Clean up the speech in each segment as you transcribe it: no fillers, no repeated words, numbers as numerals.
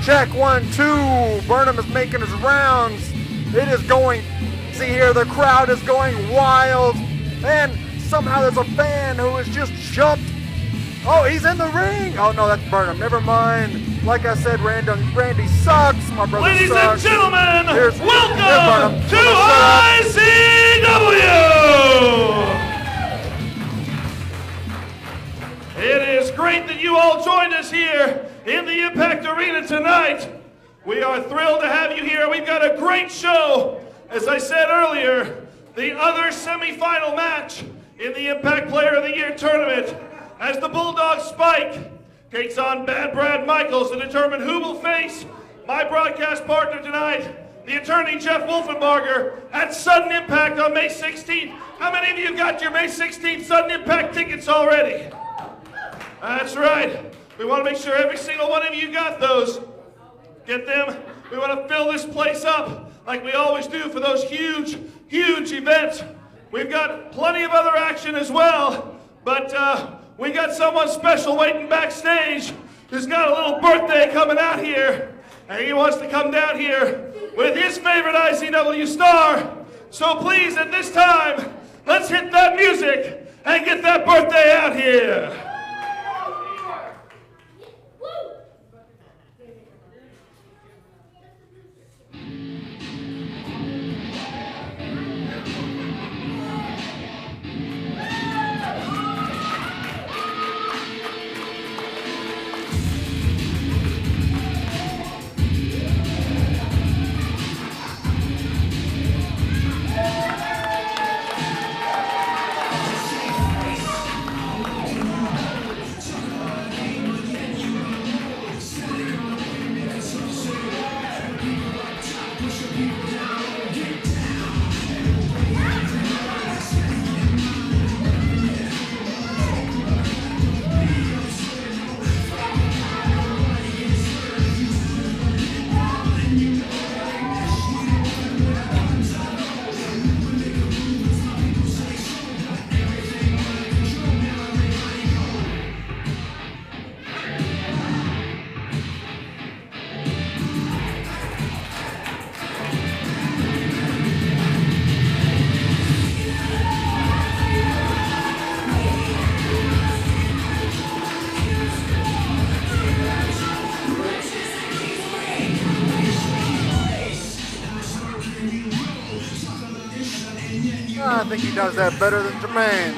Check 1, 2. Burnham is making his rounds. It is going, see here, the crowd is going wild. And somehow there's a fan who has just jumped. Oh, he's in the ring. Oh, no, that's Burnham. Never mind. Like I said, Randy sucks. My brother Ladies sucks. and gentlemen, welcome to IZW. It is great that you all joined us here in the Impact Arena tonight. We are thrilled to have you here. We've got a great show. As I said earlier, the other semifinal match in the Impact Player of the Year tournament as the Bulldog Spike takes on Bad Brad Michaels to determine who will face my broadcast partner tonight, the attorney Jeff Wolfenbarger, at Sudden Impact on May 16th. How many of you got your May 16th Sudden Impact tickets already? That's right. We want to make sure every single one of you got those. Get them. We want to fill this place up like we always do for those huge, huge events. We've got plenty of other action as well, but we got someone special waiting backstage who's got a little birthday coming out here, and he wants to come down here with his favorite IZW star. So please, at this time, let's hit that music and get that birthday out here. I think he does that better than Jermaine.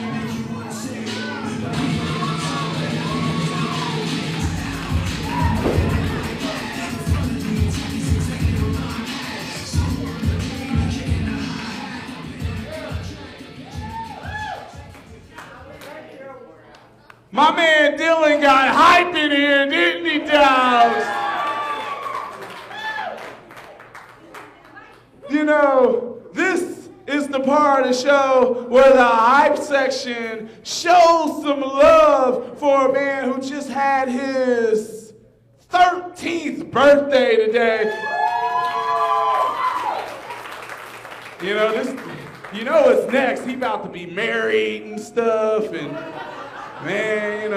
My man Dylan got hype in here, didn't he, Dawes? You know, this is the part of the show where the hype section shows some love for a man who just had his 13th birthday today. You know what's next. He about to be married and stuff, and man,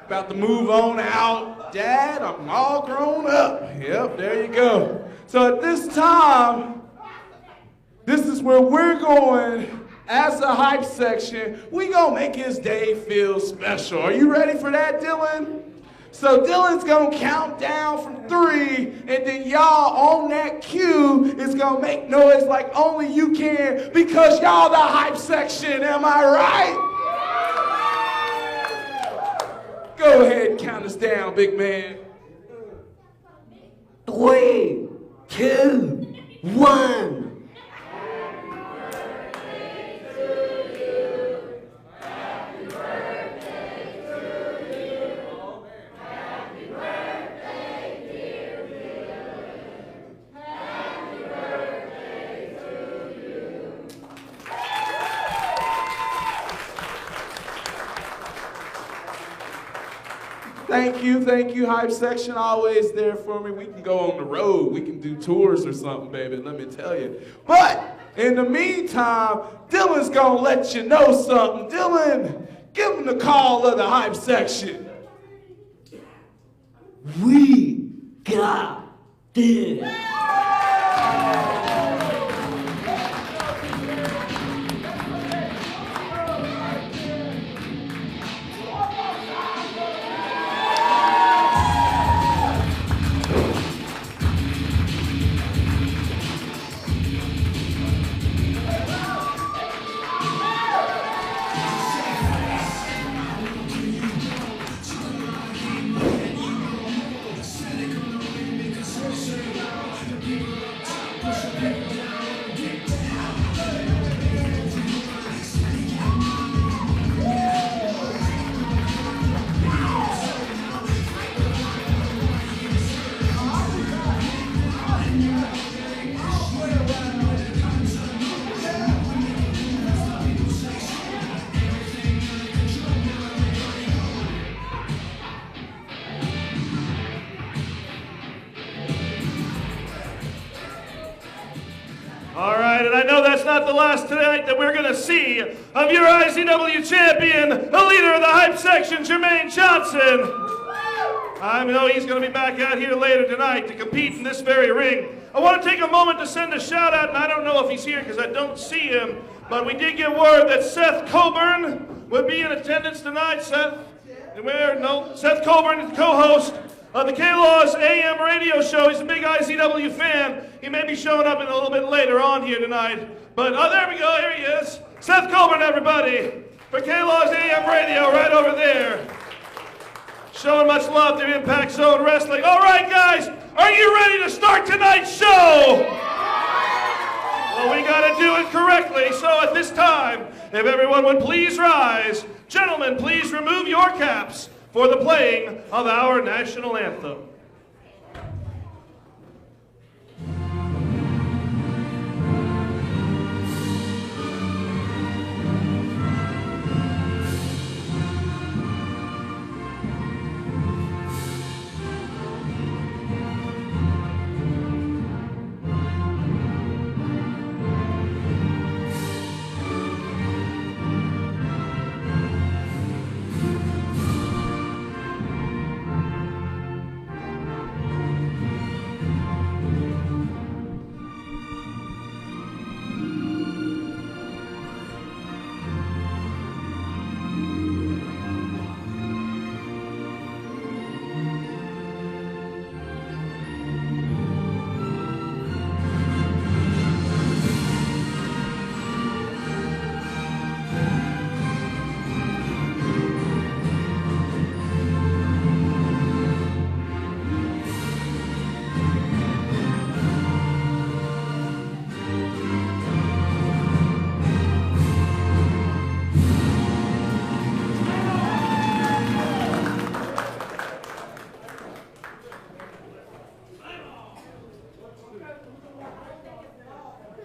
about to move on out. Dad, I'm all grown up. Yep, there you go. So at this time, this is where we're going as a hype section. We gonna make his day feel special. Are you ready for that, Dylan? So Dylan's gonna count down from 3, and then y'all on that cue is gonna make noise like only you can because y'all the hype section, am I right? Go ahead and count us down, big man. 3, 2, 1. Thank you, hype section, always there for me. We can go on the road, we can do tours or something, baby, let me tell you. But in the meantime, Dylan's gonna let you know something. Dylan, give him the call of the hype section. We got this. All right, and I know that's not the last tonight that we're going to see of your IZW champion, the leader of the hype section, Jermaine Johnson. I know he's going to be back out here later tonight to compete in this very ring. I want to take a moment to send a shout out, and I don't know if he's here because I don't see him, but we did get word that Seth Coburn would be in attendance tonight. Seth? Where? No. Seth Coburn is the co-host of the K-Laws AM radio show. He's a big IZW fan. He may be showing up in a little bit later on here tonight. But, oh, there we go. Here he is. Seth Coburn, everybody, for K-Laws AM radio right over there. Showing much love to Impact Zone Wrestling. All right, guys, are you ready to start tonight's show? Well, we got to do it correctly. So at this time, if everyone would please rise. Gentlemen, please remove your caps for the playing of our national anthem.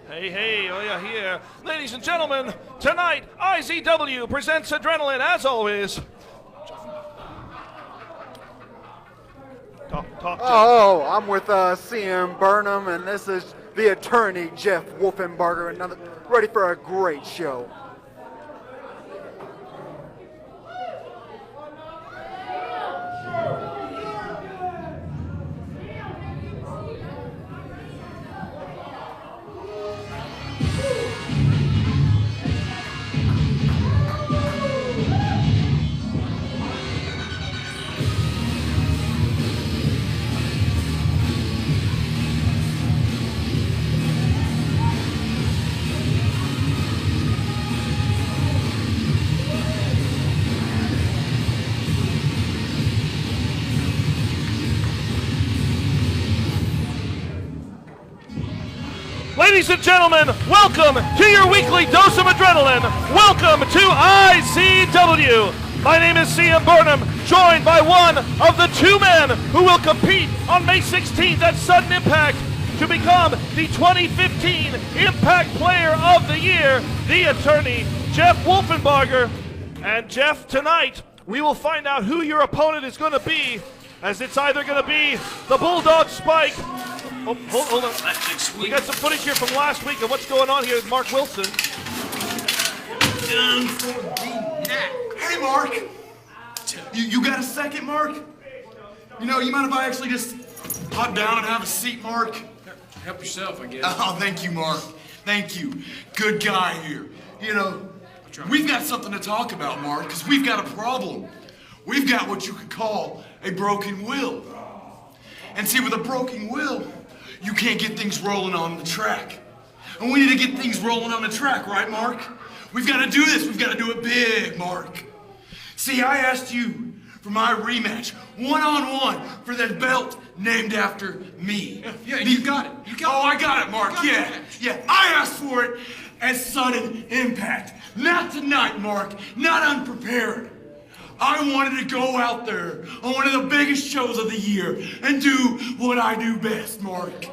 Hey, oh yeah, here. Ladies and gentlemen, tonight, IZW presents Adrenaline, as always. Talk. Oh, I'm with CM Burnham, and this is the attorney, Jeff Wolfenbarger, another ready for a great show. Ladies and gentlemen, welcome to your weekly dose of adrenaline. Welcome to IZW. My name is CM Burnham, joined by one of the two men who will compete on May 16th at Sudden Impact to become the 2015 Impact Player of the Year, the attorney, Jeff Wolfenbarger. And Jeff, tonight, we will find out who your opponent is going to be, as it's either going to be the Bulldog Spike. Oh, hold on. We got some footage here from last week of what's going on here with Mark Wilson. Done for the neck. Hey, Mark. You got a second, Mark? You mind if I actually just hop down and have a seat, Mark? Help yourself, I guess. Oh, thank you, Mark. Thank you. Good guy here. We've got something to talk about, Mark, because we've got a problem. We've got what you could call a broken will. And see, with a broken will, you can't get things rolling on the track. And we need to get things rolling on the track, right, Mark? We've got to do this. We've got to do it big, Mark. See, I asked you for my rematch, one-on-one, for that belt named after me. Yeah, you got it. I got it, Mark. Yeah. I asked for it at Sudden Impact. Not tonight, Mark. Not unprepared. I wanted to go out there on one of the biggest shows of the year and do what I do best, Mark.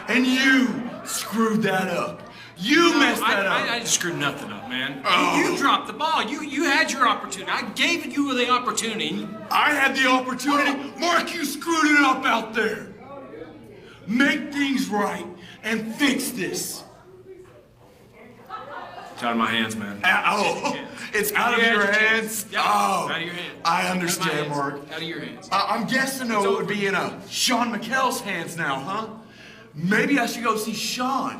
And you screwed that up. You messed that up. I screwed nothing up, man. Oh. You dropped the ball. You had your opportunity. I gave you the opportunity. I had the opportunity. Mark, you screwed it up out there. Make things right and fix this. It's out of my hands, man. It's out of your hands? Yeah, out of your hands. I understand, Mark. Out of your hands. I'm guessing, though, it would be in Sean McHale's hands now, huh? Maybe I should go see Sean.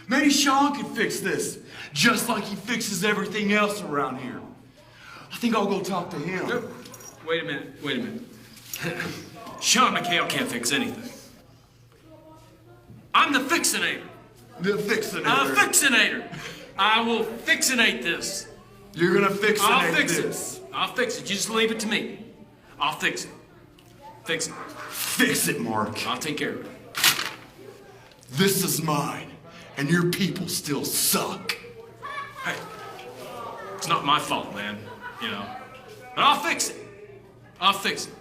Maybe Sean could fix this, just like he fixes everything else around here. I think I'll go talk to him. Wait a minute. Sean McHale can't fix anything. I'm the fixinator. The fixinator. I'm a fixinator. I will fixinate this. You're gonna fixinate I'll fix this. it. I'll fix it. You just leave it to me. I'll fix it. Fix it. Fix it, Mark. I'll take care of it. This is mine, and your people still suck. Hey, it's not my fault, man. But I'll fix it. I'll fix it.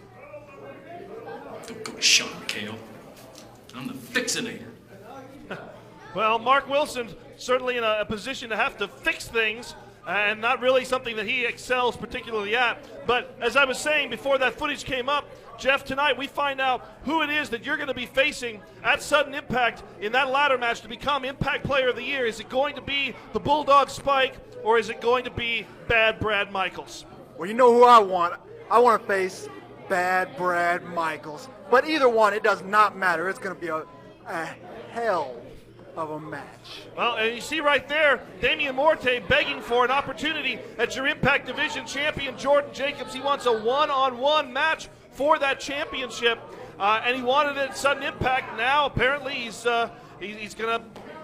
Don't go to Sean McHale. I'm the fixinator. Well, Mark Wilson certainly in a position to have to fix things, and not really something that he excels particularly at. But as I was saying before that footage came up, Jeff, tonight we find out who it is that you're going to be facing at Sudden Impact in that ladder match to become Impact Player of the Year. Is it going to be the Bulldog Spike, or is it going to be Bad Brad Michaels? Well, you know who I want. I want to face Bad Brad Michaels. But either one, it does not matter. It's going to be a hell of a match. Well, and you see right there, Damian Morte begging for an opportunity at your Impact Division champion, Jordan Jacobs. He wants a one-on-one match for that championship, and he wanted it at Sudden Impact. Now, apparently, he's going to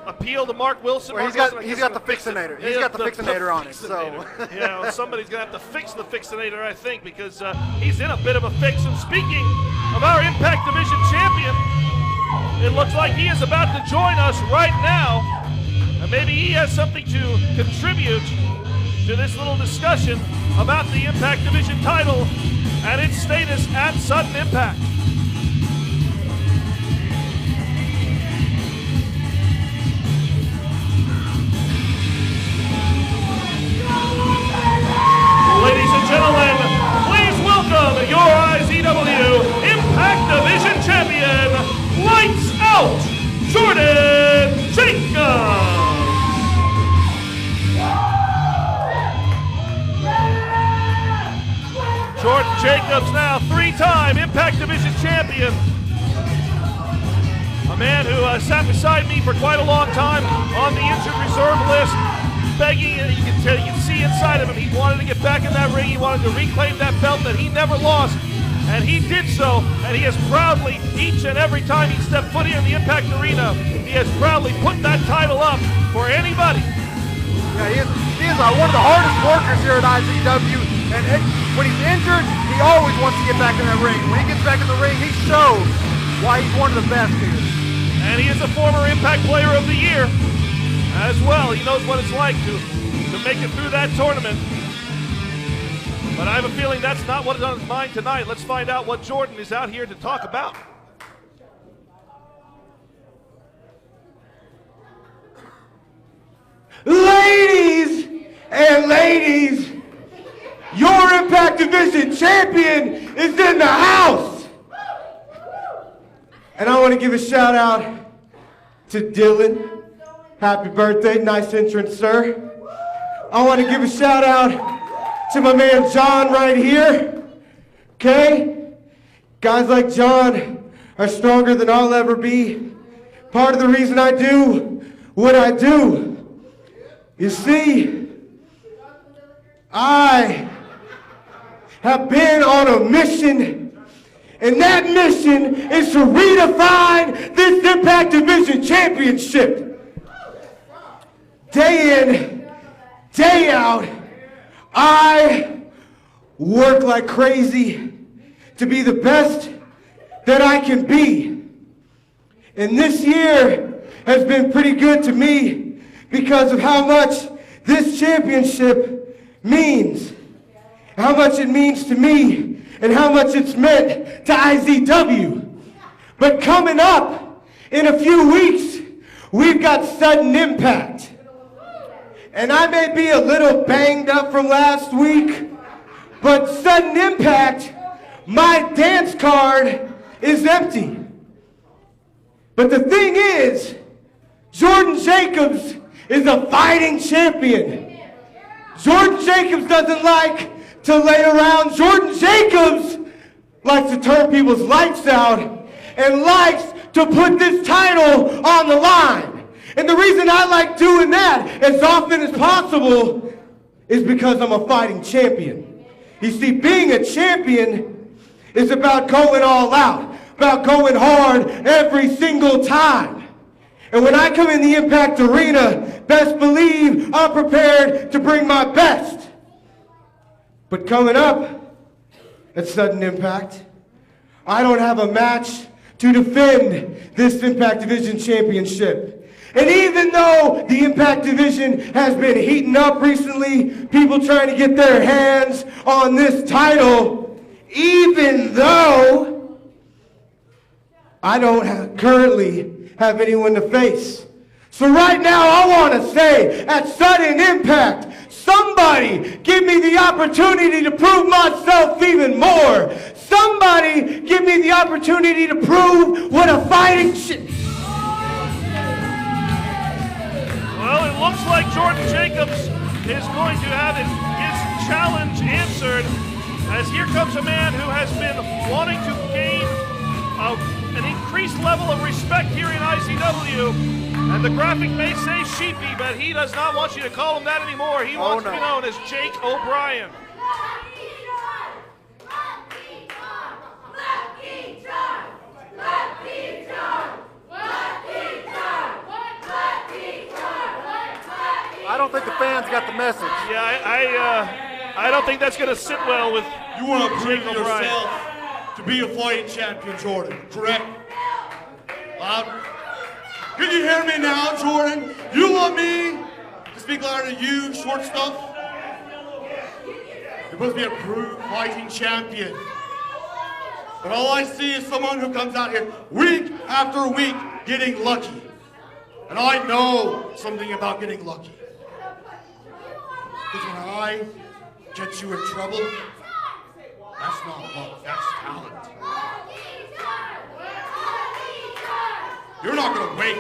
appeal to Mark Wilson. Well, he's got the fixinator. He's got the fixinator on it. So yeah, well, somebody's going to have to fix the fixinator, I think, because he's in a bit of a fix. And speaking of our Impact Division champion, it looks like he is about to join us right now, and maybe he has something to contribute to this little discussion about the Impact Division title and its status at Sudden Impact. Ladies and gentlemen, please welcome your IZW Impact Division champion, Lights Out, Jordan Jacobs! Jordan Jacobs now three-time Impact Division champion. A man who sat beside me for quite a long time on the injured reserve list, begging, and you can see inside of him, he wanted to get back in that ring, he wanted to reclaim that belt that he never lost. And he did so, and he has proudly, each and every time he stepped foot here in the Impact Arena, he has proudly put that title up for anybody. Yeah, he is one of the hardest workers here at IZW, and when he's injured, he always wants to get back in that ring. When he gets back in the ring, he shows why he's one of the best here. And he is a former Impact Player of the Year as well. He knows what it's like to make it through that tournament. But I have a feeling that's not what is on his mind tonight. Let's find out what Jordan is out here to talk about. Ladies and ladies, your Impact Division champion is in the house. And I want to give a shout out to Dylan. Happy birthday, nice entrance, sir. I want to give a shout out to my man John right here. Okay? Guys like John are stronger than I'll ever be. Part of the reason I do what I do. You see, I have been on a mission, and that mission is to redefine this Impact Division Championship. Day in, day out, I work like crazy to be the best that I can be. And this year has been pretty good to me because of how much this championship means, how much it means to me, and how much it's meant to IZW. But coming up in a few weeks, we've got Sudden Impact. And I may be a little banged up from last week, but Sudden Impact, my dance card is empty. But the thing is, Jordan Jacobs is a fighting champion. Jordan Jacobs doesn't like to lay around. Jordan Jacobs likes to turn people's lights out and likes to put this title on the line. And the reason I like doing that as often as possible is because I'm a fighting champion. You see, being a champion is about going all out, about going hard every single time. And when I come in the Impact Arena, best believe I'm prepared to bring my best. But coming up at Sudden Impact, I don't have a match to defend this Impact Division Championship. And even though the Impact Division has been heating up recently, people trying to get their hands on this title, even though I don't currently have anyone to face. So right now I want to say, at Sudden Impact, somebody give me the opportunity to prove myself even more. Somebody give me the opportunity to prove what a fighting Well, it looks like Jordan Jacobs is going to have his challenge answered, as here comes a man who has been wanting to gain an increased level of respect here in IZW. And the graphic may say Sheepy, but he does not want you to call him that anymore. He wants to be known as Jake O'Brien. I don't think the fans got the message. Yeah, I don't think that's going to sit well with You want to prove Jake O'Brien. yourself to be a fighting champion, Jordan, correct? Loud. Can you hear me now, Jordan? You want me to speak louder to you, short stuff? You're supposed to be a proved fighting champion. But all I see is someone who comes out here week after week getting lucky. And I know something about getting lucky. Because when I get you in trouble, that's not luck, that's talent. You're not going to wait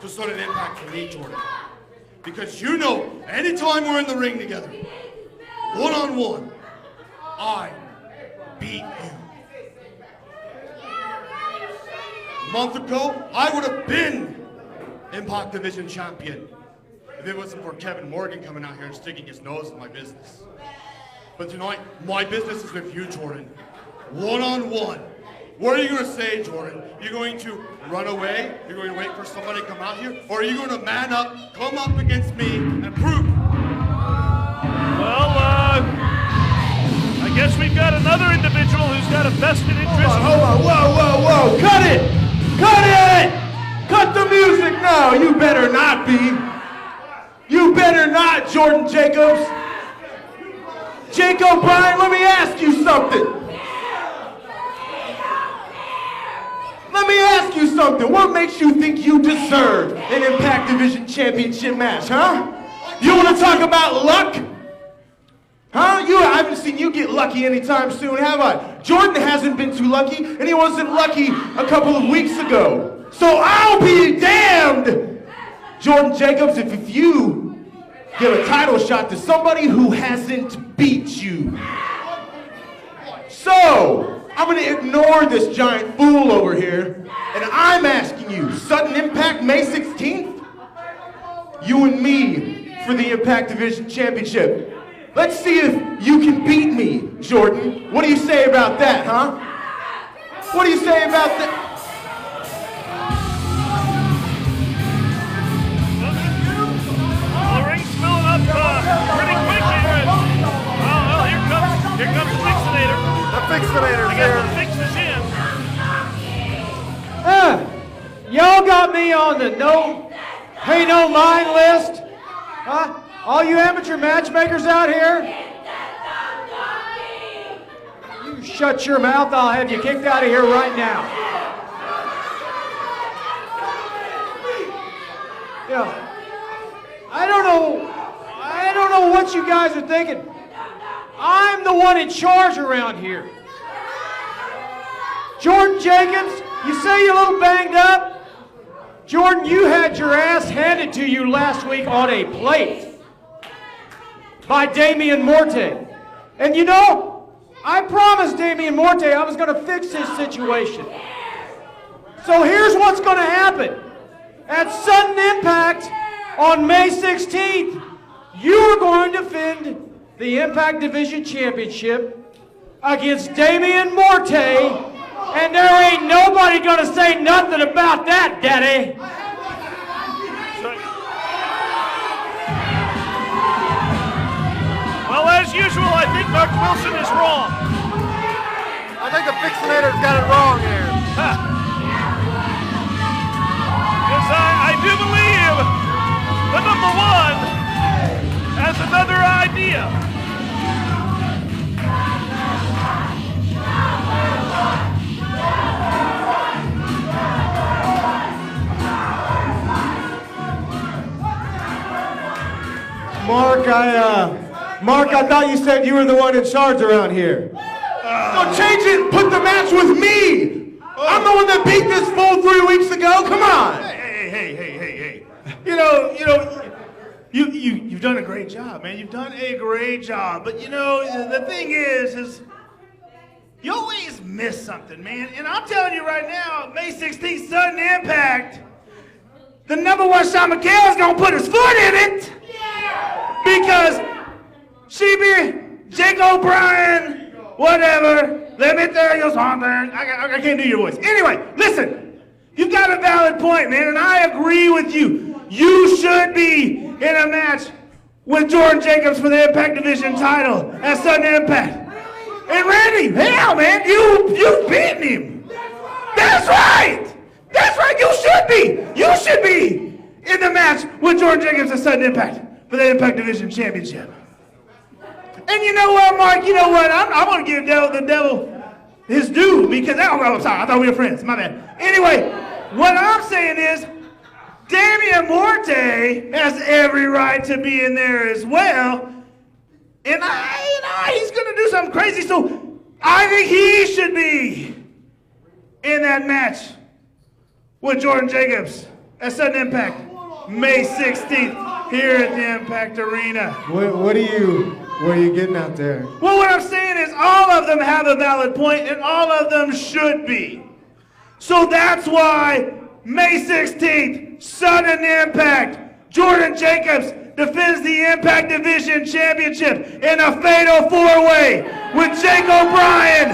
to Sudden Impact for me, Jordan. Because you know, anytime we're in the ring together, one-on-one, I beat you. A month ago, I would have been Impact Division champion if it wasn't for Kevin Morgan coming out here and sticking his nose in my business. But tonight, my business is with you, Jordan. One-on-one. What are you going to say, Jordan? You're going to run away? You're going to wait for somebody to come out here? Or are you going to man up, come up against me, and prove? Well, I guess we've got another individual who's got a vested interest. Hold on, whoa, whoa, whoa, cut it! Cut it! be. You better not, Jordan Jacobs. Jake O'Brien, let me ask you something. Let me ask you something. What makes you think you deserve an Impact Division Championship match, huh? You want to talk about luck? Huh? I haven't seen you get lucky anytime soon, have I? Jordan hasn't been too lucky, and he wasn't lucky a couple of weeks ago. So I'll be damned! Jordan Jacobs, if you give a title shot to somebody who hasn't beat you. So, I'm gonna ignore this giant fool over here, and I'm asking you, sudden impact May 16th? You and me for the Impact Division Championship. Let's see if you can beat me, Jordan. What do you say about that, huh? What do you say about that? Pretty quick here. Oh, here comes the Fixinator. The Fixinator's I here. guess the fix is in. Y'all got me on the no pay no mind list? Huh? All you amateur matchmakers out here? You shut your mouth, I'll have you kicked out of here right now. Yeah. I don't know what you guys are thinking. I'm the one in charge around here. Jordan Jacobs, you say you're a little banged up? Jordan, you had your ass handed to you last week on a plate by Damian Morte. And you know, I promised Damian Morte I was going to fix his situation. So here's what's going to happen. At Sudden Impact on May 16th, you are going to defend the Impact Division Championship against Damian Morte, and there ain't nobody gonna say nothing about that, Daddy. Well, as usual, I think Mark Wilson is wrong. I think the Fixinator's got it wrong here. Because I do believe the number one has another idea. Mark, I thought you said you were the one in charge around here. So change it and put the match with me. I'm the one that beat this fool 3 weeks ago. Come on. Hey. You've done a great job, man. You've done a great job. But you know, the thing is you always miss something, man. And I'm telling you right now, May 16th, Sudden Impact, the number one Sean McHale's gonna put his foot in it. Because Jake O'Brien, whatever, let me tell you something. I can't do your voice. Anyway, listen, you've got a valid point, man, and I agree with you. You should be in a match with Jordan Jacobs for the Impact Division title at Sudden Impact. And Randy, hell, man, you've beaten him. That's right. That's right. You should be. You should be in the match with Jordan Jacobs at Sudden Impact for the Impact Division Championship. And you know what, Mark? You know what? I'm going to give the devil his due because, I'm sorry, I thought we were friends. My bad. Anyway, what I'm saying is Damian Morte has every right to be in there as well. And he's going to do something crazy, so I think he should be in that match with Jordan Jacobs at Sudden Impact, May 16th, here at the Impact Arena. What are you getting out there? Well, what I'm saying is all of them have a valid point, and all of them should be. So that's why May 16th, Sudden Impact, Jordan Jacobs defends the Impact Division Championship in a fatal four-way with Jake O'Brien,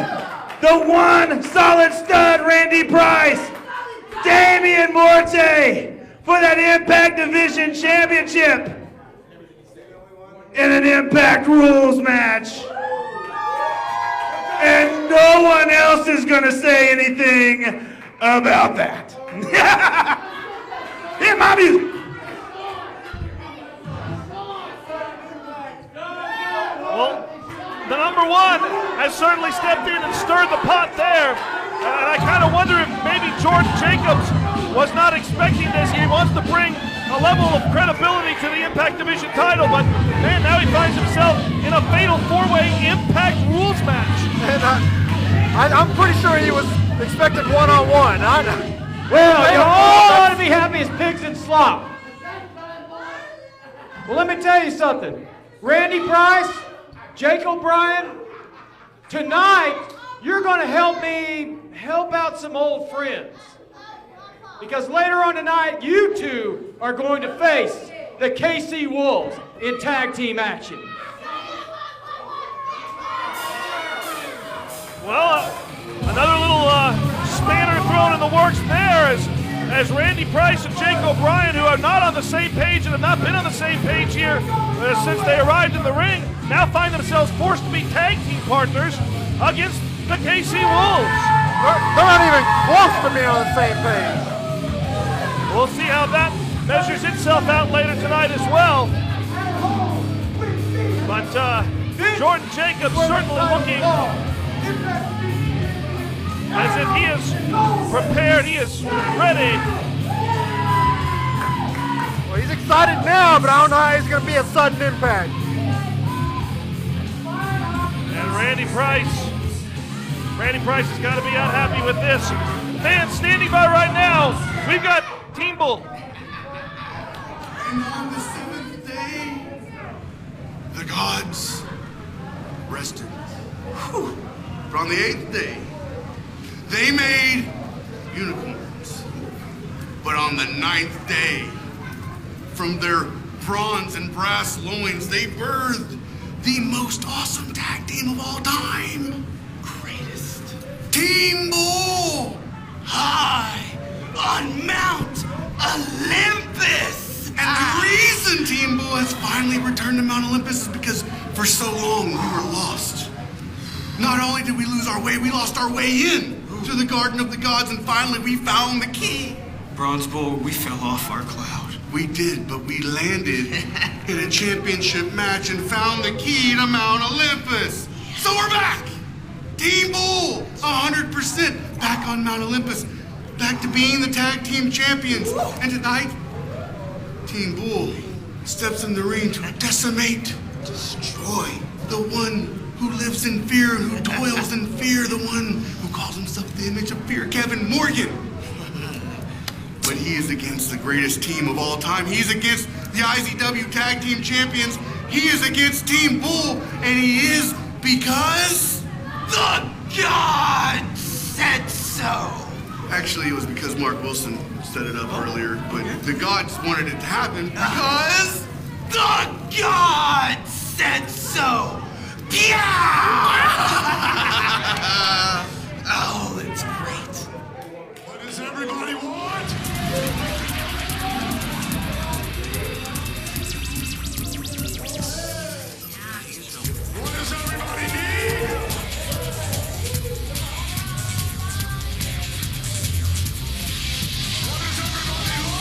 the one solid stud Randy Price, Damian Morte for that Impact Division Championship in an Impact Rules match. And no one else is going to say anything about that. Hit my music. Well, the number one has certainly stepped in and stirred the pot there. And I kind of wonder if maybe Jordan Jacobs was not expecting this. He wants to bring a level of credibility to the Impact Division title, but man, now he finds himself in a fatal four-way Impact rules match. And I'm pretty sure he was expecting one-on-one. Well, you all ought to be happy as pigs in slop. Well, let me tell you something. Randy Price, Jake O'Brien, tonight you're going to help me help out some old friends. Because later on tonight, you two are going to face the KC Wolves in tag team action. Well, another little spanner thrown in the works there as Randy Price and Jake O'Brien, who are not on the same page and have not been on the same page here since they arrived in the ring, now find themselves forced to be tag team partners against the KC Wolves. They're not even close to being on the same page. We'll see how that measures itself out later tonight as well. But Jordan Jacobs certainly looking as if he is prepared, he is ready. Well, he's excited now, but I don't know how he's going to be a sudden impact. And Randy Price has got to be unhappy with this. Man, standing by right now, we've got Team Bull. And on the 7th day, the gods rested. Whew. But on the 8th day, they made unicorns. But on the 9th day, from their bronze and brass loins, they birthed the most awesome tag team of all time. Greatest. Team Bull! High on Mount Olympus! And the reason Team Bull has finally returned to Mount Olympus is because for so long we were lost. Not only did we lose our way, we lost our way in to the Garden of the Gods, and finally we found the key. Bronze Bull, we fell off our cloud. We did, but we landed in a championship match and found the key to Mount Olympus. So we're back! Team Bull, 100% back on Mount Olympus, back to being the tag team champions. And tonight, Team Bull steps in the ring to decimate, destroy the one who lives in fear and who toils in fear, the one who calls himself the image of fear, Kevin Morgan. But he is against the greatest team of all time. He's against the IZW Tag Team Champions. He is against Team Bull, and he is because the gods said so. Actually, it was because Mark Wilson set it up earlier, but the gods wanted it to happen because the gods said so. Yeah! Oh, it's great. What does everybody want? What does everybody need? What does everybody want?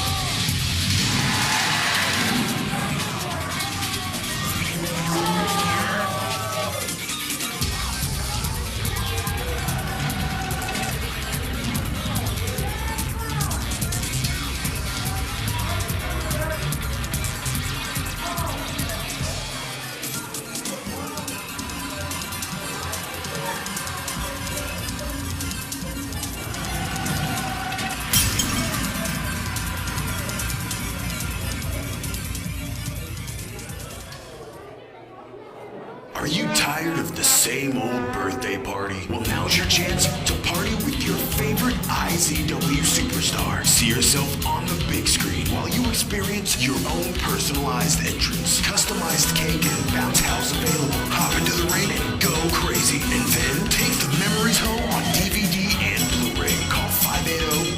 Are you tired of the same old birthday party? Well, now's your chance to party with your favorite IZW superstar. See yourself on the big screen while you experience your own personalized entrance. Customized cake and bounce house available. Hop into the ring and go crazy. And then take the memories home on DVD and Blu-ray. Call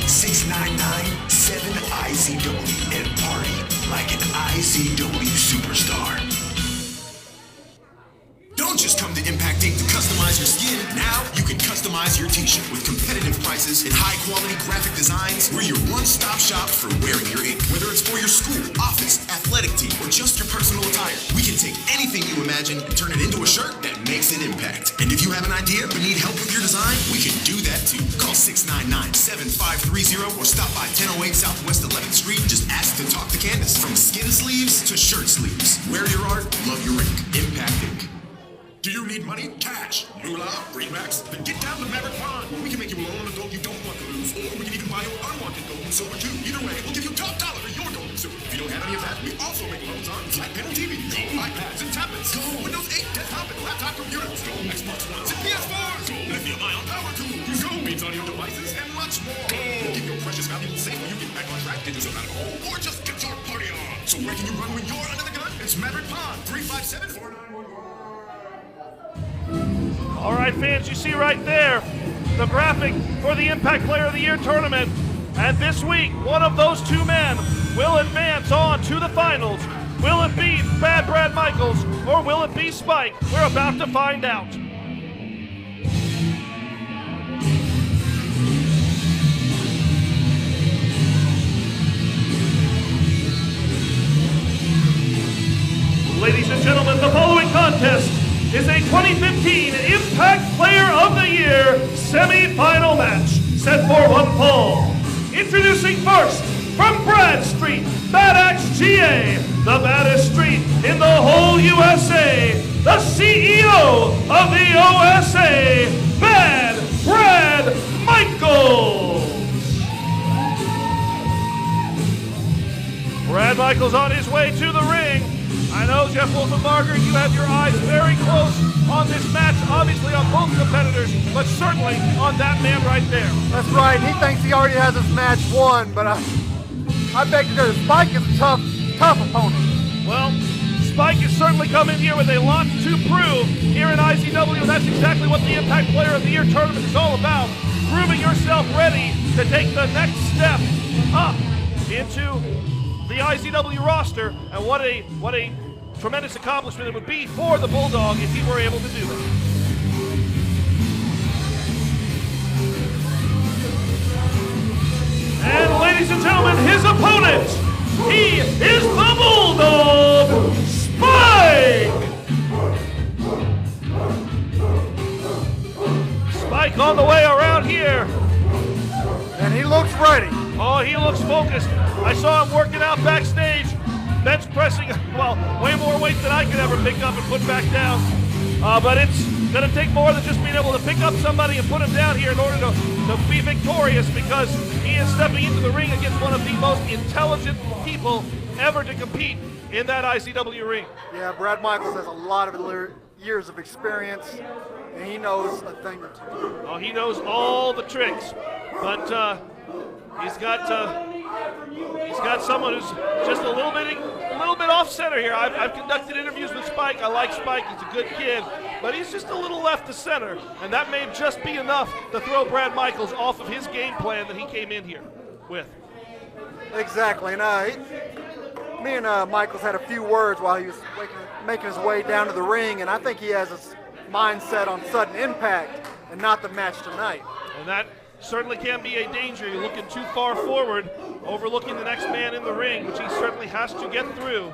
580-699-7IZW and party like an IZW superstar. Don't just come to Impact Inc. to customize your skin. Now you can customize your t-shirt with competitive prices and high-quality graphic designs. We're your one-stop shop for wearing your ink. Whether it's for your school, office, athletic team, or just your personal attire, we can take anything you imagine and turn it into a 899-7530 or stop by 1008 Southwest 11th Street and just ask to talk to Candace. From skin sleeves to shirt sleeves. Wear your art, love your ink. Impact Ink. Do you need money? Cash? Moolah? Greenbacks? Then get down to Maverick Pond. We can make you a loan on a gold you don't want to lose. Or we can even buy you unwanted gold and silver too. Either way, we'll give you top dollar for your gold and silver. If you don't have any of that, we also make loans on flat panel TVs, iPads and tablets, Windows 8 desktop and laptop computers, Xbox Ones and PS4s, lithium-ion power tools, means audio devices, and much more. Keep your precious valuables safe when you get back on track, get yourself out of hole, or just get your party on. So where can you run when you're under the gun? It's Maverick Pond, 357-4911. All right, fans, you see right there the graphic for the Impact Player of the Year tournament. And this week, one of those two men will advance on to the finals. Will it be Bad Brad Michaels or will it be Spike? We're about to find out. Ladies and gentlemen, the following contest is a 2015 Impact Player of the Year semi-final match set for one fall. Introducing first, from Brad Street, Bad Axe GA, the baddest street in the whole USA, the CEO of the OSA, Bad Brad Michaels. Brad Michaels on his way to the ring. I know, Jeff Wolfenbarger, you have your eyes very close on this match, obviously on both competitors, but certainly on that man right there. That's right. He thinks he already has his match won, but I beg to differ. Spike is a tough opponent. Well, Spike has certainly come in here with a lot to prove here in IZW, and that's exactly what the Impact Player of the Year tournament is all about. Proving yourself ready to take the next step up into the IZW roster, and what a tremendous accomplishment it would be for the Bulldog if he were able to do that. And ladies and gentlemen, his opponent, he is the Bulldog, Spike! Spike on the way around here. And he looks ready. Oh, he looks focused. I saw him working out backstage, bench pressing, well, way more weight than I could ever pick up and put back down. But it's going to take more than just being able to pick up somebody and put him down here in order to be victorious, because he is stepping into the ring against one of the most intelligent people ever to compete in that IZW ring. Yeah, Brad Michaels has a lot of years of experience, and he knows a thing or two. Oh, he knows all the tricks, but he's got someone who's just a little bit off center here. I've conducted interviews with Spike. I like Spike. He's a good kid, but he's just a little left to center, and that may just be enough to throw Brad Michaels off of his game plan that he came in here with. Exactly, and me and Michaels had a few words while he was making his way down to the ring, and I think he has his mindset on sudden impact and not the match tonight. And that certainly can be a danger. You're looking too far forward, overlooking the next man in the ring, which he certainly has to get through.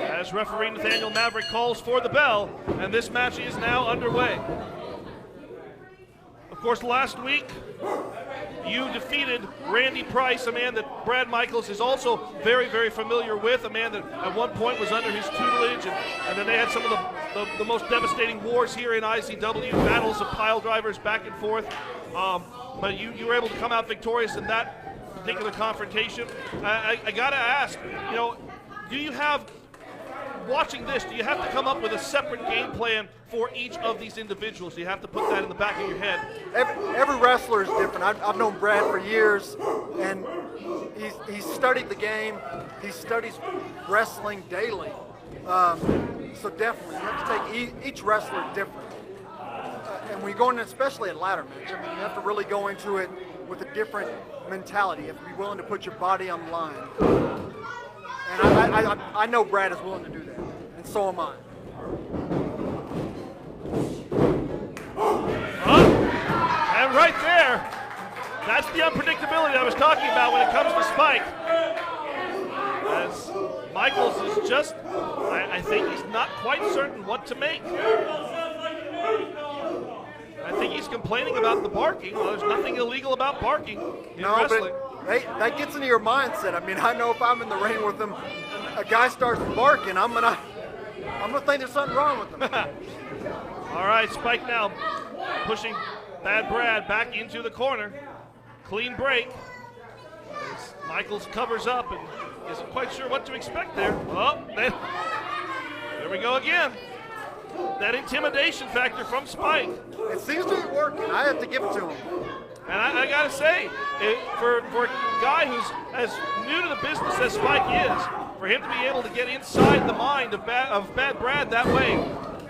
As referee Nathaniel Maverick calls for the bell, and this match is now underway. Of course, last week, you defeated Randy Price, a man that Brad Michaels is also very, very familiar with, a man that at one point was under his tutelage, and then they had some of the most devastating wars here in IZW, battles of pile drivers back and forth. But you were able to come out victorious in that particular confrontation. I gotta ask, do you have, watching this, do you have to come up with a separate game plan for each of these individuals? Do you have to put that in the back of your head? Every wrestler is different. I've known Brad for years, and he's studied the game. He studies wrestling daily. So definitely, you have to take each wrestler different. And when you go in, especially at ladder match, I mean, you have to really go into it with a different mentality. You have to be willing to put your body on the line. And I know Brad is willing to do that, and so am I. And right there, that's the unpredictability I was talking about when it comes to Spike. As Michaels is just, I think he's not quite certain what to make. I think he's complaining about the barking. Well, there's nothing illegal about barking in wrestling. But that gets into your mindset. I mean, I know if I'm in the ring with him, a guy starts barking, I'm gonna think there's something wrong with him. All right, Spike now pushing Bad Brad back into the corner. Clean break. As Michaels covers up and isn't quite sure what to expect there. Oh, there we go again. That intimidation factor from Spike. It seems to be working. I have to give it to him. And I gotta say, for a guy who's as new to the business as Spike is, for him to be able to get inside the mind of Bad Brad that way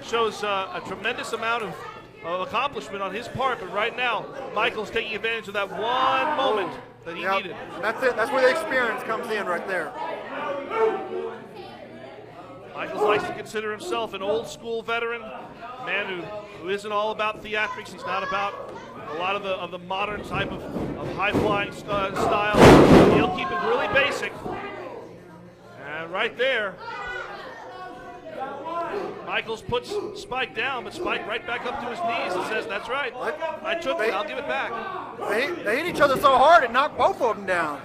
shows a tremendous amount of accomplishment on his part. But right now, Michael's taking advantage of that one moment that he needed. That's it. That's where the experience comes in right there. Michaels likes to consider himself an old school veteran, a man who isn't all about theatrics. He's not about a lot of the modern type of high-flying style. He'll keep it really basic. And right there, Michaels puts Spike down, but Spike right back up to his knees and says, "That's right. I took it. I'll give it back." They hit each other so hard it knocked both of them down.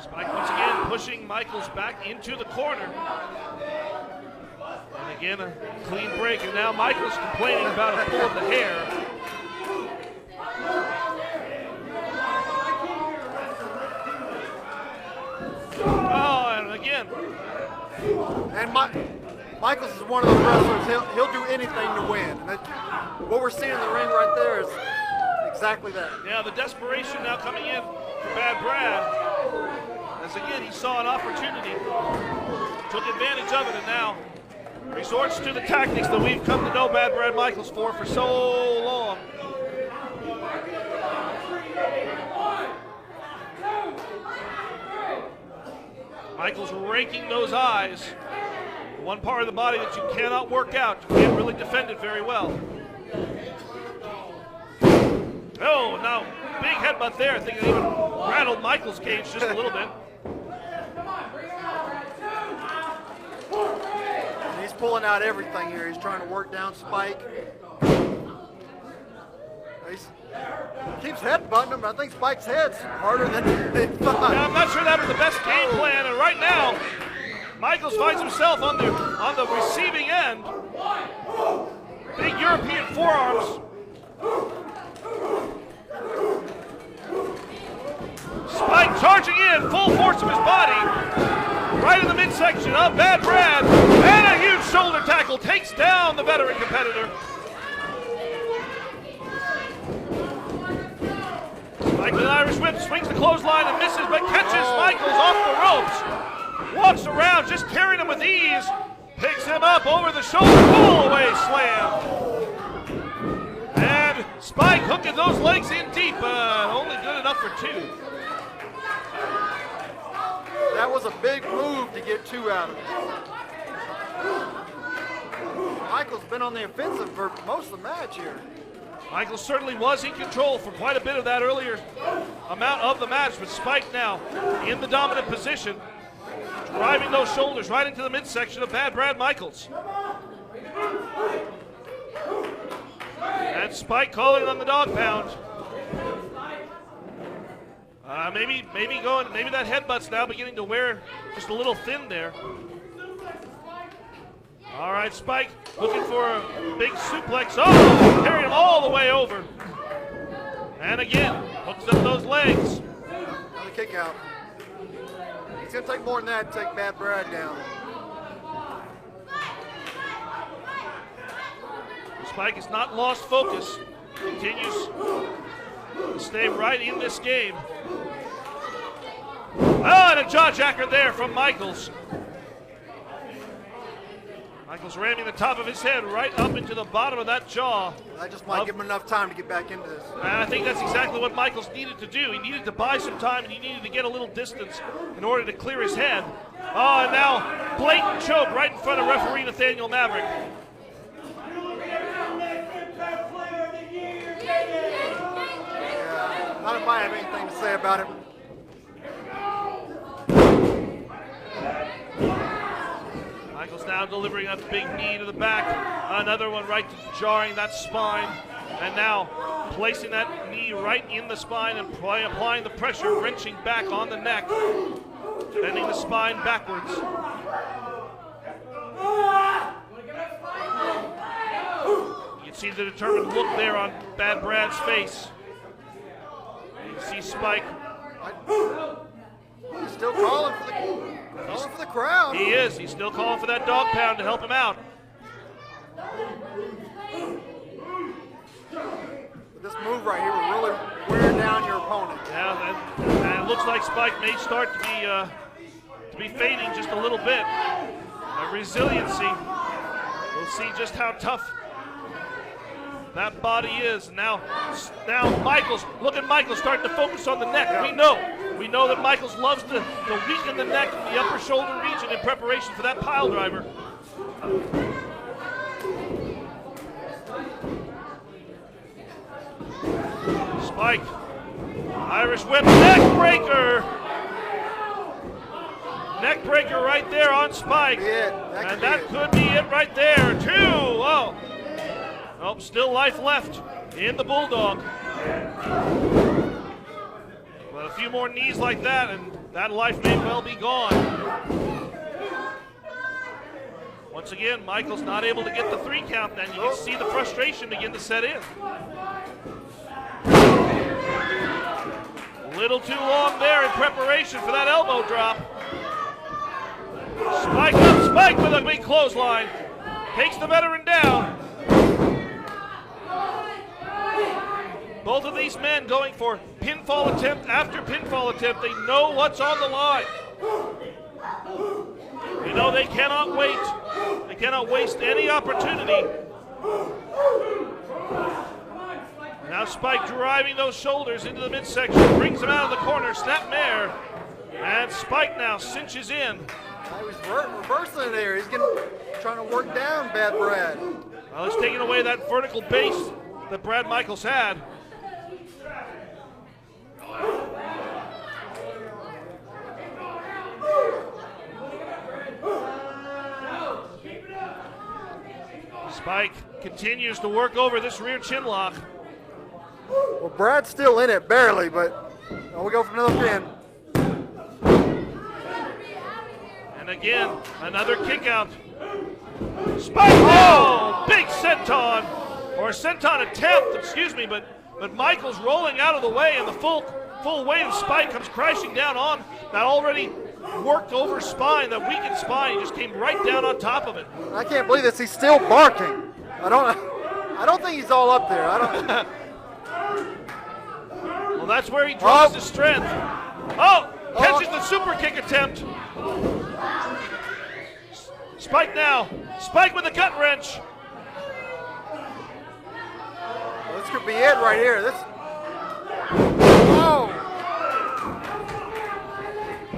Spike once again pushing Michaels back into the corner. And again, a clean break. And now Michaels complaining about a pull of the hair. Oh, and again. And Michaels is one of those wrestlers, he'll do anything to win. And what we're seeing in the ring right there is exactly that. Yeah, the desperation now coming in for Bad Brad. As again, he saw an opportunity, took advantage of it, and now resorts to the tactics that we've come to know Bad Brad Michaels for so long. Michaels raking those eyes. One part of the body that you cannot work out. You can't really defend it very well. Oh, now big headbutt there. I think it even rattled Michaels' cage just a little bit. He's pulling out everything here. He's trying to work down Spike. He keeps headbutting him, but I think Spike's head's harder than they thought. Yeah, I'm not sure that was the best game plan, and right now, Michaels finds himself on the receiving end. Big European forearms. Spike charging in, full force of his body, right in the midsection of Bad Brad, and a huge shoulder tackle takes down the veteran competitor. Spike with an Irish whip, swings the clothesline and misses, but catches Michaels off the ropes. Walks around, just carrying him with ease, picks him up over the shoulder, pull away slam. And Spike hooking those legs in deep, but only good enough for two. That was a big move to get two out of it. Michael's been on the offensive for most of the match here. Michael certainly was in control for quite a bit of that earlier amount of the match, but Spike now in the dominant position, driving those shoulders right into the midsection of Bad Brad Michaels. And Spike calling on the dog pound. Maybe that headbutt's now beginning to wear just a little thin there. All right, Spike looking for a big suplex. Oh, carried him all the way over. And again, hooks up those legs. Another kick out. It's going to take more than that to take Bad Brad down. Spike has not lost focus. Continues to stay right in this game. Oh, and a jawjacker there from Michaels. Michaels ramming the top of his head right up into the bottom of that jaw. That just might give him enough time to get back into this. And I think that's exactly what Michaels needed to do. He needed to buy some time, and he needed to get a little distance in order to clear his head. Oh, and now blatant choke right in front of referee Nathaniel Maverick. Yeah, not if I have anything to say about it. Michaels now delivering a big knee to the back. Another one right jarring that spine. And now placing that knee right in the spine and applying the pressure, wrenching back on the neck, bending the spine backwards. You can see the determined look there on Bad Brad's face. You can see Spike. He's still calling for the crowd. He is. He's still calling for that dog pound to help him out. This move right here will really wear down your opponent. Yeah, and it looks like Spike may start to be fading just a little bit. Resiliency. We'll see just how tough that body is. Now Michaels, look at Michaels starting to focus on the neck. Yeah. We know that Michaels loves to weaken the neck in the upper shoulder region in preparation for that pile driver. Spike, Irish whip, neck breaker. Neck breaker right there on Spike. That could be it right there. 2. Oh. Oh, still life left in the Bulldog. But a few more knees like that, and that life may well be gone. Once again, Michaels not able to get the 3 count, then you can see the frustration begin to set in. A little too long there in preparation for that elbow drop. Spike up, Spike with a big clothesline. Takes the veteran down. Both of these men going for pinfall attempt after pinfall attempt. They know what's on the line. They know they cannot wait. They cannot waste any opportunity. Now Spike driving those shoulders into the midsection, brings him out of the corner, snap mare. And Spike now cinches in. He was reversing there. He's trying to work down Bad Brad. Well, he's taking away that vertical base that Brad Michaels had. Spike continues to work over this rear chin lock. Well, Brad's still in it, barely, but we go for another pin. And again, another kick out. Spike! Oh, big senton, or senton attempt, excuse me, but Michaels rolling out of the way, and the full weight of Spike comes crashing down on that already worked over spine, that weakened spine. He just came right down on top of it. I can't believe this. He's still barking. I don't think he's all up there. Well, that's where he draws his strength. Oh, catches the super kick attempt. Spike now. Spike with the gut wrench. Well, this could be it right here. Oh.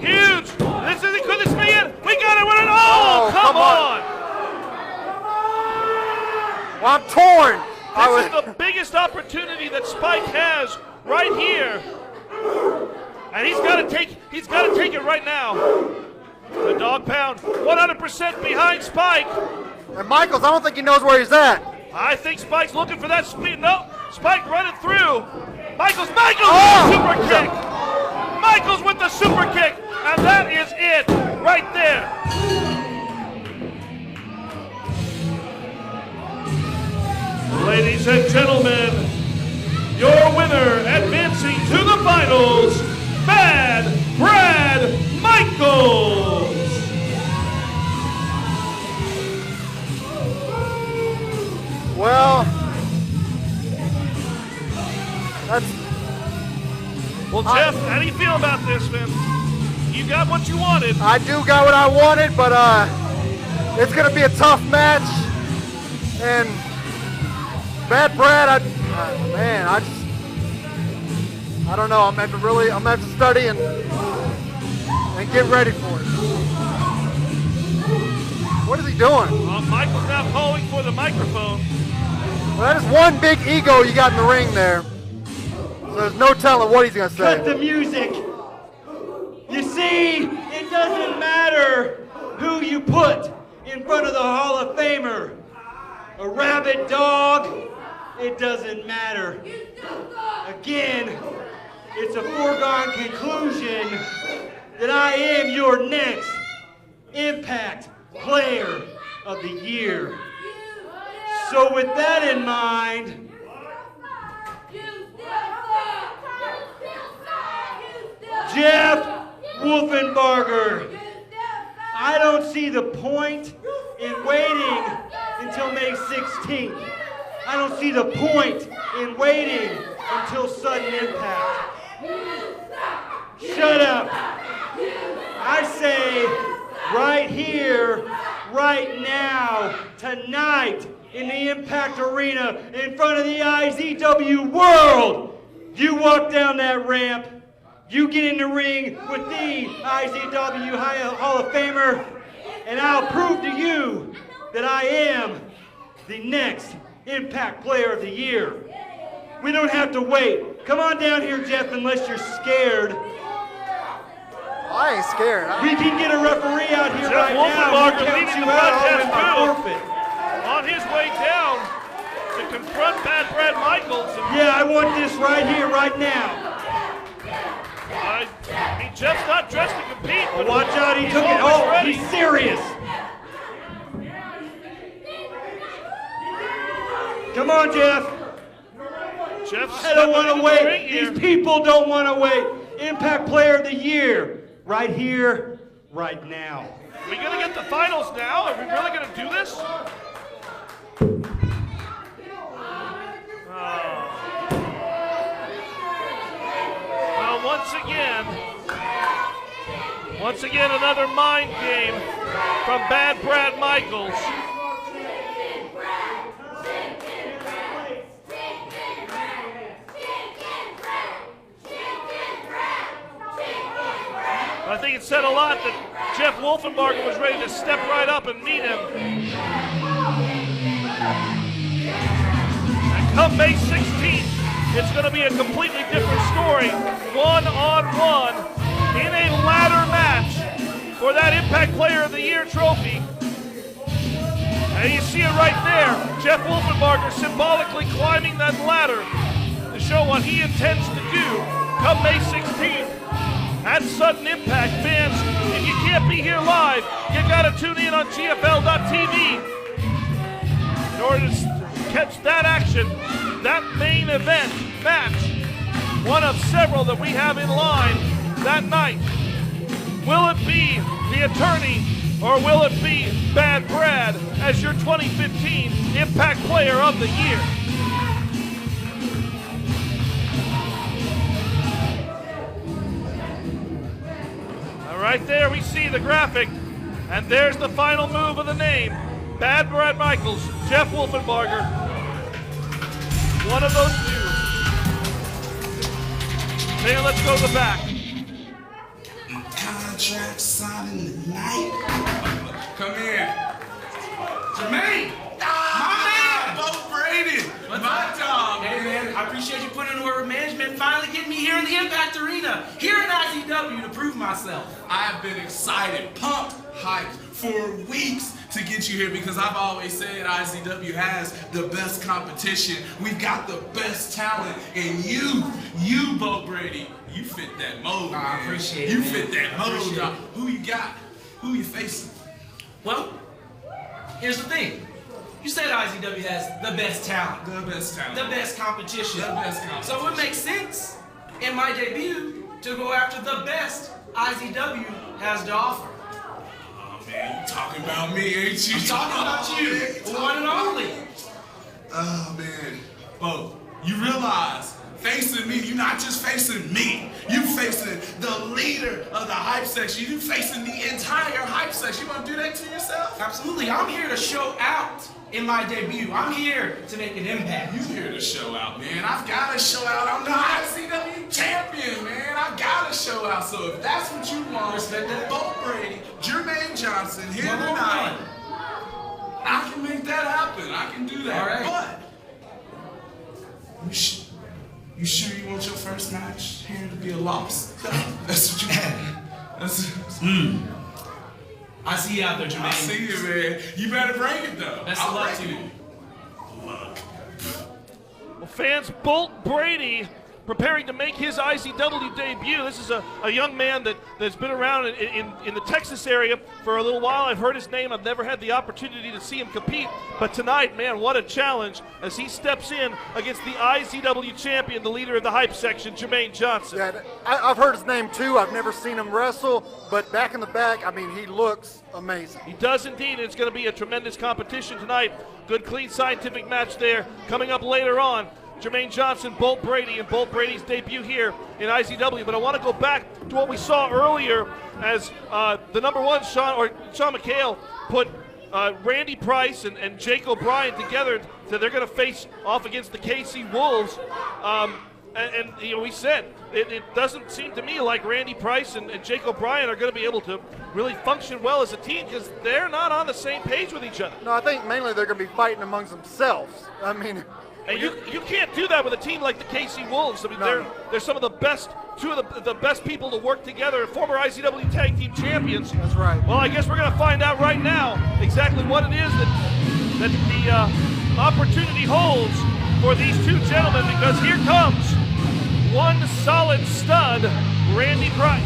Huge. Could this be it? We got it with an come on. Well, I'm torn. This is the biggest opportunity that Spike has right here. And he's got to take it right now. The dog pound 100% behind Spike. And Michaels, I don't think he knows where he's at. I think Spike's looking for that speed. No, Spike running through. Michaels super kick. Michaels with the super kick. And that is it right there. Ladies and gentlemen, your winner advancing to the finals, Bad Brad Michaels. Well, Jeff, how do you feel about this, man? You got what you wanted. I do got what I wanted, but it's going to be a tough match. And Bad Brad, I don't know. I'm going to have to study and get ready for it. What is he doing? Michael's now calling for the microphone. Well, that is one big ego you got in the ring there. So there's no telling what he's going to say. Cut the music. You see, it doesn't matter who you put in front of the Hall of Famer. A rabid dog, it doesn't matter. Again, it's a foregone conclusion that I am your next Impact Player of the Year. So with that in mind, Jeff Wolfenbarger, I don't see the point in waiting until May 16th. I don't see the point in waiting until sudden impact. Shut up. I say right here, right now, tonight, in the Impact Arena, in front of the IZW world, you walk down that ramp, you get in the ring with the IZW Hall of Famer, and I'll prove to you that I am the next Impact Player of the Year. We don't have to wait. Come on down here, Jeff, unless you're scared. I ain't scared. We can get a referee out here Jeff right now. Wolfenbarger leading the broadcast I'll booth on his way down to confront Bad Brad Michaels. Yeah, I want this right here, right now. I mean, Jeff's not dressed to compete, but watch out, he he's took it. always Oh, ready. he's serious. Come on, Jeff. Jeff's I don't want to stepping into the wait. ring here. These people don't want to wait. Impact Player of the Year, right here, right now. Are we gonna get the finals now? Are we really gonna do this? Well, once again, another mind game from Bad Brad Michaels. I think it said a lot that Jeff Wolfenbarger was ready to step right up and meet him. And come May 16th, it's going to be a completely different story. One-on-one in a ladder match for that Impact Player of the Year trophy. And you see it right there. Jeff Wolfenbarger symbolically climbing that ladder to show what he intends to do come May 16th. At Sudden Impact, fans, if you can't be here live, you gotta tune in on GFL.TV in order to catch that action, that main event match, one of several that we have in line that night. Will it be the attorney or will it be Bad Brad as your 2015 Impact Player of the Year? Right there we see the graphic, and there's the final move of the name. Bad Brad Michaels, Jeff Wolfenbarger. One of those two. Then let's go to the back. Contract signing tonight. Come here. Jermaine! My man! Bo Brady! My dog! Hey man, I appreciate you putting in the work with management, finally getting me here in the Impact Arena, here in IZW to prove myself. I have been excited, pumped, hyped for weeks to get you here because I've always said IZW has the best competition. We've got the best talent, and you, Bo Brady, you fit that mold. I appreciate it. You man. fit that mold. Appreciate it. Who you got? Who you facing? Well, here's the thing. You said IZW has the best talent. The best talent. The best competition. The best competition. So it makes sense in my debut to go after the best IZW has to offer. Oh man, you talking about me, ain't you? I'm talking about you, the one and only. Oh man, Bo, you realize facing me, you're not just facing me. You facing the leader of the hype section. You facing the entire hype section. You want to do that to yourself? Absolutely. I'm here to show out in my debut. I'm here to make an impact. You here to show out, man. I've got to show out. I'm the IZW champion, man. I've got to show out. So if that's what you want, respect that. Bo Brady, Jermaine Johnson here tonight, I can make that happen. I can do that. All right. But you sure you want your first match here to be a loss? That's what you want. I see you out there, Jermaine. I see you, man. You better bring it, though. Best of luck to you. Well, fans, Bolt Brady preparing to make his IZW debut. This is a young man that's been around in the Texas area for a little while. I've heard his name. I've never had the opportunity to see him compete. But tonight, man, what a challenge as he steps in against the IZW champion, the leader of the hype section, Jermaine Johnson. Yeah, I've heard his name too. I've never seen him wrestle, but back in the back, I mean, he looks amazing. He does indeed, and it's going to be a tremendous competition tonight. Good, clean, scientific match there. Coming up later on, Jermaine Johnson, Bolt Brady, and Bolt Brady's debut here in IZW. But I want to go back to what we saw earlier as the number one, Sean McHale, put Randy Price and Jake O'Brien together. So they're going to face off against the KC Wolves. And you know, we said it doesn't seem to me like Randy Price and Jake O'Brien are going to be able to really function well as a team because they're not on the same page with each other. No, I think mainly they're going to be fighting amongst themselves. I mean, and you can't do that with a team like the KC Wolves. I mean, they're some of the best, two of the best people to work together, former IZW Tag Team Champions. That's right. Well, I guess we're going to find out right now exactly what it is that the opportunity holds for these two gentlemen, because here comes one solid stud, Randy Price.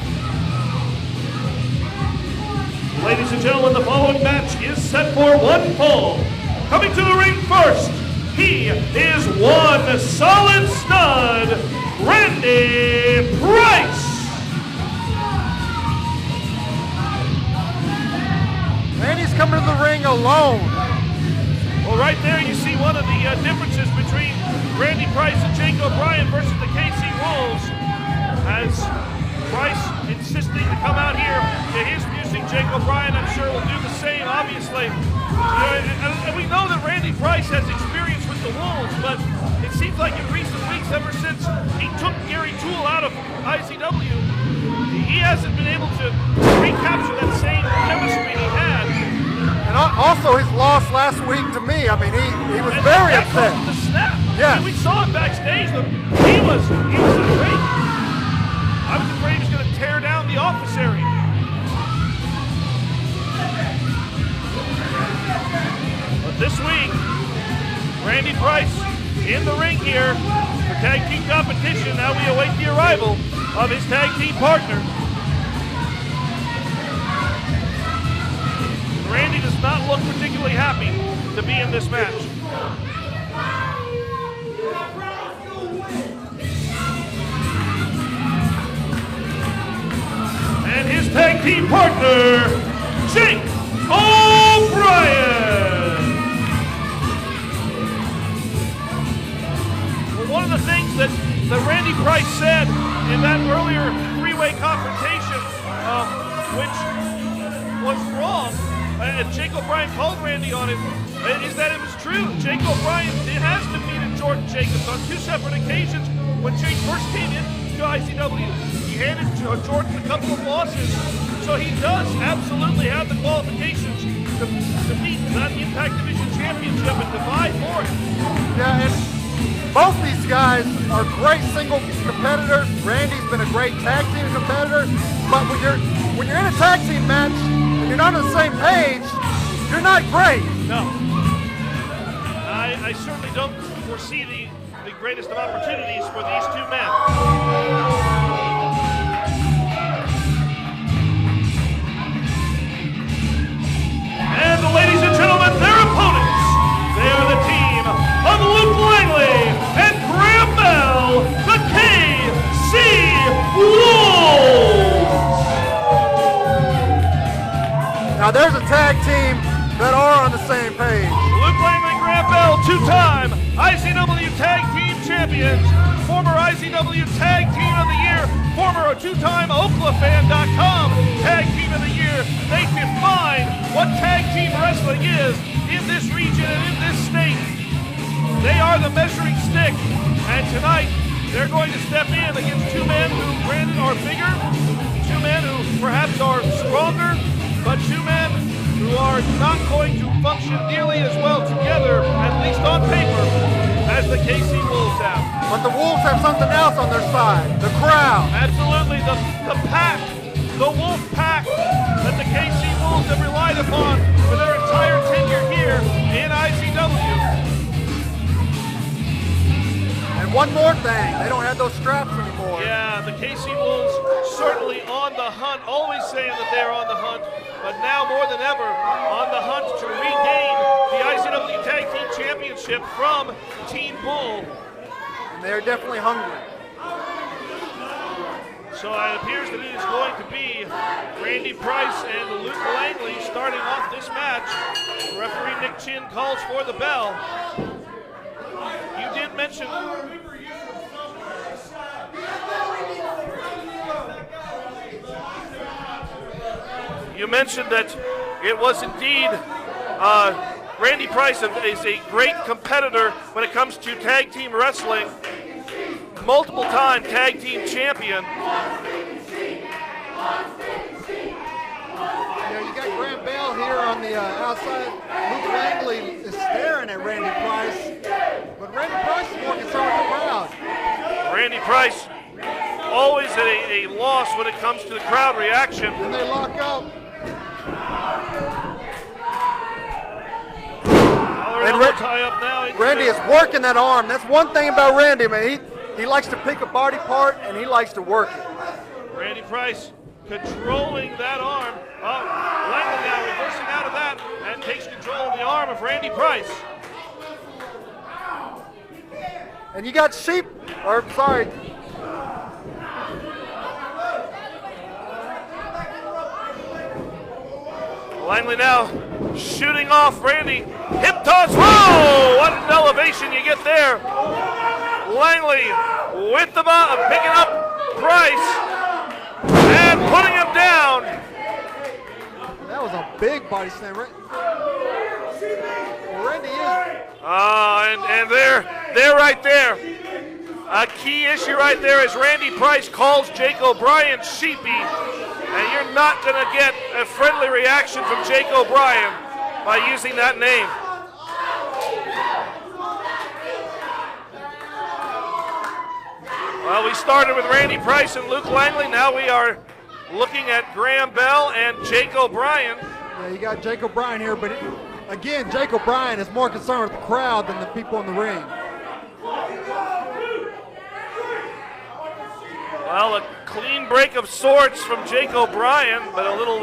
Ladies and gentlemen, the following match is set for one fall. Coming to the ring first, he is one solid stud, Randy Price. Randy's coming to the ring alone. Well, right there you see one of the differences between Randy Price and Jake O'Brien versus the KC Wolves, as Price insisting to come out here to his music. Jake O'Brien, I'm sure, will do the same, obviously. And we know that Randy Price has experience with the Wolves, but it seems like in recent weeks, ever since he took Gary Toole out of IZW, he hasn't been able to recapture that same chemistry he had. And also his loss last week to me, I mean, he was very upset. The snap. Yeah. I mean, we saw him backstage. He was afraid. I was afraid he was going to tear down the office area. But this week, Randy Price in the ring here for tag team competition. Now we await the arrival of his tag team partner. Randy does not look particularly happy to be in this match. And his tag team partner, Jake O'Brien. Well, one of the things that Randy Price said in that earlier three-way confrontation, which was wrong, and Jake O'Brien called Randy on it, is that it was true. Jake O'Brien has defeated Jordan Jacobs on two separate occasions. When Jake first came into IZW, he handed Jordan a couple of losses, so he does absolutely have the qualifications to beat the Impact Division Championship and to vie for it. Yeah, and both these guys are great single competitors. Randy's been a great tag team competitor, but when you're in a tag team match and you're not on the same page, you're not great. No. I certainly don't foresee the greatest of opportunities for these two men. And ladies and gentlemen, their opponents, they are the team of Luke Langley and Graham Bell, the KC Wolves. Now there's a tag team that are on the same page. Luke Langley, Graham Bell, two-time IZW Tag Team Champions, former IZW Tag Team of the Year, former two-time Oklafan.com Tag Team of the Year. They define what tag team wrestling is in this region and in this state. They are the measuring stick, and tonight they're going to step in against two men who, granted, are bigger, two men who perhaps are stronger, but two men who are not going to function nearly as well together, at least on paper, as the KC Wolves have. But the Wolves have something else on their side, the crowd. Absolutely, the pack, the Wolf pack that the KC Wolves both have relied upon for their entire tenure here in IZW. And one more thing, they don't have those straps anymore. Yeah, the KC Wolves certainly on the hunt, always saying that they're on the hunt, but now more than ever on the hunt to regain the IZW Tag Team Championship from Team Bull. And they're definitely hungry. So it appears that it is going to be Randy Price and Luke Langley starting off this match. Referee Nick Chin calls for the bell. You did mention... You mentioned that it was indeed Randy Price is a great competitor when it comes to tag team wrestling. Multiple-time tag team champion. Yeah, you got Graham Bell here on the outside. Luke Langley is staring at Randy Price, but Randy Price is more concerned with the crowd. Randy Price always at a loss when it comes to the crowd reaction. And they lock up. Tie up now. Randy is working that arm. That's one thing about Randy, man. He likes to pick a body part and he likes to work it. Randy Price controlling that arm. Langley now reversing out of that and takes control of the arm of Randy Price. And you got Langley now shooting off Randy. Hip toss. Whoa! What an elevation you get there. Langley with the picking up Price and putting him down. That was a big body slam. Randy is. And they're right there. A key issue right there is Randy Price calls Jake O'Brien sheepy, and you're not going to get a friendly reaction from Jake O'Brien by using that name. Well, we started with Randy Price and Luke Langley. Now we are looking at Graham Bell and Jake O'Brien. Yeah, you got Jake O'Brien here, but again, Jake O'Brien is more concerned with the crowd than the people in the ring. Well, a clean break of sorts from Jake O'Brien, but a little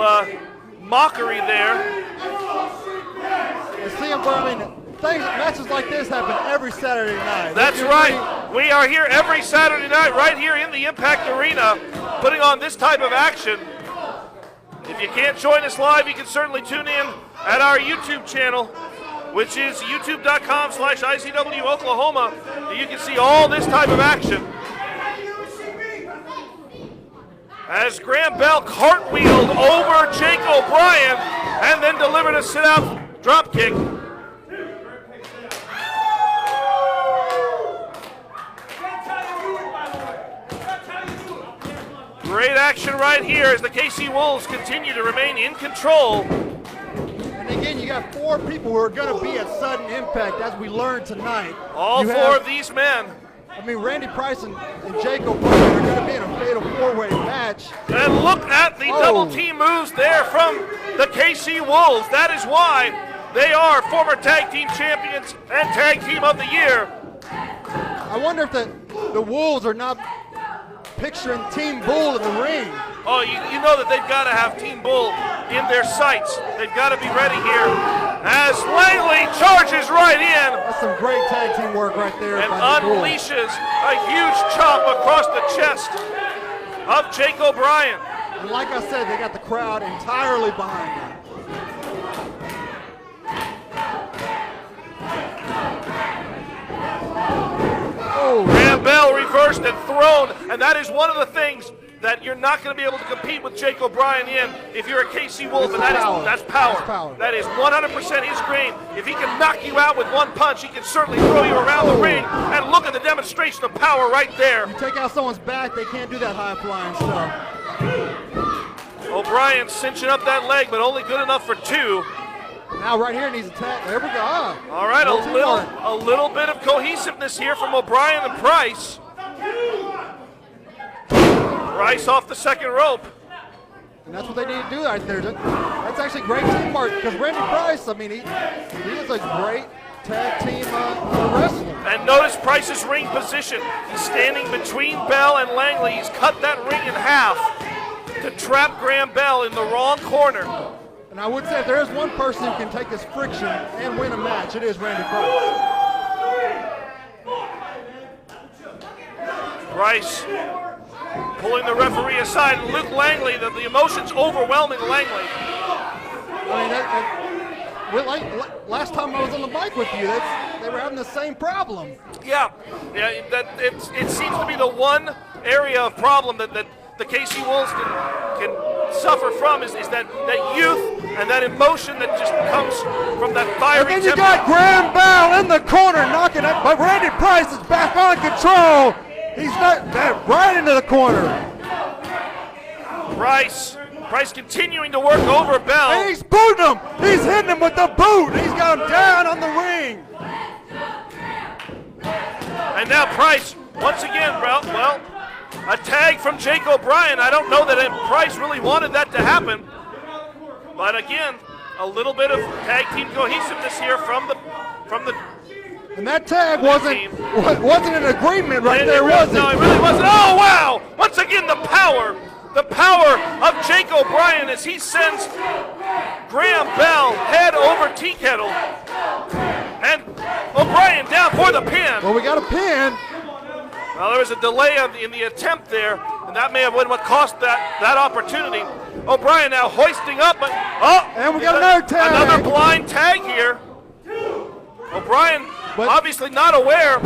mockery there. You see him, matches like this happen every Saturday night. That's right. We are here every Saturday night, right here in the Impact Arena, putting on this type of action. If you can't join us live, you can certainly tune in at our YouTube channel, which is youtube.com/IZW Oklahoma. You can see all this type of action. As Graham Bell cartwheeled over Jake O'Brien and then delivered a sit-out drop kick. Great action right here as the KC Wolves continue to remain in control. And again, you got 4 people who are going to be at sudden impact, as we learned tonight. All 4 of these men. I mean, Randy Price and Jake O'Brien are going to be in a fatal 4-way match. And look at the double team moves there from the KC Wolves. That is why they are former tag team champions and tag team of the year. I wonder if the Wolves are not picturing Team Bull in the ring. Oh, you know that they've got to have Team Bull in their sights. They've got to be ready here. As Langley charges right in. That's some great tag team work right there. And unleashes a huge chop across the chest of Jake O'Brien. And like I said, they got the crowd entirely behind them. Graham Bell reversed and thrown, and that is one of the things that you're not going to be able to compete with Jake O'Brien in if you're a KC Wolf, and that's power. That is 100% his game. If he can knock you out with one punch, he can certainly throw you around the ring, and look at the demonstration of power right there. You take out someone's back, they can't do that high-flying stuff. O'Brien cinching up that leg, but only good enough for 2. Now right here needs a tap. There we go. All right, a little bit of cohesiveness here from O'Brien and Price. Price off the second rope. And that's what they need to do right there. That's actually great teamwork because Randy Price, I mean, he is a great tag team wrestler. And notice Price's ring position. He's standing between Bell and Langley. He's cut that ring in half to trap Graham Bell in the wrong corner. And I would say if there is one person who can take this friction and win a match, it is Randy Price. Price pulling the referee aside. Luke Langley, the emotions overwhelming Langley. I mean, last time I was on the mic with you, they were having the same problem. Yeah. It seems to be the one area of problem that the KC Wolves can suffer from is that youth and that emotion that just comes from that fiery And then you got Graham Bell in the corner knocking it, but Randy Price is back on control. He's not right into the corner. Price continuing to work over Bell. And he's booting him. He's hitting him with the boot. He's got him down on the ring. And now Price, once again, well, a tag from Jake O'Brien. I don't know that Price really wanted that to happen. But again, a little bit of tag team cohesiveness here from the. And that tag wasn't an agreement right there, was it? No, it really wasn't. Oh, wow! Once again, the power of Jake O'Brien as he sends Graham Bell head over tea kettle. And O'Brien down for the pin. Well, we got a pin. Well, there was a delay in the attempt there, and that may have been what cost that opportunity. O'Brien now hoisting up, and we got another tag. Another blind tag here. O'Brien obviously not aware.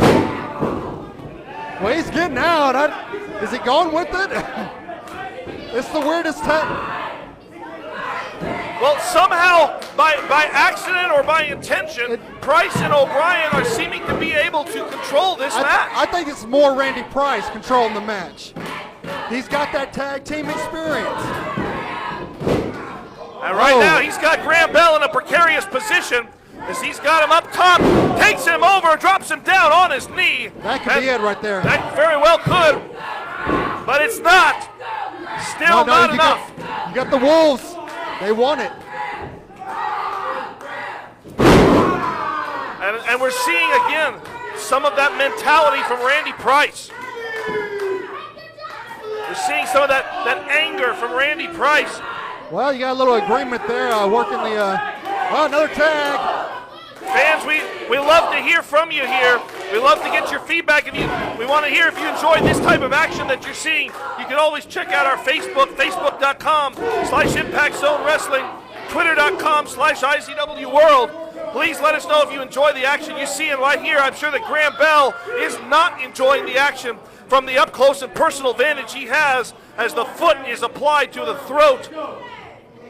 Well, he's getting out. Is he going with it? It's the weirdest tag. Well, somehow, by accident or by intention, Price and O'Brien are seeming to be able to control this match. I think it's more Randy Price controlling the match. He's got that tag team experience. And right now, he's got Graham Bell in a precarious position as he's got him up top, takes him over, drops him down on his knee. That could be it right there. That very well could, but it's not. Still not enough. You got the Wolves. They want it. And we're seeing again some of that mentality from Randy Price. We're seeing some of that anger from Randy Price. Well, you got a little agreement there, working the, another tag. Fans, we love to hear from you here. We love to get your feedback. We want to hear if you enjoy this type of action that you're seeing. You can always check out our Facebook, facebook.com/Impact Zone Wrestling, twitter.com/IZW World. Please let us know if you enjoy the action you see. And right here, I'm sure that Graham Bell is not enjoying the action from the up close and personal advantage he has as the foot is applied to the throat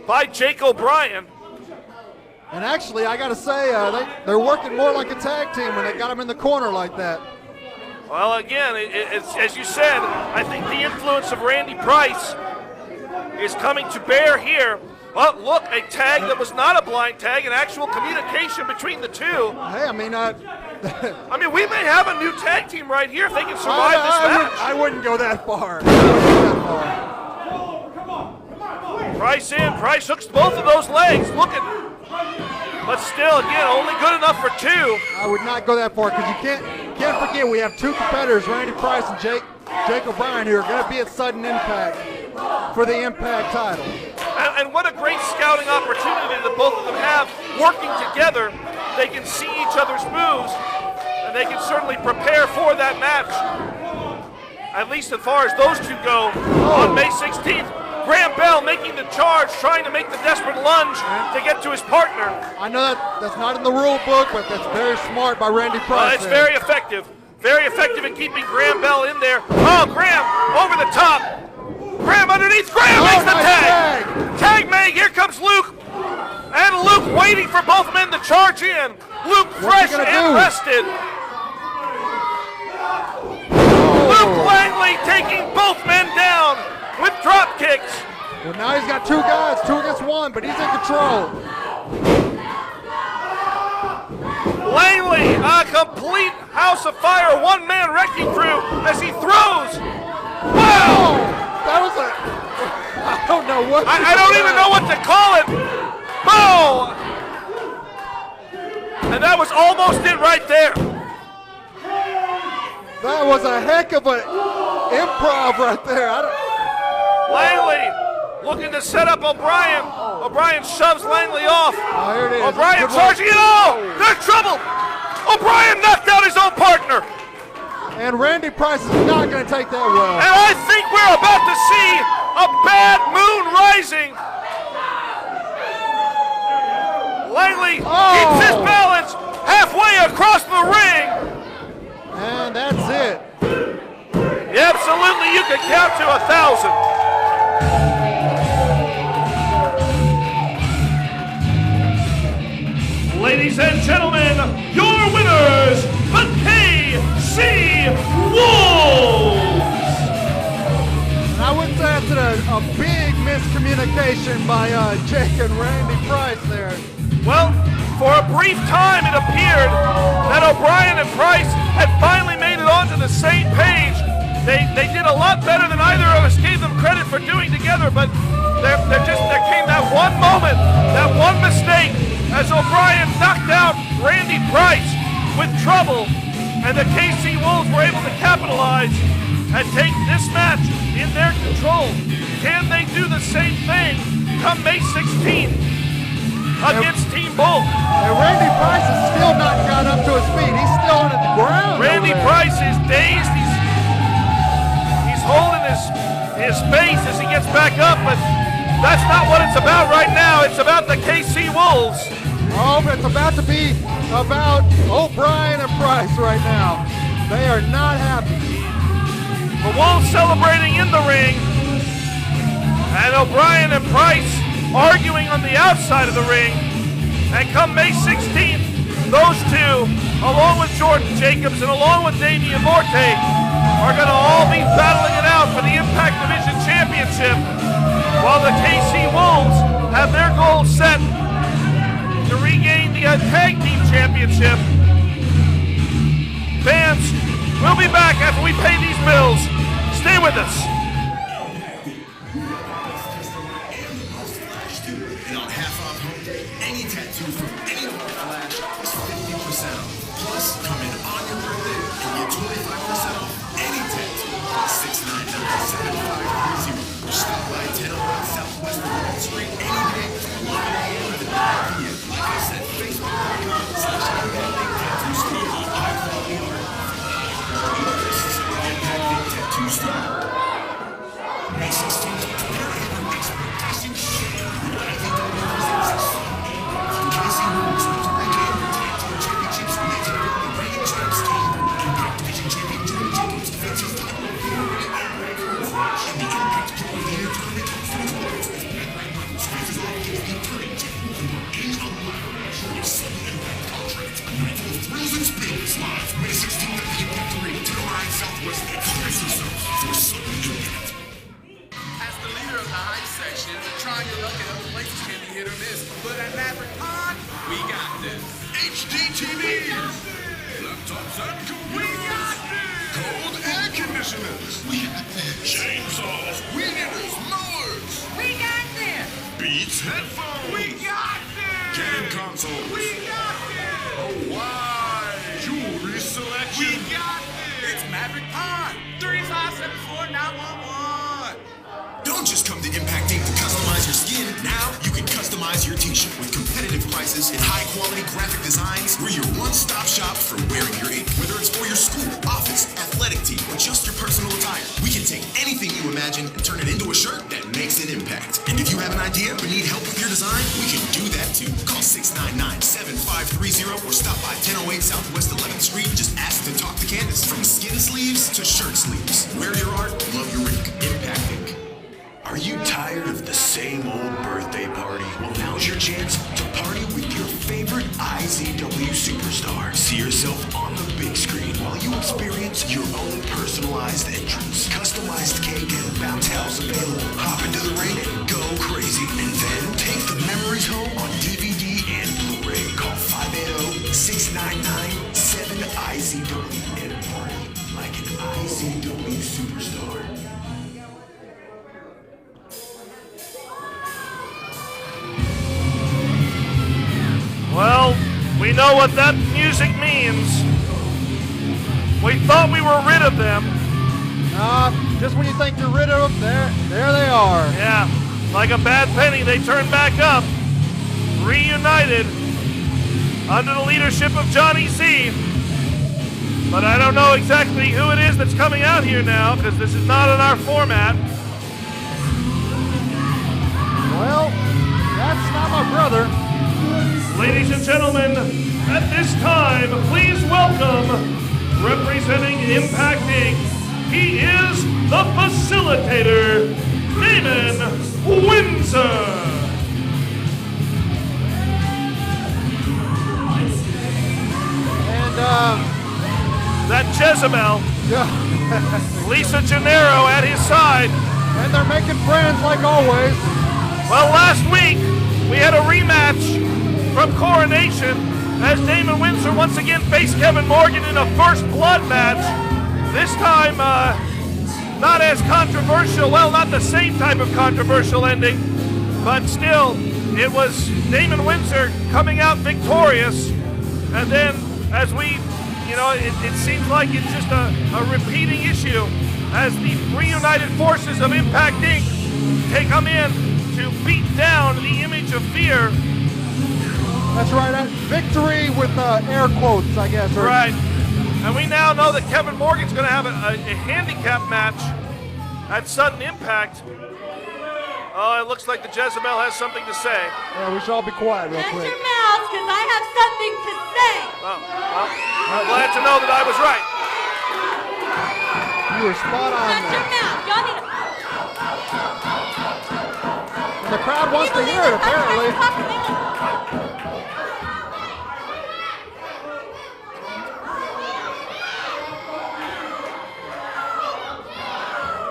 by Jake O'Brien. And actually, I got to say, they're working more like a tag team when they got him in the corner like that. Well, again, it's, as you said, I think the influence of Randy Price is coming to bear here. Well, look, a tag that was not a blind tag, an actual communication between the two. Hey, I mean, we may have a new tag team right here if they can survive this match. I wouldn't go that far. Price in, Price hooks both of those legs. Look at. But still, again, only good enough for two. I would not go that far because you can't forget we have two competitors, Randy Price and Jake O'Brien, who are going to be at sudden Impact for the Impact title. And what a great scouting opportunity that both of them have. Working together, they can see each other's moves, and they can certainly prepare for that match. At least as far as those two go on May 16th. Graham Bell making the charge, trying to make the desperate lunge to get to his partner. I know that's not in the rule book, but that's very smart by Randy Price. It's very effective. Very effective in keeping Graham Bell in there. Oh, Graham over the top. Graham underneath. Graham makes the tag. Tag made. Here comes Luke. And Luke waiting for both men to charge in. Luke fresh and rested. Luke Langley taking both men down with drop kicks. Well, now he's got two guys, 2 against 1, but he's in control. Langley, a complete house of fire, one-man wrecking crew as he throws. Wow! That was I don't know what? I don't even know what to call it. Boom! And that was almost it right there. That was a heck of an improv right there. Langley looking to set up O'Brien. O'Brien shoves Langley off. Oh, here it is. O'Brien charging it all. There's trouble. O'Brien knocked out his own partner. And Randy Price is not going to take that well. And I think we're about to see a bad moon rising. Langley keeps his balance halfway across the ring. And that's it. Yeah, absolutely, you can count to 1,000. Ladies and gentlemen, your winners, the KC Wolves! I would say that's a big miscommunication by Jake and Randy Price there. Well, for a brief time it appeared that O'Brien and Price had finally made it onto the same page. They did a lot better than either of us gave them credit for doing together, but there came that one moment, that one mistake, as O'Brien knocked out Randy Price with trouble, and the KC Wolves were able to capitalize and take this match in their control. Can they do the same thing come May 16th against Team Bull? And Randy Price has still not got up to his feet. He's still on the ground. Randy Price is dazed. He's holding his face as he gets back up, but that's not what it's about right now. It's about the KC Wolves. Oh, but it's about to be about O'Brien and Price right now. They are not happy. The Wolves celebrating in the ring, and O'Brien and Price arguing on the outside of the ring. And come May 16th, those two, along with Jordan Jacobs and along with Damian Morte, are going to all be battling it out for the Impact Division Championship, while the KC Wolves have their goals set to regain the Tag Team Championship. Fans, we'll be back after we pay these bills. Stay with us. And on half off home day, any tattoo from any of our flash is 50% off. Plus, come in on your birthday and get 25% off any tattoo. 699-7530. Or stop by 1001 Southwest 11th Street any day from 11 a.m. to 9 p.m. Like I said, Facebook.com/Impact Tattoo Studio. High quality art. This is an Impact Tattoo Studio. May 16th, prepare your expectations. IZW presents from KC Wolves to regain the Tag Team Championships. Major Reign Champs Team. Impact Division Champion Jordan Jacobs faces the Hall of Famer Randy Price. And the Impact Pro Leader Tournament for the Wolves. Randy Price faces off against the current champion from Age of Life. Your sudden Impact contract. Night full of thrills and spins. Live May 16th at the Impact Arena. 1009 Southwest. Brace yourself for sudden impact. As the leader of the hype section, trying your luck at other places can be hit or miss. But at Maverick Pod, we got this. HD TVs, laptops and computers, we got this. Cold air conditioners, we got this. Chainsaws, weed eaters, mowers, We got this. Beats headphones, We got this. game consoles, We got this. a wide jewelry selection. We got this. It's Maverick Pod. 3574-911. Don't just come to Impact Inc. to customize your skin. Now you can customize your t-shirt with competitive prices and high-quality graphic designs. We're your one-stop shop for wearing your ink. Whether it's for your school, office, athletic team, or just your personal attire, we can take anything you imagine and turn it into a shirt that makes an impact. And if you have an idea or need help with your design, we can do that too. Call 699-7530 or stop by 1008 Southwest 11th Street and just ask to talk to Candace. From skin sleeves to shirt sleeves, wear your art, love your ink. Impact Inc. Are you tired of the same old birthday party? Well, now's your chance to party with your favorite IZW superstar. See yourself on the big screen while you experience your own personalized entrance. Customized cake and bounce house available. Hop into the ring and go crazy. And then take the memories home on DVD and Blu-ray. Call 580-699-7IZW and party like an IZW superstar. We know what that music means. We thought we were rid of them. Just when you think you're rid of them, there they are. Yeah, like a bad penny, they turn back up, reunited under the leadership of Johnny Z. But I don't know exactly who it is that's coming out here now, because this is not in our format. Well, that's not my brother. Ladies and gentlemen, at this time, please welcome, representing Impact Inc., he is the facilitator, Damon Windsor. And, that Jezebel, Lisa Gennaro at his side. And they're making friends like always. Well, last week, we had a rematch from Coronation as Damon Windsor once again faced Kevin Morgan in a first blood match. This time, not as controversial, well, not the same type of controversial ending, but still, it was Damon Windsor coming out victorious. And then, as we, it seems like it's just a repeating issue as the reunited forces of Impact Inc. come in to beat down the image of fear. That's right, victory with air quotes, I guess. Right. And we now know that Kevin Morgan's going to have a handicap match at Sudden Impact. Oh, it looks like the Jezebel has something to say. Yeah, we should all be quiet real quick. Shut your mouths, because I have something to say. Oh, well, I'm glad to know that I was right. You were spot on Shut your mouth. Y'all need to... And the crowd wants to hear it, apparently.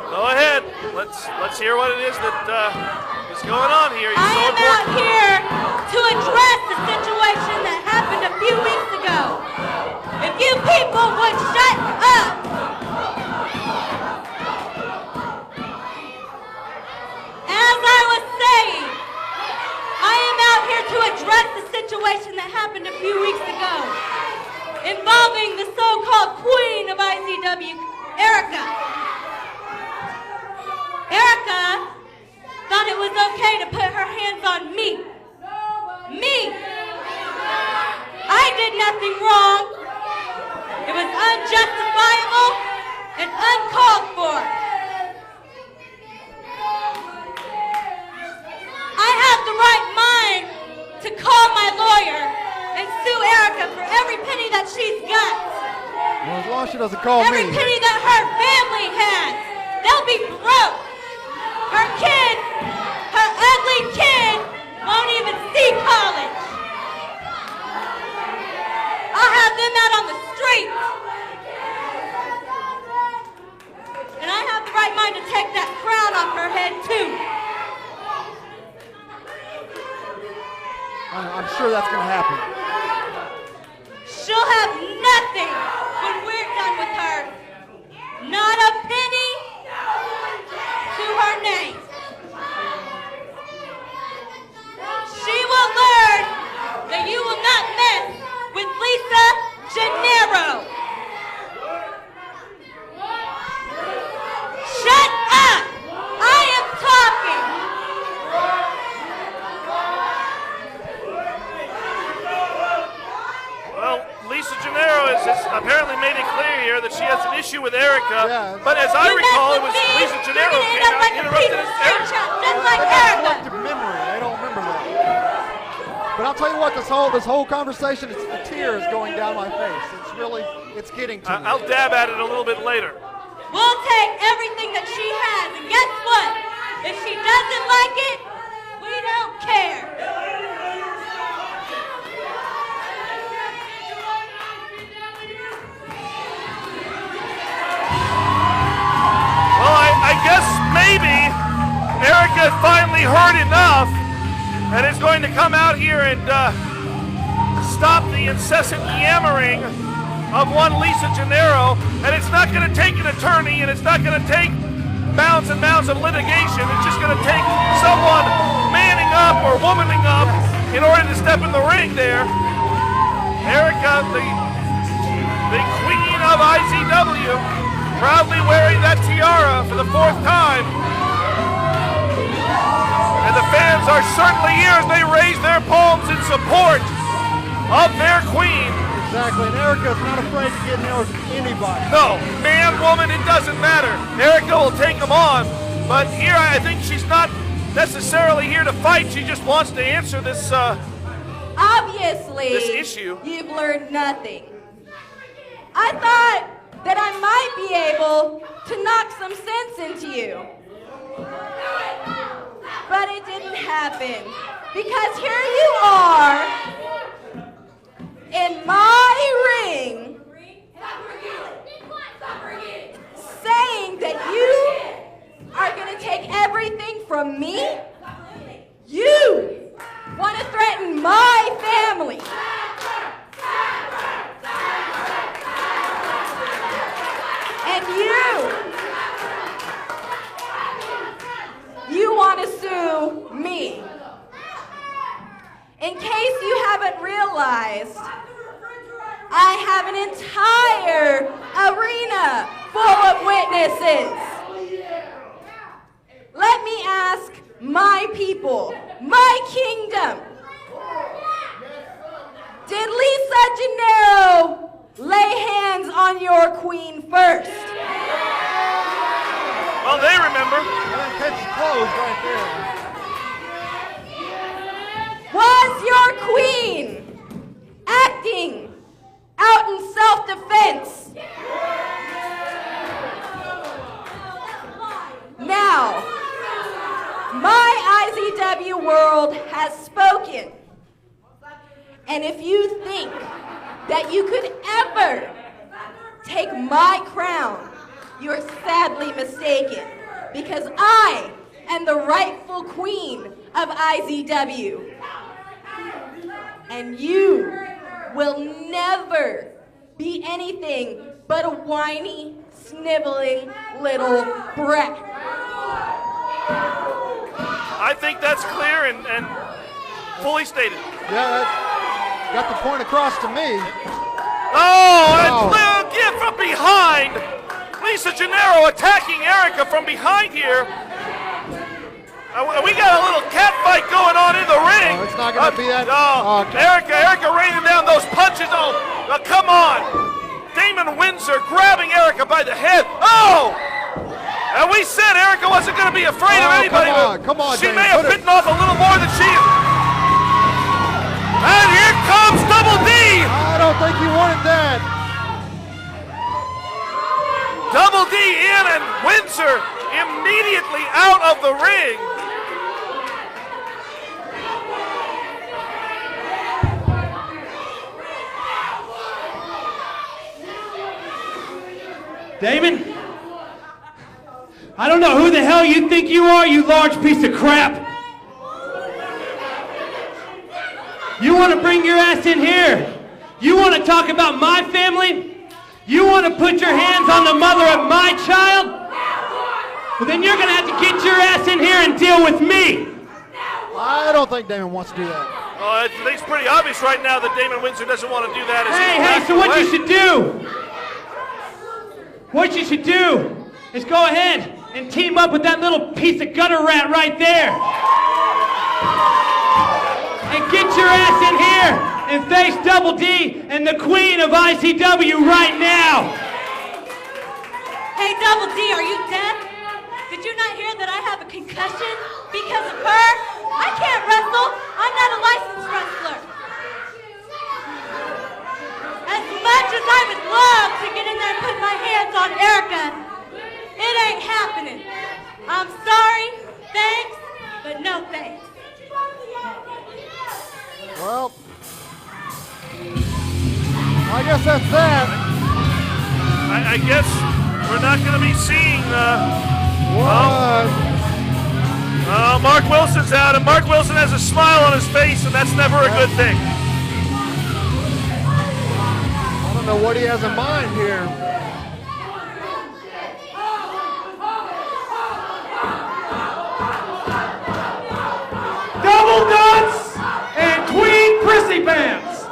Go ahead. Let's hear what it is that is going on here. I am out here to address the situation that happened a few weeks ago. If you people would shut up. As I was saying, I am out here to address the situation that happened a few weeks ago involving the so-called queen of IZW, Erica. Erica thought it was okay to put her hands on me. Me! I did nothing wrong. It was unjustifiable and uncalled for. I have the right mind to call my lawyer and sue Erica for every penny that she's got. Well, as long as she doesn't call every me. Penny that her family has. They'll be broke. Her kid, her ugly kid, won't even see college. I'll have them out on the street. And I have the right mind to take that crown off her head, too. I'm sure that's going to happen. She'll have nothing when we're done with her. Not a penny to her name. She will learn that you will not mess with Lisa Gennaro. Shut up! I am talking. Well, Lisa Gennaro has apparently made it clear here that she has an issue with Erica. But as I recall, it was Lisa Gennaro who came out and interrupted Erica. Just like Erica. Collective memory. They don't remember that. But I'll tell you what, this whole conversation, it's the tears going down my face. It's getting to me. I'll dab at it a little bit later. We'll take everything that she has, and guess what? If she doesn't like it, we don't care. Well, I guess maybe Erica finally heard enough and is going to come out here and stop the incessant yammering of one Lisa Gennaro. And it's not going to take an attorney, and it's not going to take mounds and mounds of litigation. It's just going to take someone manning up or womaning up in order to step in the ring there. Erica, the queen of IZW, proudly wearing that tiara for the 4th time. And the fans are certainly here as they raise their palms in support of their queen. Exactly, and Erica's not afraid to get in there with anybody. No, man, woman, it doesn't matter. Erica will take them on, but here I think she's not necessarily here to fight. She just wants to answer this Obviously, this issue. You've learned nothing. I thought that I might be able to knock some sense into you. But it didn't happen, because here you are in my ring saying that you are going to take everything from me? You want to threaten my family. And you want to sue me. In case you haven't realized, I have an entire arena full of witnesses. Let me ask my people, my kingdom. Did Lisa Gennaro lay hands on your queen first? Well, they remember. Catch clothes right there. Was your queen acting out in self-defense? Now, my IZW world has spoken. And if you think that you could ever take my crown, you're sadly mistaken, because I am the rightful queen of IZW. And you will never be anything but a whiny, sniveling little brat. I think that's clear and fully stated. Yeah, got the point across to me. Oh, and again from behind. Lisa Gennaro attacking Erica from behind here. We got a little cat fight going on in the ring. Oh, it's not going to be that. No, okay. Erica raining down those punches. Oh, come on. Damon Windsor grabbing Erica by the head. Oh! And we said Erica wasn't going to be afraid of anybody. Come on, she Damon, may have bitten off a little more than she. And here comes Double D. I don't think you wanted that. Double D in and Windsor immediately out of the ring. Damon? I don't know who the hell you think you are, you large piece of crap. You want to bring your ass in here? You want to talk about my family? You want to put your hands on the mother of my child? Well, then you're going to have to get your ass in here and deal with me. I don't think Damon wants to do that. I think it's pretty obvious right now that Damon Windsor doesn't want to do that. Hey, so what you should do? What you should do is go ahead and team up with that little piece of gutter rat right there. And get your ass in here and face Double D and the queen of IZW right now. Hey, Double D, are you deaf? Did you not hear that I have a concussion because of her? I can't wrestle. I'm not a licensed wrestler. As much as I would love to get in there and put my hands on Erica, it ain't happening. I'm sorry, thanks, but no thanks. Well, I guess that's that. I guess we're not going to be seeing. Mark Wilson's out, and Mark Wilson has a smile on his face, and that's never a good thing. I don't know what he has in mind here. Double nuts and Queen Prissy Pants.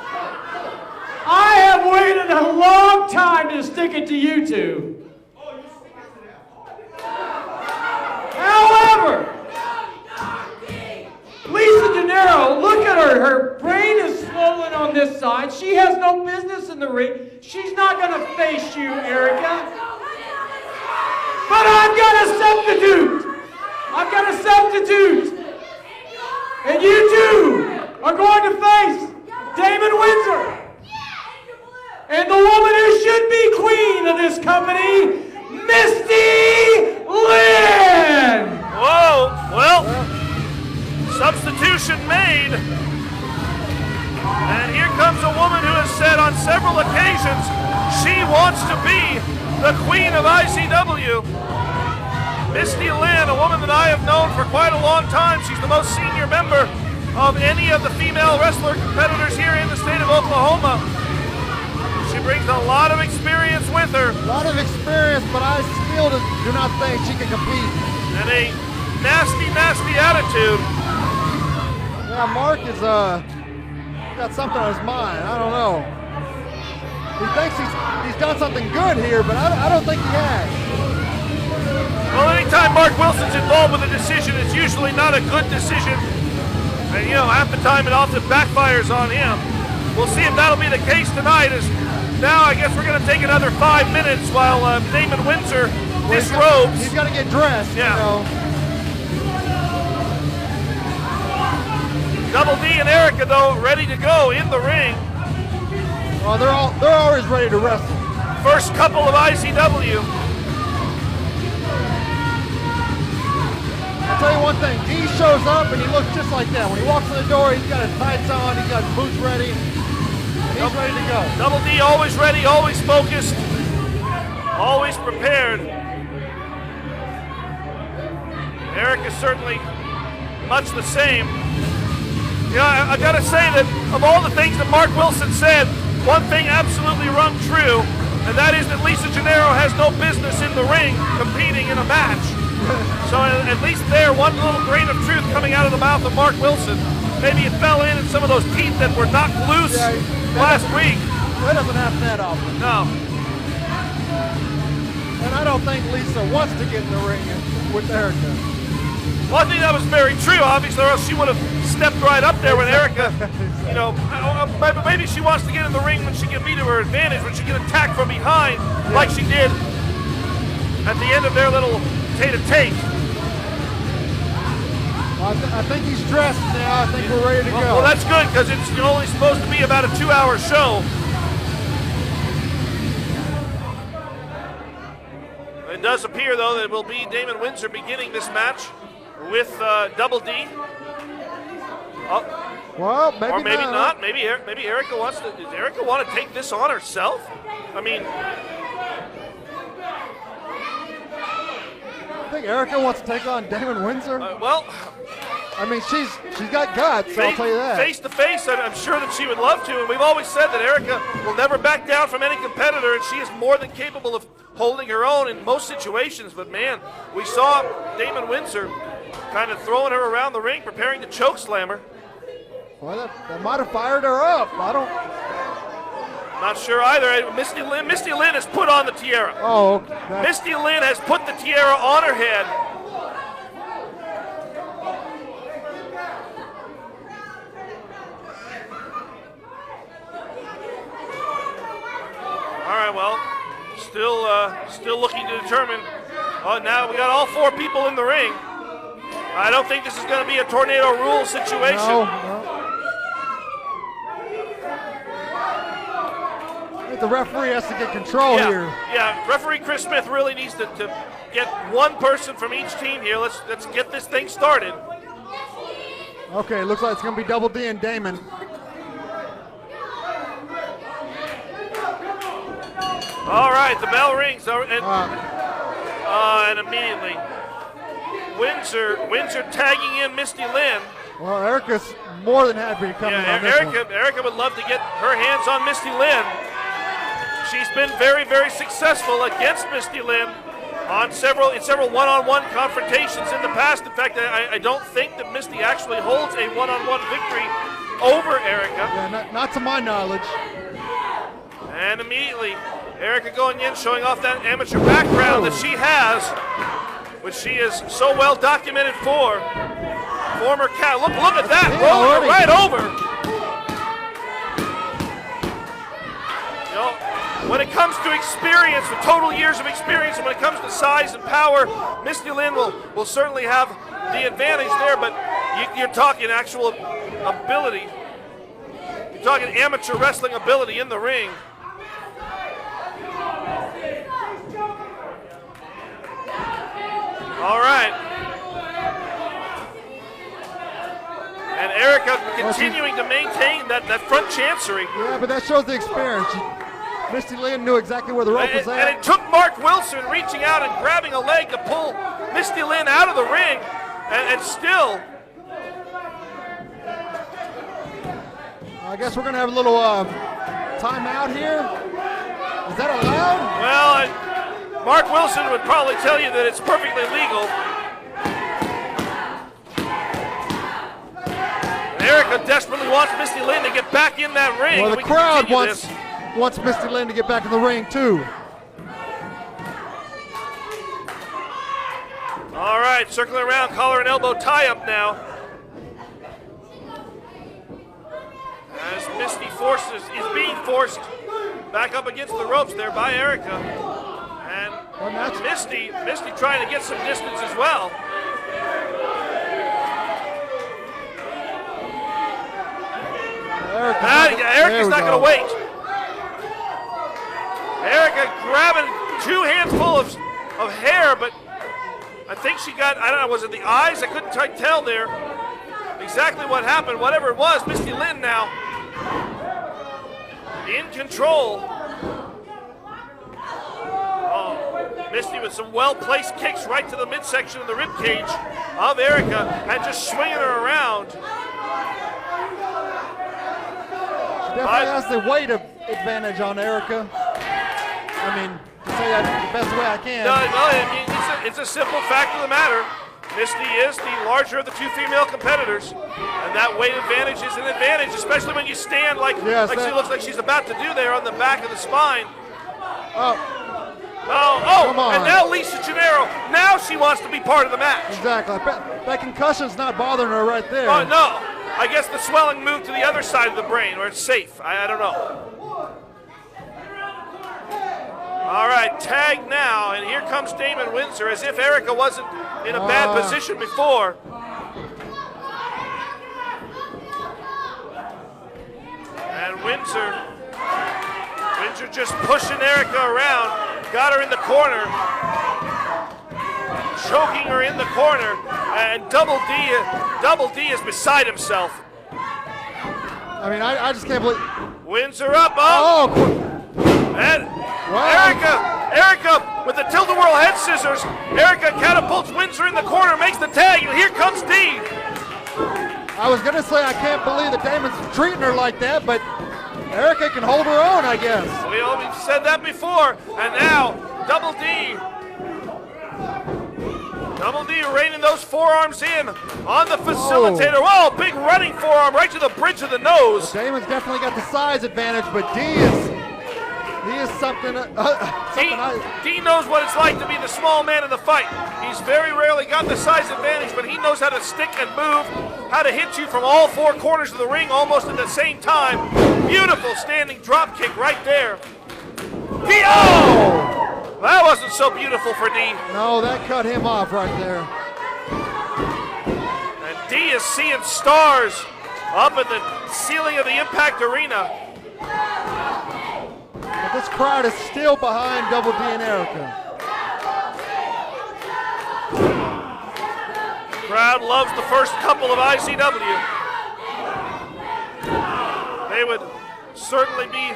waited a long time to stick it to you two. However, Lisa De Niro, look at her. Her brain is swollen on this side. She has no business in the ring. She's not going to face you, Erica. But I've got a substitute. I've got a substitute. And you two are going to face Damon Windsor. And the woman who should be queen of this company, Misty Lynn! Whoa, well, substitution made. And here comes a woman who has said on several occasions she wants to be the queen of IZW. Misty Lynn, a woman that I have known for quite a long time. She's the most senior member of any of the female wrestler competitors here in the state of Oklahoma. She brings a lot of experience with her. A lot of experience, but I still do not think she can compete. And a nasty, nasty attitude. Yeah, Mark is got something on his mind. I don't know. He thinks he's done something good here, but I don't think he has. Well, anytime Mark Wilson's involved with a decision, it's usually not a good decision. And, you know, half the time it often backfires on him. We'll see if that'll be the case tonight. As now, I guess we're going to take another 5 minutes while Damon Windsor disrobes. He's got to get dressed, yeah. You know. Double D and Erica, though, ready to go in the ring. Well, they're always ready to wrestle. First couple of IZW. I'll tell you one thing, D shows up and he looks just like that. When he walks in the door, he's got his tights on, he's got his boots ready. He's ready to go. Double D always ready, always focused, always prepared. Eric is certainly much the same. You know, I gotta say that of all the things that Mark Wilson said, one thing absolutely rung true, and that is that Lisa Gennaro has no business in the ring competing in a match. So at least there, one little grain of truth coming out of the mouth of Mark Wilson. Maybe it fell in some of those teeth that were knocked loose last week. That doesn't happen that often. No. And I don't think Lisa wants to get in the ring with Erica. Well, I think that was very true, obviously, or else she would have stepped right up there when Erica, you know, maybe she wants to get in the ring when she can be to her advantage, when she can attack from behind, like she did at the end of their little tete-a-tete. Well, I think he's dressed now. I think we're ready to go. Well, that's good, because it's only supposed to be about a 2-hour show. It does appear, though, that it will be Damon Windsor beginning this match with Double D. Oh. Well, maybe or maybe not. Maybe Erica wants to. Does Erica want to take this on herself? I mean, I think Erica wants to take on Damon Windsor. Well, I mean, she's got guts. I'll tell you that. Face to face, I'm sure that she would love to. And we've always said that Erica will never back down from any competitor, and she is more than capable of holding her own in most situations. But man, we saw Damon Windsor kind of throwing her around the ring, preparing to choke slam her. Well, that might have fired her up. Not sure either. Misty Lynn has put on the tiara. Oh, okay. Misty Lynn has put the tiara on her head. All right, well, still looking to determine. Oh, now we got all 4 people in the ring. I don't think this is going to be a tornado rule situation. No. I think the referee has to get control here. Yeah, referee Chris Smith really needs to get one person from each team here. Let's get this thing started. Okay, looks like it's going to be Double D and Damon. All right, the bell rings, and immediately Windsor tagging in Misty Lynn. Well, Erica's more than happy to come in on this one. Erica would love to get her hands on Misty Lynn. She's been very, very successful against Misty Lynn in several one-on-one confrontations in the past. In fact, I don't think that Misty actually holds a one-on-one victory over Erica. Yeah, not to my knowledge. And immediately, Erica going in, showing off that amateur background that she has, which she is so well documented for. Former cat. Look at that. Rolling her right over. You know, when it comes to experience, the total years of experience, and when it comes to size and power, Misty Lynn will certainly have the advantage there, but you're talking actual ability. You're talking amateur wrestling ability in the ring. All right. And Erica continuing to maintain that front chancery. Yeah, but that shows the experience. Misty Lynn knew exactly where the rope was at. And it took Mark Wilson reaching out and grabbing a leg to pull Misty Lynn out of the ring. And still. I guess we're going to have a little timeout here. Is that allowed? Well, Mark Wilson would probably tell you that it's perfectly legal. Erica desperately wants Misty Lynn to get back in that ring. Well, the crowd wants Misty Lynn to get back in the ring, too. All right, circling around, collar and elbow tie-up now. As Misty is being forced back up against the ropes there by Erica. And Misty trying to get some distance as well. Erica's not going to wait. Erica grabbing 2 handful of hair, but I think she got, I don't know, was it the eyes? I couldn't quite tell there exactly what happened. Whatever it was, Misty Lynn now in control. Oh, Misty with some well-placed kicks right to the midsection of the rib cage of Erica and just swinging her around. Definitely has the weight advantage on Erica. I mean, to say that the best way I can. No, I mean, it's a simple fact of the matter. Misty is the larger of the 2 female competitors, and that weight advantage is an advantage, especially when you stand like she looks like she's about to do there on the back of the spine. Come on. And now Lisa Gennaro, now she wants to be part of the match. Exactly. That concussion's not bothering her right there. Oh, no. I guess the swelling moved to the other side of the brain where it's safe. I don't know. All right, tag now, and here comes Damon Windsor, as if Erica wasn't in a bad position before. And Windsor just pushing Erica around, got her in the corner, choking her in the corner, and Double D is beside himself. I mean, I just can't believe. Windsor up, and Erica with the tilt-a-whirl head scissors. Erica catapults Windsor in the corner, makes the tag, and here comes D. I was gonna say I can't believe that Damon's treating her like that, but Erica can hold her own, I guess. We've said that before, and now Double D raining those forearms in on the facilitator. Whoa, big running forearm right to the bridge of the nose. Well, Damon's definitely got the size advantage, but D is something. D knows what it's like to be the small man in the fight. He's very rarely got the size advantage, but he knows how to stick and move, how to hit you from all 4 corners of the ring almost at the same time. Beautiful standing drop kick right there. Oh! That wasn't so beautiful for D. No, that cut him off right there. And D is seeing stars up at the ceiling of the Impact Arena. But this crowd is still behind Double D and Erica. Crowd loves the first couple of IZW. They would certainly be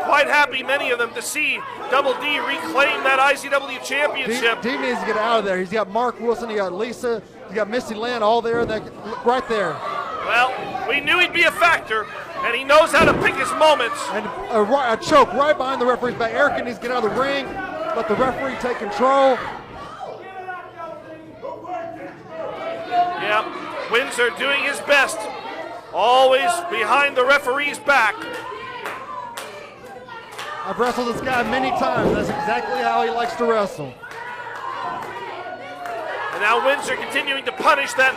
quite happy, many of them, to see Double D reclaim that IZW championship. D needs to get out of there. He's got Mark Wilson, he got Lisa, he got Misty Lynn all there, right there. Well, we knew he'd be a factor, and he knows how to pick his moments. And a choke right behind the referee's back. Erica needs to get out of the ring, let the referee take control. Yep, Windsor doing his best, always behind the referee's back. I've wrestled this guy many times. That's exactly how he likes to wrestle. And now Windsor continuing to punish that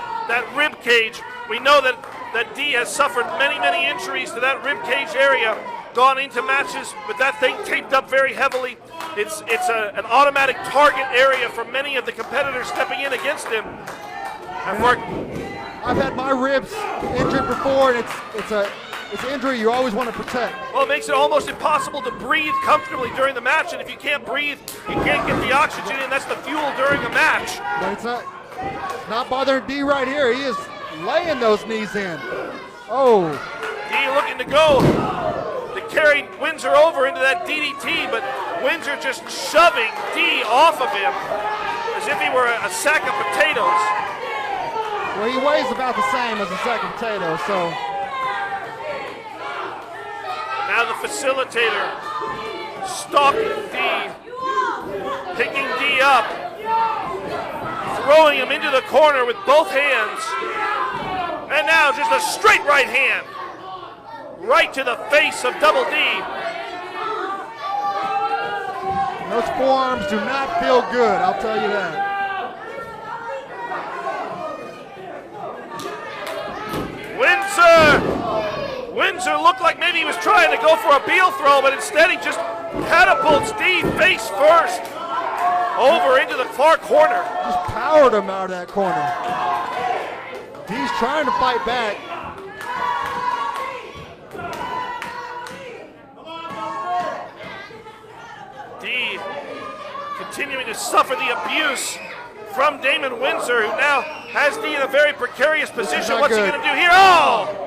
rib cage. We know that Dee has suffered many injuries to that rib cage area, gone into matches with that thing taped up very heavily. It's an automatic target area for many of the competitors stepping in against him. I've had my ribs injured before, and it's an injury you always want to protect. Well, it makes it almost impossible to breathe comfortably during the match, and if you can't breathe, you can't get the oxygen in. That's the fuel during the match. But it's not bothering Dee right here. He is laying those knees in. Oh. Dee looking to go to carry Windsor over into that DDT, but Windsor just shoving Dee off of him as if he were a sack of potatoes. Well, he weighs about the same as a sack of potatoes, so. Now the facilitator stalking Dee, picking Dee up, throwing him into the corner with both hands. And now just a straight right hand, right to the face of Double D. Those forearms do not feel good, I'll tell you that. Windsor looked like maybe he was trying to go for a Beal throw, but instead he just catapults Dee face first over into the far corner. Just powered him out of that corner. Dee's trying to fight back. Dee continuing to suffer the abuse from Damon Windsor, who now has Dee in a very precarious position. What's he going to do here? Oh!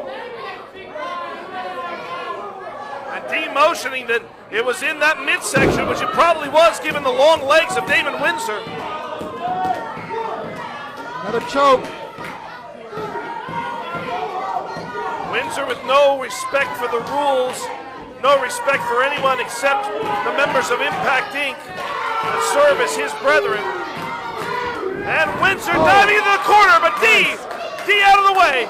And Dee motioning that it was in that midsection, which it probably was given the long legs of Damon Windsor. Another choke. Windsor with no respect for the rules, no respect for anyone except the members of Impact Inc. that serve as his brethren. And Windsor diving into the corner, but Dee out of the way.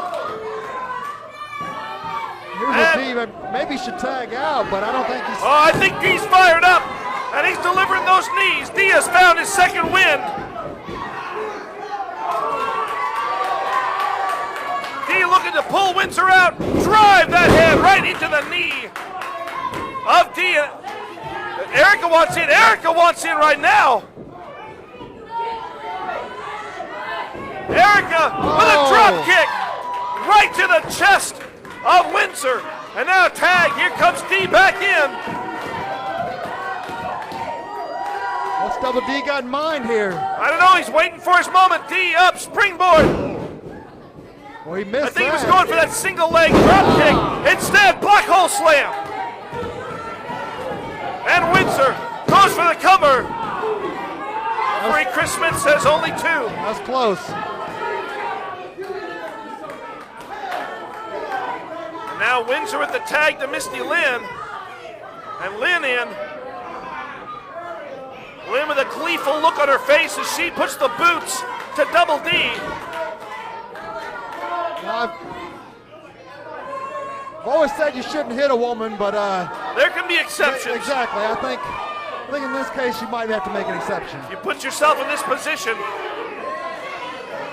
Here's where Dee maybe should tag out, but I don't think he's... Oh, I think Dee's fired up, and he's delivering those knees. Dee has found his second win. Dee looking to pull Windsor out, drive that head right into the knee of Dee. Erica wants in. Erica wants in right now. Erica with a drop kick right to the chest of Windsor. And now a tag. Here comes Dee back in. What's Double D got in mind here? I don't know. He's waiting for his moment. Dee up, springboard. Well, he missed I think he was going for that single leg drop kick. Instead, black hole slam. And Windsor goes for the cover. Referee Chris Smith says only two. That's close. Now Windsor with the tag to Misty Lynn. And Lynn in. Lynn with a gleeful look on her face as she puts the boots to Double D. I've always said you shouldn't hit a woman, but there can be exceptions. Exactly. I think in this case you might have to make an exception. You put yourself in this position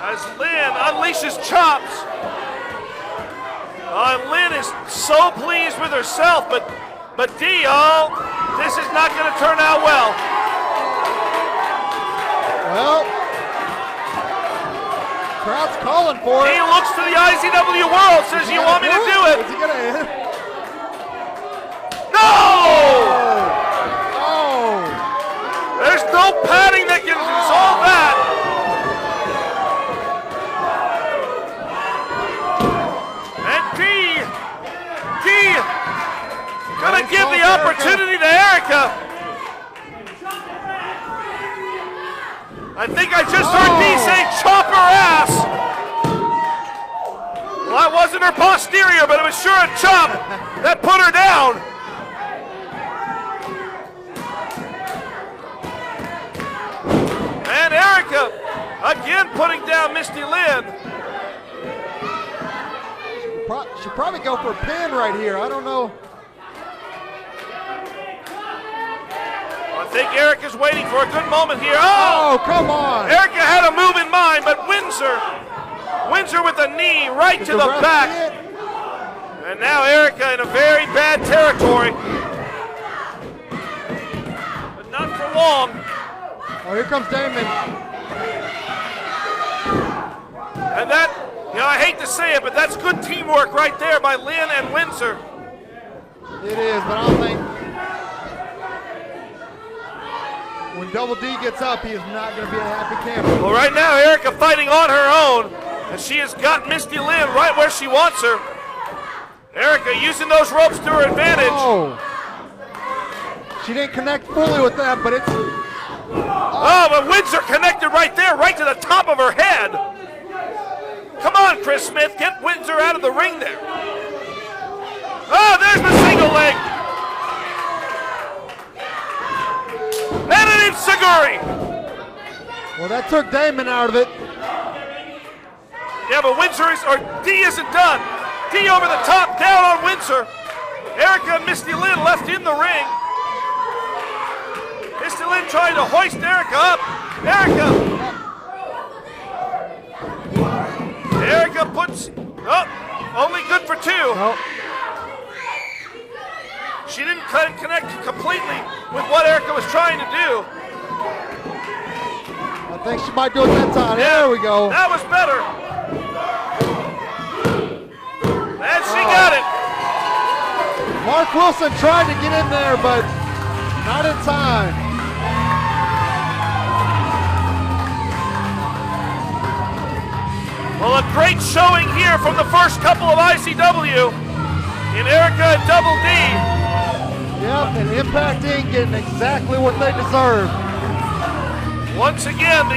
as Lynn unleashes chops. Lynn is so pleased with herself, but Dee, this is not going to turn out well. Well, crowd's calling for it. Dee looks to the IZW World, says, "You want me to do it?" Is he gonna hit? No! Oh! There's no padding that can resolve that. And Dee gonna give the opportunity to Erica. I think I just heard Dee say chop her ass. Well, that wasn't her posterior, but it was sure a chop that put her down. And Erica again putting down Misty Lynn. Should probably go for a pin right here. I don't know. think Erica's waiting for a good moment here. Oh, come on. Erica had a move in mind, but Windsor with a knee right to the back. And now Erica in a very bad territory. But not for long. Oh, here comes Damon. And that, I hate to say it, but that's good teamwork right there by Lynn and Windsor. It is, but I don't think when Double D gets up, he is not going to be a happy camper. Well, right now, Erica fighting on her own, and she has got Misty Lynn right where she wants her. Erica using those ropes to her advantage. Oh. She didn't connect fully with that, but it's... Oh, but Windsor connected right there, right to the top of her head. Come on, Chris Smith, get Windsor out of the ring there. Oh, there's the single leg. And an enziguri. Well, that took Damon out of it. Yeah, but D isn't done. D over the top, down on Windsor. Erica and Misty Lynn left in the ring. Misty Lynn trying to hoist Erica up. Erica puts, only good for two. Nope. She didn't connect completely with what Erica was trying to do. I think she might do it that time. Yeah, there we go. That was better. And she got it. Mark Wilson tried to get in there, but not in time. Well, a great showing here from the first couple of IZW in Erica and Double D. Yep, and Impact Inc. getting exactly what they deserve. Once again,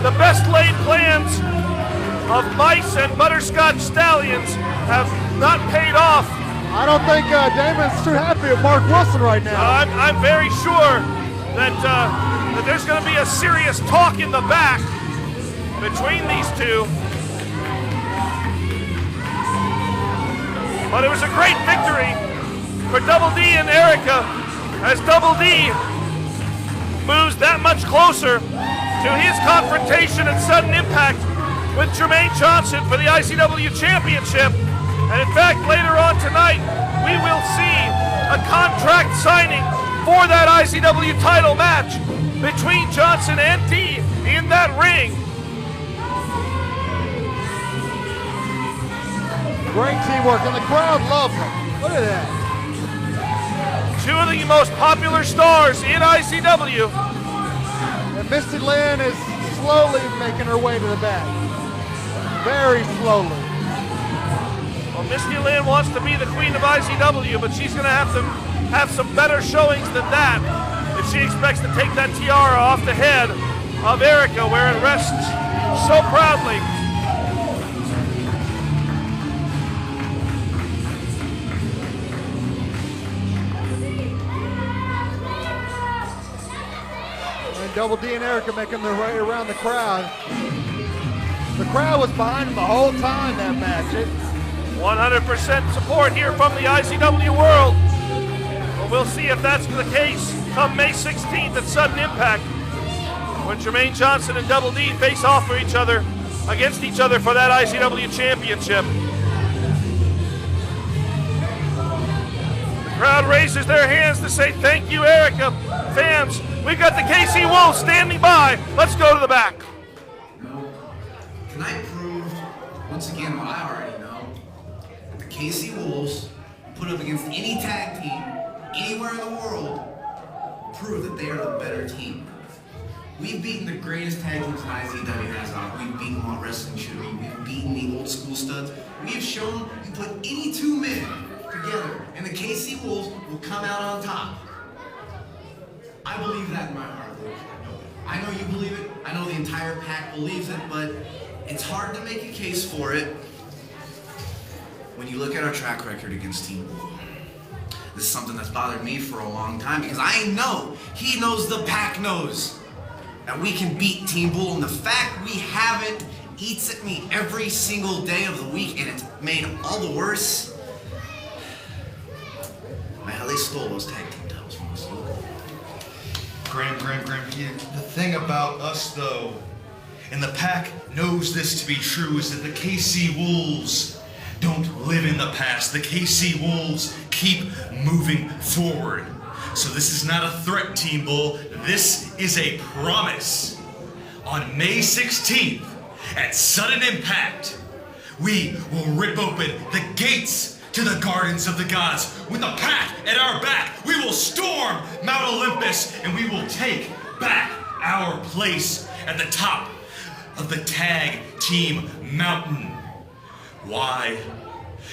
the best laid plans of Mice and Butterscotch Stallions have not paid off. I don't think Damon's too happy with Mark Wilson right now. I'm very sure that there's going to be a serious talk in the back between these two. But it was a great victory for Double D and Erica as Double D moves that much closer to his confrontation at Sudden Impact with Jermaine Johnson for the IZW Championship. And in fact, later on tonight, we will see a contract signing for that IZW title match between Johnson and D in that ring. Great teamwork, and the crowd loves them. Look at that. Two of the most popular stars in IZW. And Misty Lynn is slowly making her way to the back. Very slowly. Well, Misty Lynn wants to be the queen of IZW, but she's going to have to have some better showings than that if she expects to take that tiara off the head of Erica, where it rests so proudly. Double D and Erica making their way around the crowd. The crowd was behind them the whole time that match. 100% support here from the IZW world. But we'll see if that's the case come May 16th at Sudden Impact, when Jermaine Johnson and Double D face off for each other, against each other for that IZW Championship. The crowd raises their hands to say thank you, Erica. Fans, we've got the KC Wolves standing by. Let's go to the back. Tonight proved, once again, what I already know, that the KC Wolves, put up against any tag team, anywhere in the world, prove that they are the better team. We've beaten the greatest tag teams that IZW has on. We've beaten what wrestling should be. We've beaten the old school studs. We have shown you put any two men together, and the KC Wolves will come out on top. I believe that in my heart, Luke. I know you believe it. I know the entire pack believes it, but it's hard to make a case for it when you look at our track record against Team Bull. This is something that's bothered me for a long time because I know, he knows, the pack knows that we can beat Team Bull, and the fact we haven't eats at me every single day of the week, and it's made all the worse. Man, they stole those tag team titles from us, Luke. Graham. The thing about us, though, and the pack knows this to be true, is that the KC Wolves don't live in the past. The KC Wolves keep moving forward. So this is not a threat, Team Bull. This is a promise. On May 16th, at Sudden Impact, we will rip open the gates to the Gardens of the Gods. With the pack at our back, we will storm Mount Olympus, and we will take back our place at the top of the tag team mountain. Why?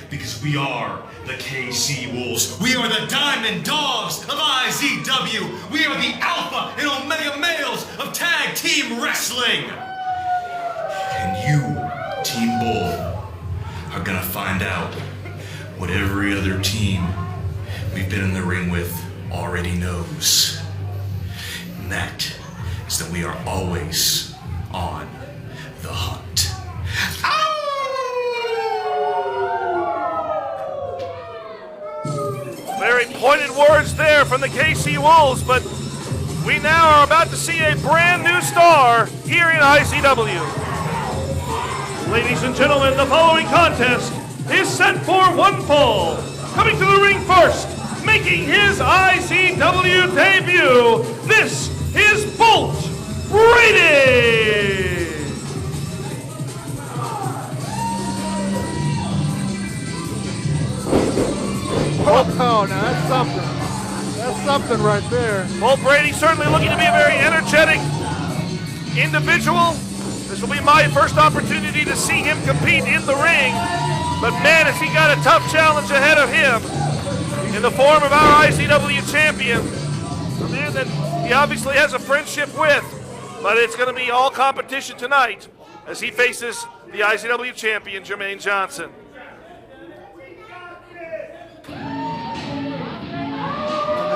Because we are the KC Wolves. We are the Diamond Dogs of IZW. We are the Alpha and Omega males of tag team wrestling. And you, Team Bull, are gonna find out what every other team we've been in the ring with already knows. And that is that we are always on the hunt. Very pointed words there from the KC Wolves, but we now are about to see a brand new star here in IZW. Ladies and gentlemen, the following contest is set for one fall. Coming to the ring first, making his IZW debut, this is Bolt Brady! Oh, now that's something. That's something right there. Bolt Brady certainly looking to be a very energetic individual. This will be my first opportunity to see him compete in the ring. But man, has he got a tough challenge ahead of him in the form of our IZW champion. A man that he obviously has a friendship with, but it's going to be all competition tonight as he faces the IZW champion, Jermaine Johnson.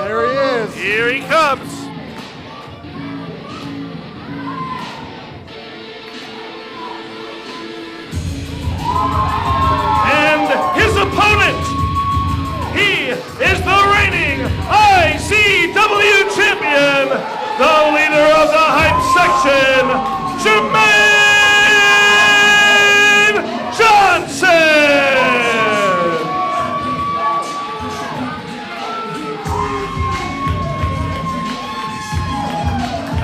There he is. Here he comes. And his opponent, he is the reigning IZW champion, the leader of the hype section, Jermaine Johnson.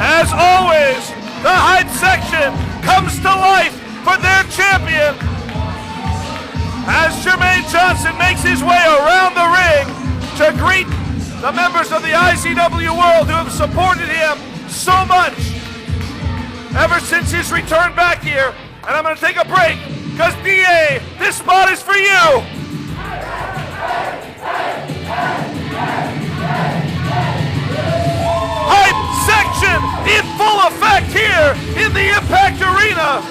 As always, the hype section comes to life for their champion as Jermaine Johnson makes his way around the ring to greet the members of the IZW world who have supported him so much ever since his return back here. And I'm going to take a break because DA, this spot is for you. Hype section in full effect here in the Impact Arena.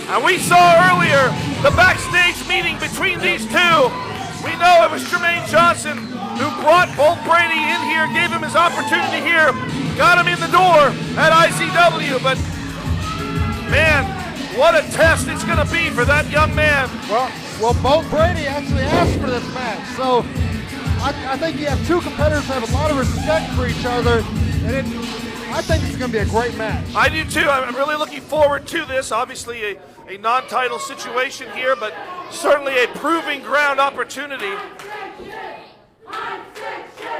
And we saw earlier the backstage meeting between these two. We know it was Jermaine Johnson who brought Bolt Brady in here, gave him his opportunity here, got him in the door at IZW. But man, what a test it's going to be for that young man. Well, Bolt Brady actually asked for this match, so I think you have two competitors that have a lot of respect for each other, and I think it's going to be a great match. I do too. I'm really looking forward to this. Obviously a non-title situation here, but certainly a proving ground opportunity.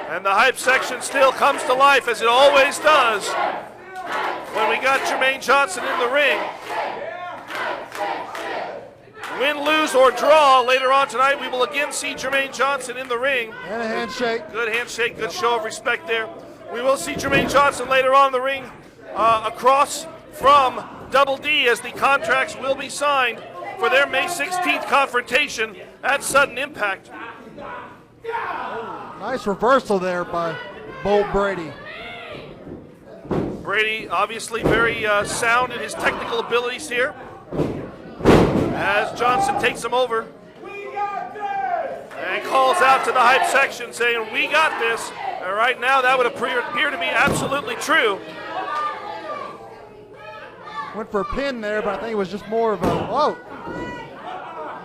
And the hype section still comes to life as it always does when we got Jermaine Johnson in the ring. Win, lose, or draw, later on tonight we will again see Jermaine Johnson in the ring. And a handshake. Good handshake, good show of respect there. We will see Jermaine Johnson later on in the ring across from Double D as the contracts will be signed for their May 16th confrontation at Sudden Impact. Nice reversal there by Bolt Brady. Brady obviously very sound in his technical abilities here as Johnson takes him over and calls out to the hype section saying, "We got this." And right now that would appear to be absolutely true. Went for a pin there, but I think it was just more of a,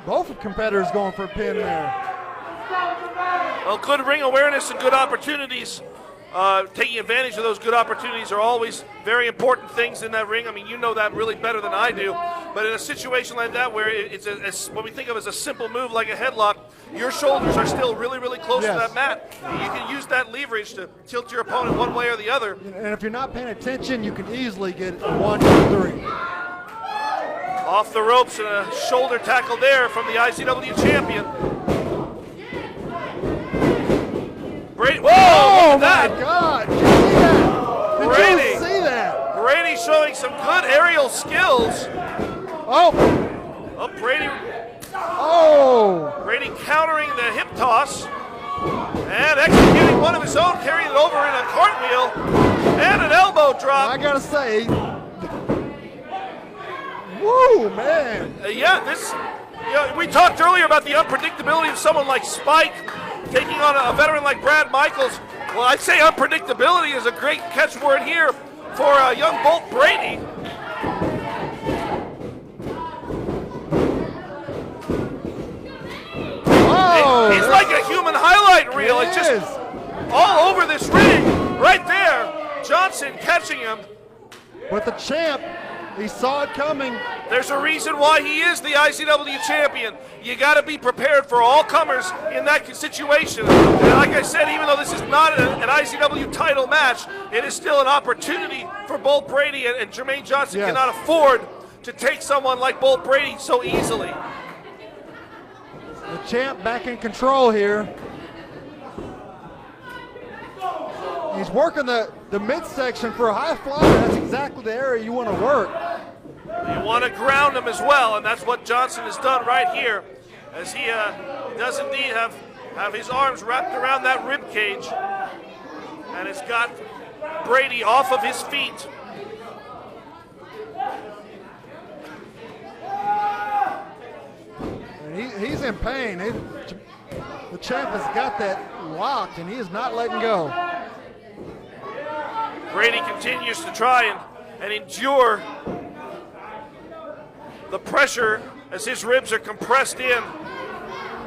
both competitors going for a pin there. Well, good ring awareness and good opportunities. Taking advantage of those good opportunities are always very important things in that ring. I mean, you know that really better than I do. But in a situation like that where it's what we think of as a simple move like a headlock, your shoulders are still really, really close to that mat. You can use that leverage to tilt your opponent one way or the other. And if you're not paying attention, you can easily get 1, 2, 3. Off the ropes and a shoulder tackle there from the IZW champion. Brady, whoa! Oh my that. God! Did you see that? Did Brady, you see that? Brady showing some good aerial skills. Oh, Brady. Oh! Brady countering the hip toss and executing one of his own, carrying it over in a cartwheel and an elbow drop. I gotta say, woo, man! Yeah, this. You know, we talked earlier about the unpredictability of someone like Spike taking on a veteran like Brad Michaels. Well, I'd say unpredictability is a great catchword here for young Bolt Brady. Oh, he's like a human highlight reel. It's just all over this ring, right there. Johnson catching him. But the champ, he saw it coming. There's a reason why he is the IZW champion. You got to be prepared for all comers in that situation. And like I said, even though this is not an IZW title match, it is still an opportunity for Bolt Brady, and Jermaine Johnson cannot afford to take someone like Bolt Brady so easily. The champ back in control here. He's working the midsection for a high flyer. That's exactly the area you want to work. You want to ground him as well, and that's what Johnson has done right here, as he does indeed have his arms wrapped around that rib cage, and it's got Brady off of his feet. And he's in pain. The champ has got that locked, and he is not letting go. Brady continues to try and endure the pressure as his ribs are compressed in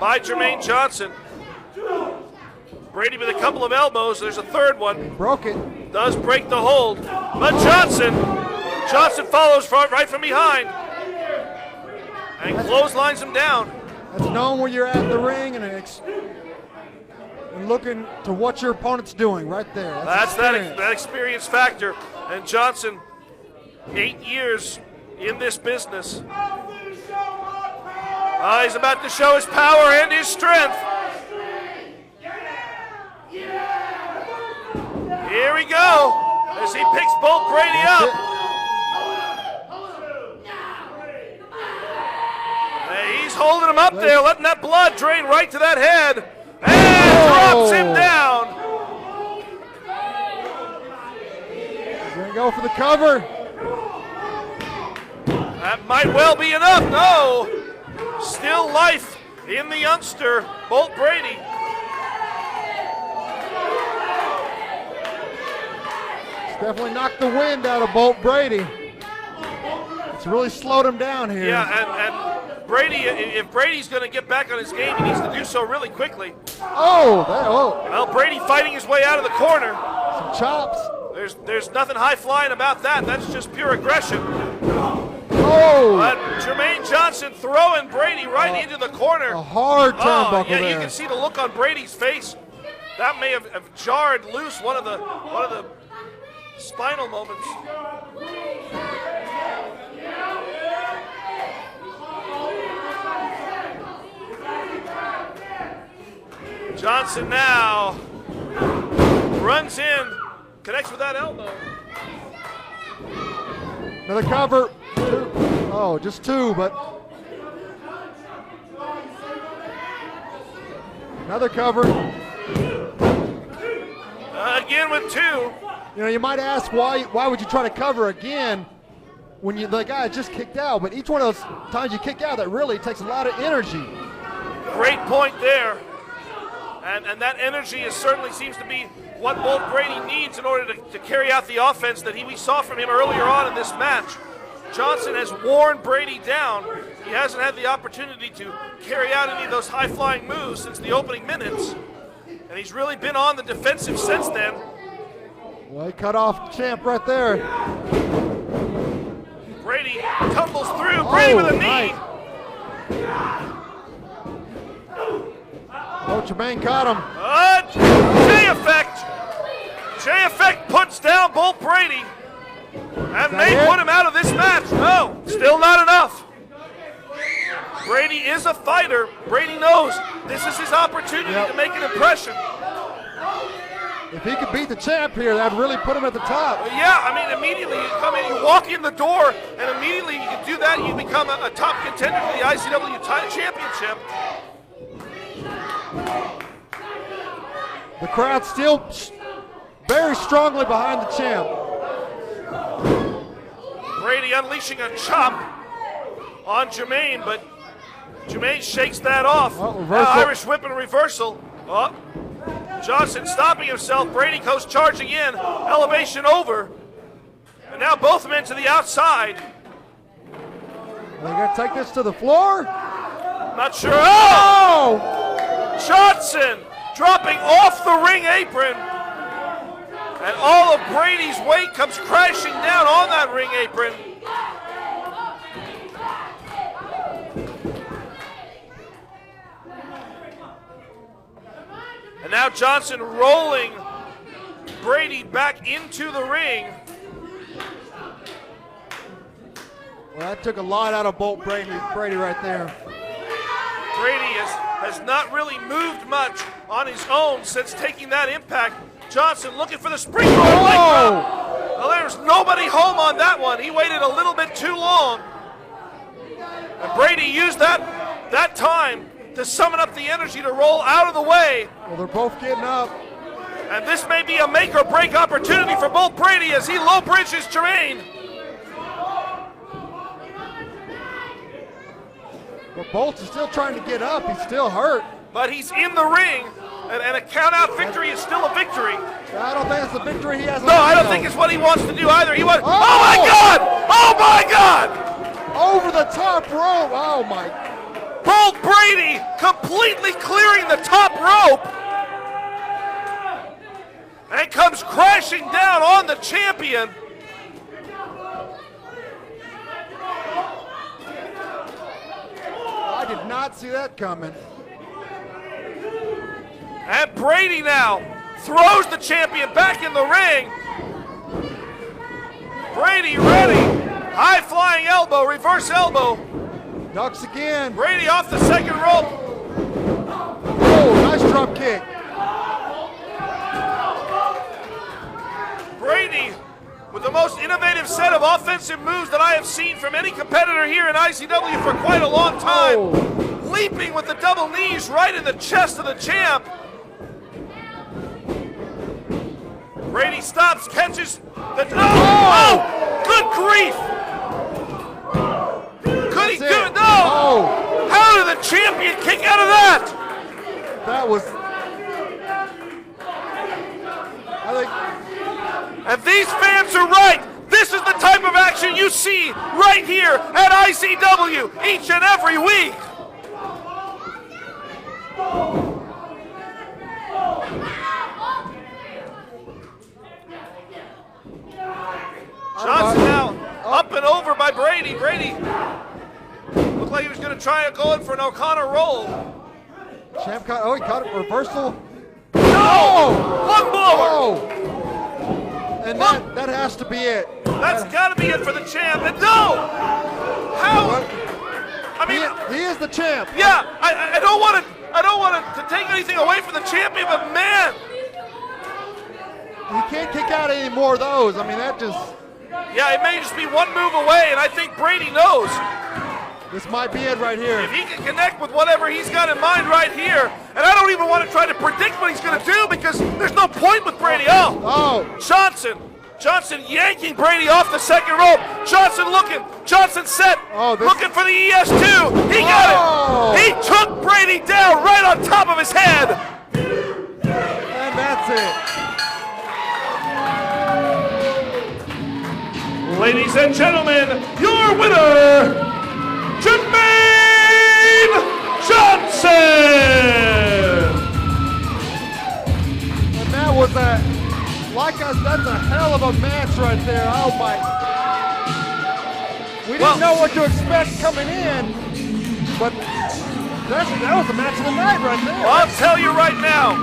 by Jermaine Johnson. Brady with a couple of elbows. There's a third one. Broke it. Does break the hold. But Johnson follows right from behind and clotheslines him down. That's knowing where you're at in the ring and looking to what your opponent's doing right there. That's that experience factor. And Johnson, 8 years in this business. He's about to show his power and his strength. Here we go, as he picks Bolt Brady up. And he's holding him up there, letting that blood drain right to that head. And drops him down. He's going to go for the cover. That might well be enough. No. Still life in the youngster, Bolt Brady. It's definitely knocked the wind out of Bolt Brady. It's really slowed him down here. Yeah, and Brady, if Brady's going to get back on his game, he needs to do so really quickly. Well, Brady fighting his way out of the corner. Some chops. There's nothing high flying about that. That's just pure aggression. But Jermaine Johnson throwing Brady right into the corner. A hard turnbuckle there. there. You can see the look on Brady's face. That may have jarred loose one of the spinal moments. Johnson now runs in, connects with that elbow. Another cover. Oh, just two, but another cover. Again with two. You know, you might ask why would you try to cover again when the guy just kicked out? But each one of those times you kick out, that really takes a lot of energy. Great point there. And that energy certainly seems to be what Bolt Brady needs in order to carry out the offense that we saw from him earlier on in this match. Johnson has worn Brady down. He hasn't had the opportunity to carry out any of those high-flying moves since the opening minutes. And he's really been on the defensive since then. Well, he cut off Champ right there. Brady tumbles through. Brady with a knee. Oh, Jermaine caught him. J-Effect. J-Effect puts down Bolt Brady and may put him out of this match. No, still not enough. Brady is a fighter. Brady knows this is his opportunity to make an impression. If he could beat the champ here, that'd really put him at the top. Yeah, I mean, immediately you come in, you walk in the door, and immediately you can do that, you become a top contender for the IZW Championship. The crowd's still very strongly behind the champ. Brady unleashing a chop on Jermaine, but Jermaine shakes that off. Irish whip and reversal. Oh. Johnson stopping himself. Brady goes charging in. Elevation over. And now both men to the outside. They got to take this to the floor? Not sure. Oh! Johnson dropping off the ring apron. And all of Brady's weight comes crashing down on that ring apron. And now Johnson rolling Brady back into the ring. Well, that took a lot out of Bolt Brady right there. Brady has not really moved much on his own since taking that impact. Johnson looking for the springboard leg drop. Well, there's nobody home on that one. He waited a little bit too long. And Brady used that time to summon up the energy to roll out of the way. Well, they're both getting up. And this may be a make or break opportunity for Bolt Brady as he low bridges Jermaine. But Bolt is still trying to get up. He's still hurt. But he's in the ring, and a count-out victory is still a victory. I don't think it's a victory he has. No, I don't think it's what he wants to do either. He wants. Oh my God! Oh my God! Over the top rope. Oh my. Bolt Brady completely clearing the top rope and comes crashing down on the champion. I did not see that coming. And Brady now throws the champion back in the ring. Brady ready. High flying elbow, reverse elbow. Ducks again. Brady off the second rope. Oh, nice drop kick. Brady with the most innovative set of offensive moves that I have seen from any competitor here in IZW for quite a long time. Oh. Leaping with the double knees right in the chest of the champ. Brady stops, catches the... Oh! Good grief! Could he do it? No! Oh. How did the champion kick out of that? That was... And these fans are right. This is the type of action you see right here at IZW each and every week. Johnson now up and over by Brady. Brady looked like he was going to try to go in for an O'Connor roll. Champ caught, he caught it, reversal. No! One blower! Oh. And that has to be it. That's got to be it for the champ. And no! How? I mean, he is the champ. Yeah, I don't want to take anything away from the champion, but man, you can't kick out any more of those. I mean, that just... Yeah, it may just be one move away, and I think Brady knows. This might be it right here. If he can connect with whatever he's got in mind right here, and I don't even want to try to predict what he's going to do because there's no point with Brady. Oh. Johnson yanking Brady off the second rope. Johnson looking. Johnson set. Looking for the ES2. He got it. He took Brady down right on top of his head. And that's it. Ladies and gentlemen, your winner, Jermaine Johnson! And that was that's a hell of a match right there. Oh my. We didn't know what to expect coming in, but that was the match of the night right there. Well, I'll tell you right now,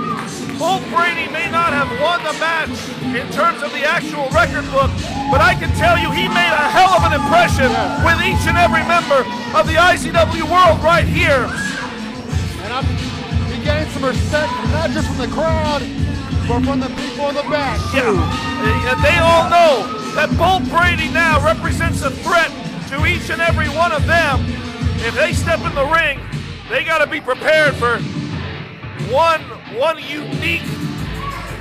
Bull Brady may not have won the match in terms of the actual record book, but I can tell you he made a hell of an impression with each and every member of the IZW world right here. And he gained some respect, not just from the crowd, but from the people in the back, too. Yeah, and they all know that Bull Brady now represents a threat to each and every one of them. If they step in the ring, they got to be prepared for one unique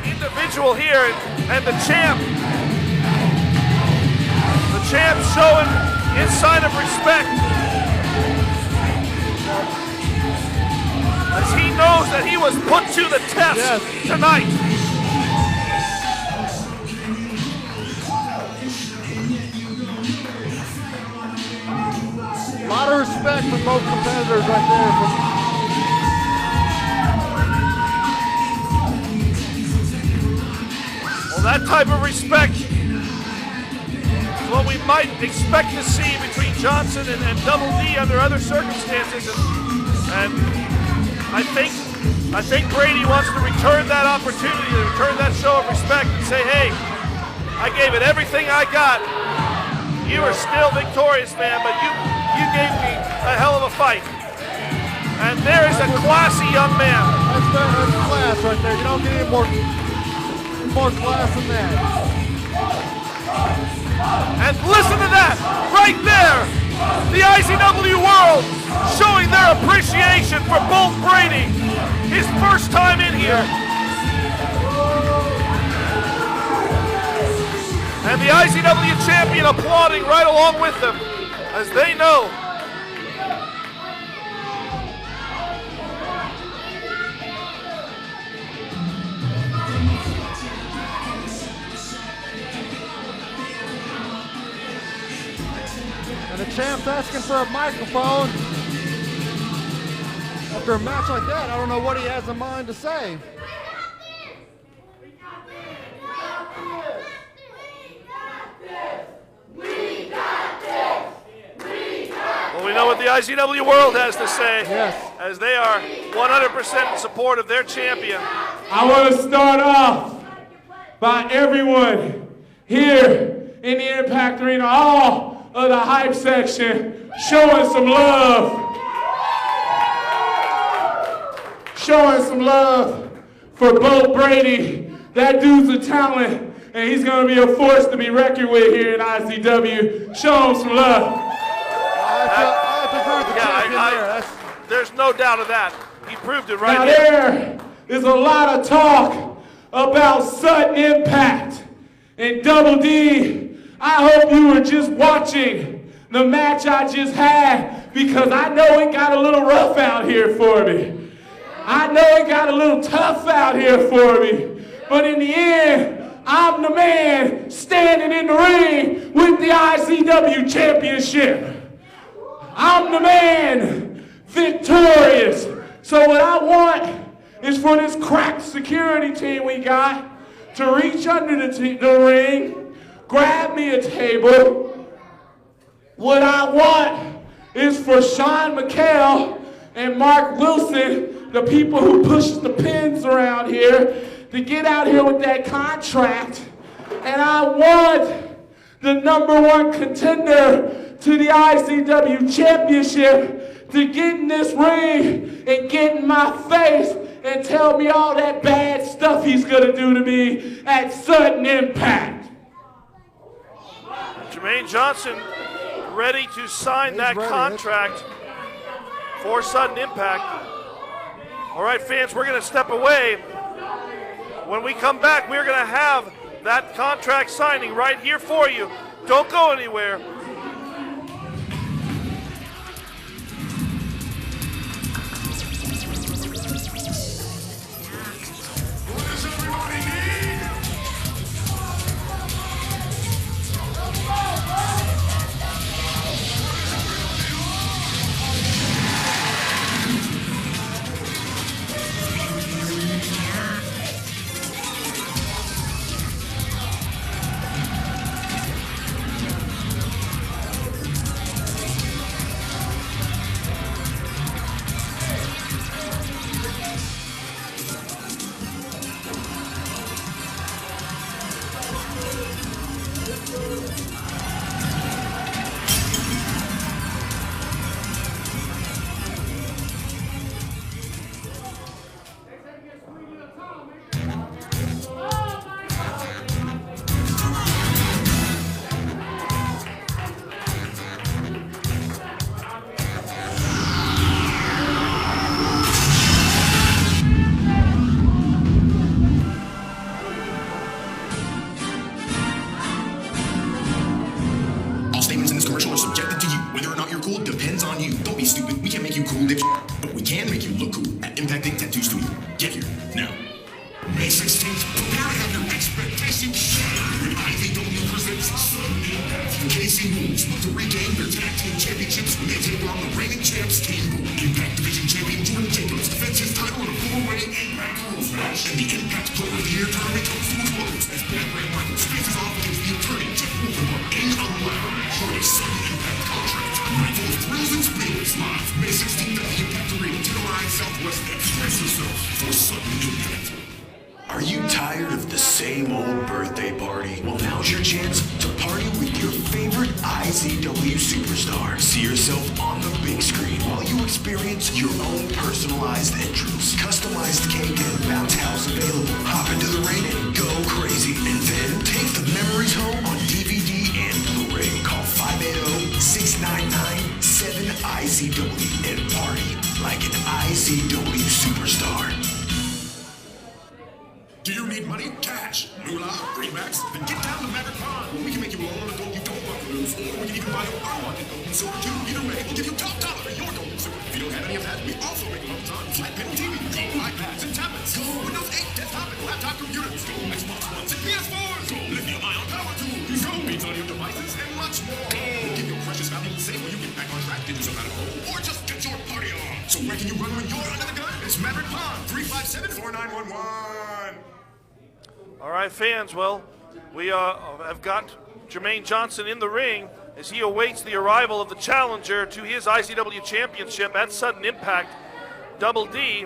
individual here, and the champ showing his sign of respect as he knows that he was put to the test tonight. A lot of respect from both competitors right there. Well, that type of respect is what we might expect to see between Johnson and Double D under other circumstances. And I think Brady wants to return that opportunity, to return that show of respect and say, hey, I gave it everything I got. You are still victorious, man, but you gave me a hell of a fight. And there is a classy young man. That's class right there. You don't get any more class than that. And listen to that, right there. The IZW world showing their appreciation for Bull Brady. His first time in here. And the IZW champion applauding right along with them, as they know. And the champ's asking for a microphone. After a match like that, I don't know what he has in mind to say. Well, we know what the IZW world has to say, as they are 100% in support of their champion. I want to start off by everyone here in the Impact Arena, all of the hype section, showing some love. Showing some love for Bull Brady. That dude's a talent, and he's going to be a force to be reckoned with here in IZW. Show him some love. There's no doubt of that. He proved it right now here. There is a lot of talk about sudden impact. And Double D, I hope you were just watching the match I just had, because I know it got a little rough out here for me. I know it got a little tough out here for me. But in the end, I'm the man standing in the ring with the IZW Championship. I'm the man victorious. So what I want is for this crack security team we got to reach under the ring, grab me a table. What I want is for Sean McHale and Mark Wilson, the people who push the pins around here, to get out here with that contract. And I want the #1 contender to the IZW Championship to get in this ring and get in my face and tell me all that bad stuff he's gonna do to me at sudden impact. Jermaine Johnson ready to sign that contract for sudden impact. All right, fans, we're gonna step away. When we come back, we're gonna have that contract signing right here for you. Don't go anywhere. But we can make you look cool at Impact Ink Tattoo Studio. Get here, now. May 16th, prepare to have your expectations shattered when IZW presents Sudden Impact. Casey Wolves look to regain their tag team championships when they take on the reigning champs Team Boom. Impact Division Champion Jordan Jacobs defends his title in a 4-way Impact Rules match. And the Impact Player of the Year tournament comes to a close as Bad Ray Michaels faces off against the attorney Jeff Wolfenberg in a ladder match for a Sudden Impact contract. Night full of thrills and spills live May 16th at the Impact Arena, Tenerife, Southwest. Express yourself for Sudden Impact. Are you tired of the same old birthday party? Well, now's your chance to party with your favorite IZW superstar. See yourself on the big screen while you experience your own personalized entrance. Customized cake and bounce house available. Hop into the ring and go crazy. And then take the memories home on DVD and Blu-ray. Call 580-699-7IZW and party like an IZW superstar. Do you need money? Cash? Moolah? Greenbacks? Then get down to Maverick Pond, where we can make you all on a gold you don't want to lose, or we can even buy your unwanted gold and silver too. Either way, we'll give you top dollar for your gold and silver. If you don't have any of that, we also make loans on flat panel TVs, gold iPads and tablets, gold Windows 8 desktop and laptop computers, gold Xbox Ones and PS4s, gold lithium-ion power tools, gold beats on your devices, and much more. We'll give your precious valuable safe where you can back on track, into some kind of gold, or just get your party on. So where can you run when you're under the gun? It's Maverick Pond, 357-4911. All right, fans, well, we have got Jermaine Johnson in the ring as he awaits the arrival of the challenger to his IZW Championship at Sudden Impact, Double D.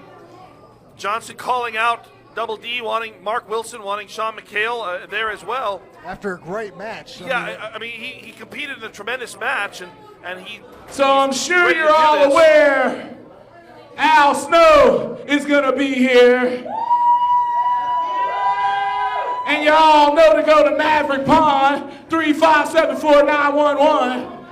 Johnson calling out Double D, wanting Mark Wilson, wanting Sean McHale there as well. After a great match. I mean, he competed in a tremendous match, and he... So I'm sure you're all aware Al Snow is going to be here. And you all know to go to Maverick Pond, 357-4911.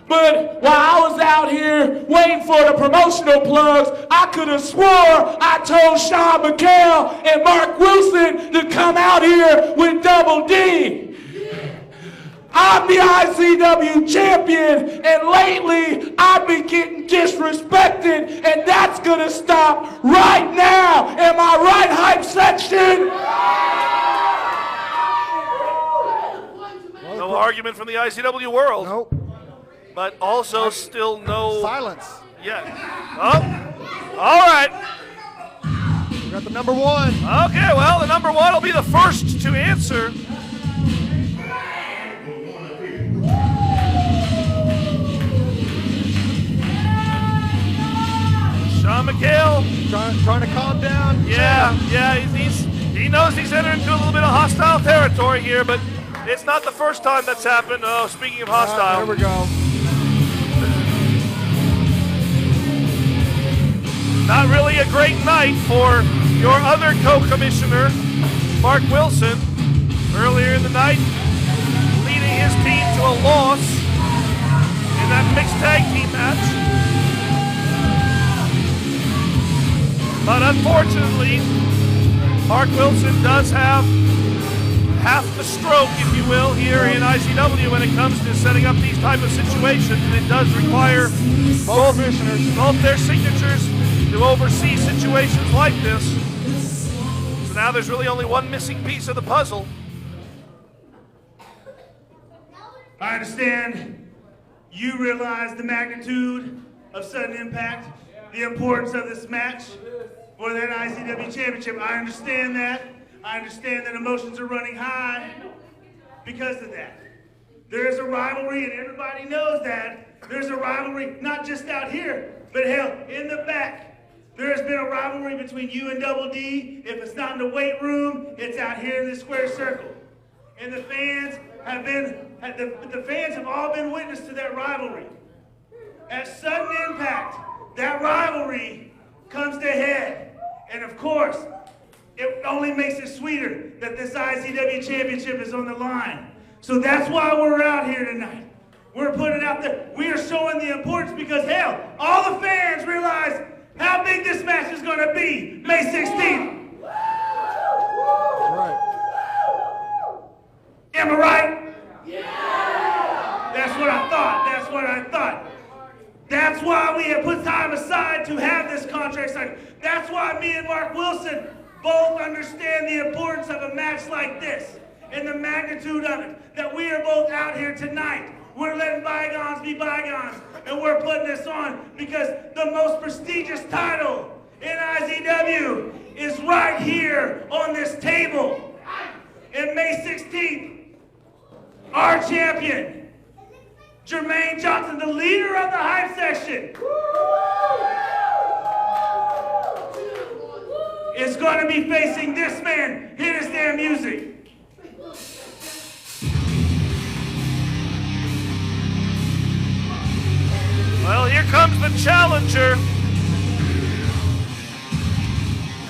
But while I was out here waiting for the promotional plugs, I could have swore I told Sean McHale and Mark Wilson to come out here with Double D. I'm the IZW champion, and lately I've been getting disrespected, and that's gonna stop right now. Am I right, hype section? No argument from the IZW world. Nope. But also still no... Silence. Yeah. Oh, all right. We got the number one. Okay, well, the number one will be the first to answer. Sean McHale. Trying to calm down. Yeah, he knows he's entered into a little bit of hostile territory here, but it's not the first time that's happened. Oh, speaking of hostile. There we go. Not really a great night for your other co-commissioner, Mark Wilson. Earlier in the night, leading his team to a loss in that mixed tag team match. But unfortunately, Mark Wilson does have half the stroke, if you will, here in IZW when it comes to setting up these type of situations. And it does require both their signatures to oversee situations like this. So now there's really only one missing piece of the puzzle. I understand you realize the magnitude of Sudden Impact, the importance of this match for that IZW Championship. I understand that. I understand that emotions are running high because of that. There is a rivalry, and everybody knows that. There's a rivalry not just out here, but hell, in the back. There has been a rivalry between you and Double D. If it's not in the weight room, it's out here in the square circle. And the fans have all been witness to that rivalry. At Sudden Impact, that rivalry comes to head. And of course, it only makes it sweeter that this IZW Championship is on the line. So that's why we're out here tonight. We're putting it out there. We are showing the importance because, hell, all the fans realize how big this match is going to be May 16th. Right. Am I right? Yeah. That's what I thought. That's why we have put time aside to have this contract signed. That's why me and Mark Wilson both understand the importance of a match like this and the magnitude of it, that we are both out here tonight. We're letting bygones be bygones, and we're putting this on because the most prestigious title in IZW is right here on this table. And May 16th, our champion, Jermaine Johnson, the leader of the hype section, is going to be facing this man. Hit his damn music. Well, here comes the challenger.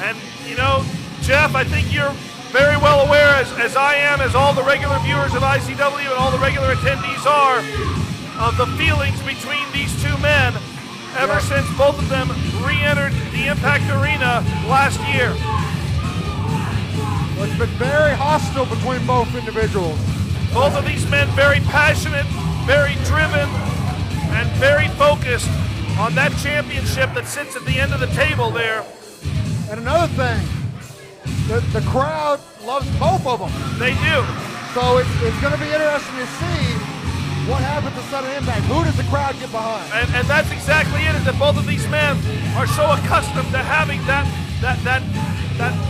And, you know, Jeff, I think you're very well aware, as I am, as all the regular viewers of IZW and all the regular attendees are, of the feelings between these two men ever since both of them re-entered the Impact Arena last year. Well, it's been very hostile between both individuals. Both of these men very passionate, very driven, and very focused on that championship that sits at the end of the table there. And another thing, the crowd loves both of them. They do. So it's going to be interesting to see what happens to Sudden Impact. Who does the crowd get behind? And that's exactly it, is that both of these men are so accustomed to having that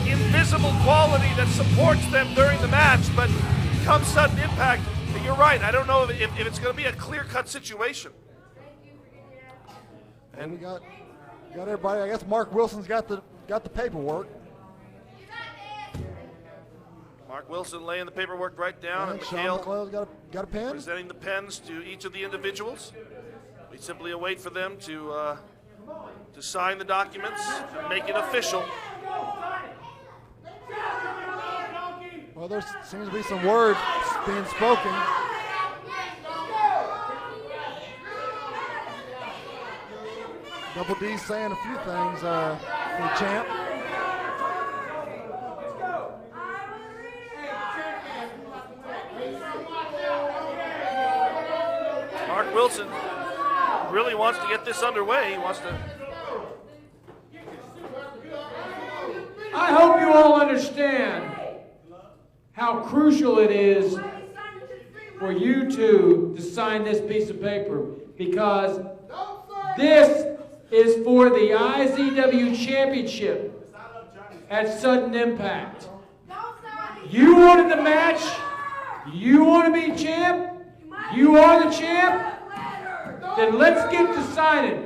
invisible quality that supports them during the match, but come Sudden Impact, you're right, I don't know if it's going to be a clear-cut situation. And we got everybody. I guess Mark Wilson's got the paperwork. Mark Wilson laying the paperwork right down, and Sean Mikhail McLeod's got a pen. presenting the pens to each of the individuals. We simply await for them to sign the documents and make it official. Well, there seems to be some words being spoken. Double D saying a few things for the champ. Mark Wilson really wants to get this underway. He wants to. I hope you all understand how crucial it is for you two to sign this piece of paper, because this is for the IZW Championship at Sudden Impact. You wanted the match, you want to be champ, you are the champ, then let's get to signing.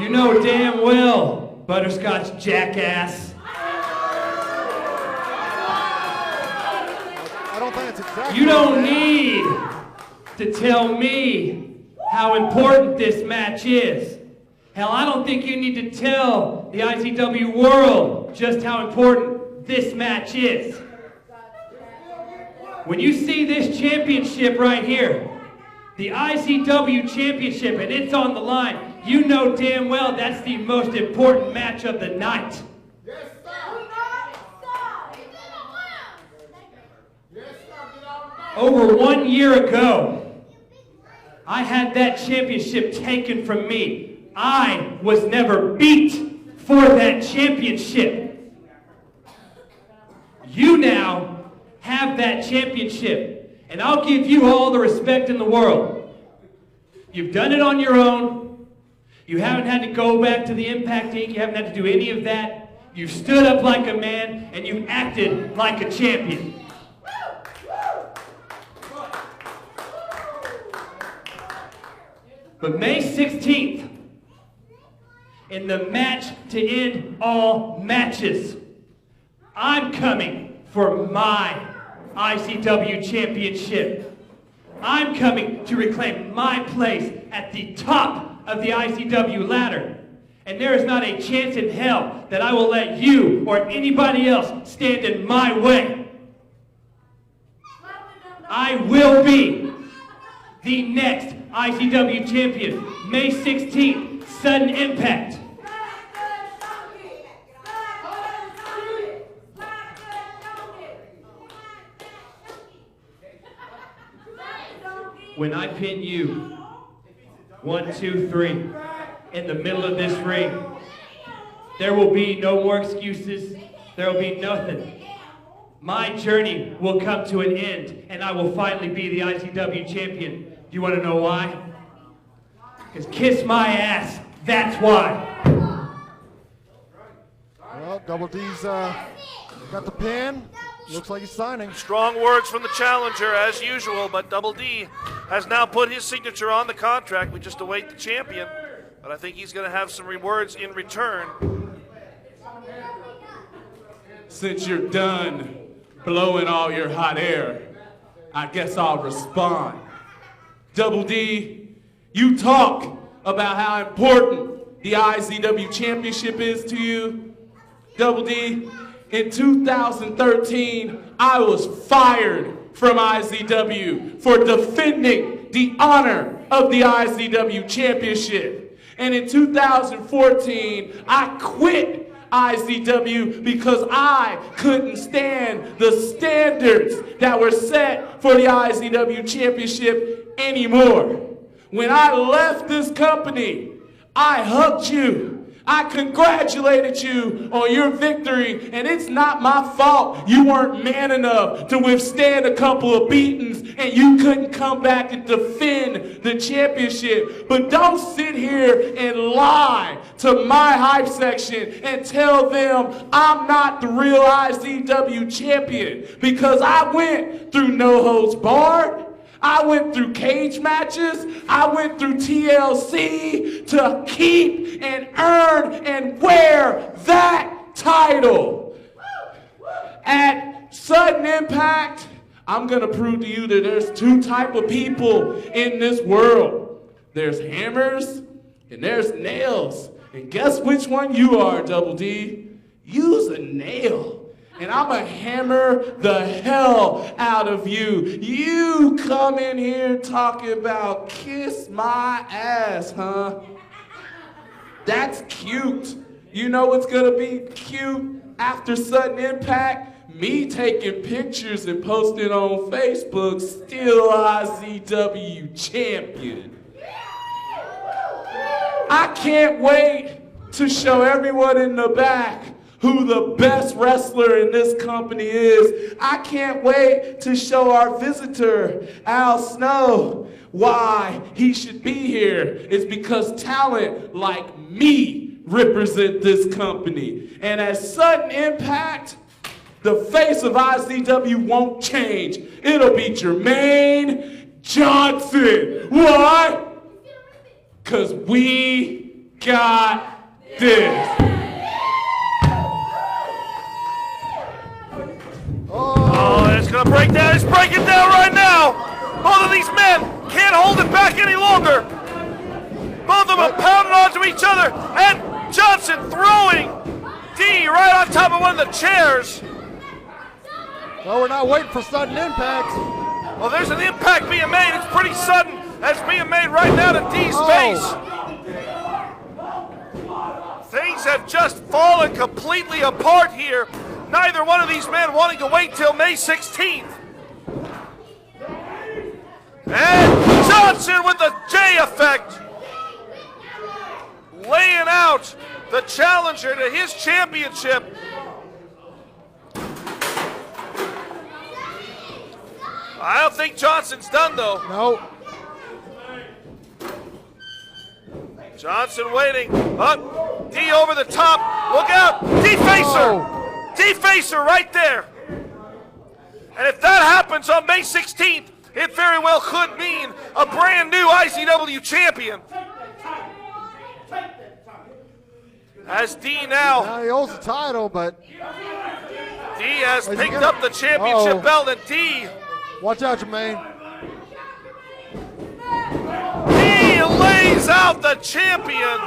You know damn well, Butterscotch jackass. I don't think it's exactly. You don't need to tell me how important this match is. Hell, I don't think you need to tell the IZW world just how important this match is. When you see this championship right here, the IZW Championship, and it's on the line, you know damn well that's the most important match of the night. Over 1 year ago, I had that championship taken from me. I was never beat for that championship. You now have that championship, and I'll give you all the respect in the world. You've done it on your own. You haven't had to go back to the Impact Inc. You haven't had to do any of that. You've stood up like a man, and you've acted like a champion. But May 16th, in the match to end all matches, I'm coming for my IZW Championship. I'm coming to reclaim my place at the top of the IZW ladder. And there is not a chance in hell that I will let you or anybody else stand in my way. I will be the next IZW champion, May 16th, Sudden Impact. when I pin you, 1, 2, 3, in the middle of this ring, there will be no more excuses. There will be nothing. My journey will come to an end, and I will finally be the IZW champion. Do you want to know why? Because kiss my ass, that's why. Well, Double D's got the pin. Looks like he's signing. Strong words from the challenger, as usual, but Double D has now put his signature on the contract. We just await the champion, but I think he's going to have some words in return. Since you're done blowing all your hot air, I guess I'll respond. Double D, you talk about how important the IZW Championship is to you. Double D, in 2013, I was fired from IZW for defending the honor of the IZW Championship. And in 2014, I quit IZW because I couldn't stand the standards that were set for the IZW Championship anymore. When I left this company, I hugged you. I congratulated you on your victory, and it's not my fault you weren't man enough to withstand a couple of beatings and you couldn't come back and defend the championship. But don't sit here and lie to my hype section and tell them I'm not the real IZW champion, because I went through No Holds Barred. I went through cage matches. I went through TLC to keep and earn and wear that title. At sudden impact, I'm going to prove to you that there's two types of people in this world. There's hammers and there's nails. And guess which one you are, Double D? You's a nail. And I'm going to hammer the hell out of you. You come in here talking about kiss my ass, huh? That's cute. You know what's going to be cute after sudden impact? Me taking pictures and posting on Facebook, still IZW champion. I can't wait to show everyone in the back who the best wrestler in this company is. I can't wait to show our visitor, Al Snow, why he should be here. It's because talent like me represent this company. And at sudden impact, the face of IZW won't change. It'll be Jermaine Johnson. Why? Because we got this. Oh, it's going to break down. It's breaking down right now. Both of these men can't hold it back any longer. Both of them pounding onto each other. And Johnson throwing D right on top of one of the chairs. Well, we're not waiting for sudden impact. Well, there's an impact being made. It's pretty sudden. That's being made right now to D's face. Things have just fallen completely apart here. Neither one of these men wanting to wait till May 16th. And Johnson with the J effect. Laying out the challenger to his championship. I don't think Johnson's done, though. No. Johnson waiting. Up. D over the top. Look out. D-facer. D-facer right there. And if that happens on May 16th, it very well could mean a brand new IZW champion. As D now he holds the title, but D has picked up the championship belt, and D. Watch out, Jermaine. D lays out the champion.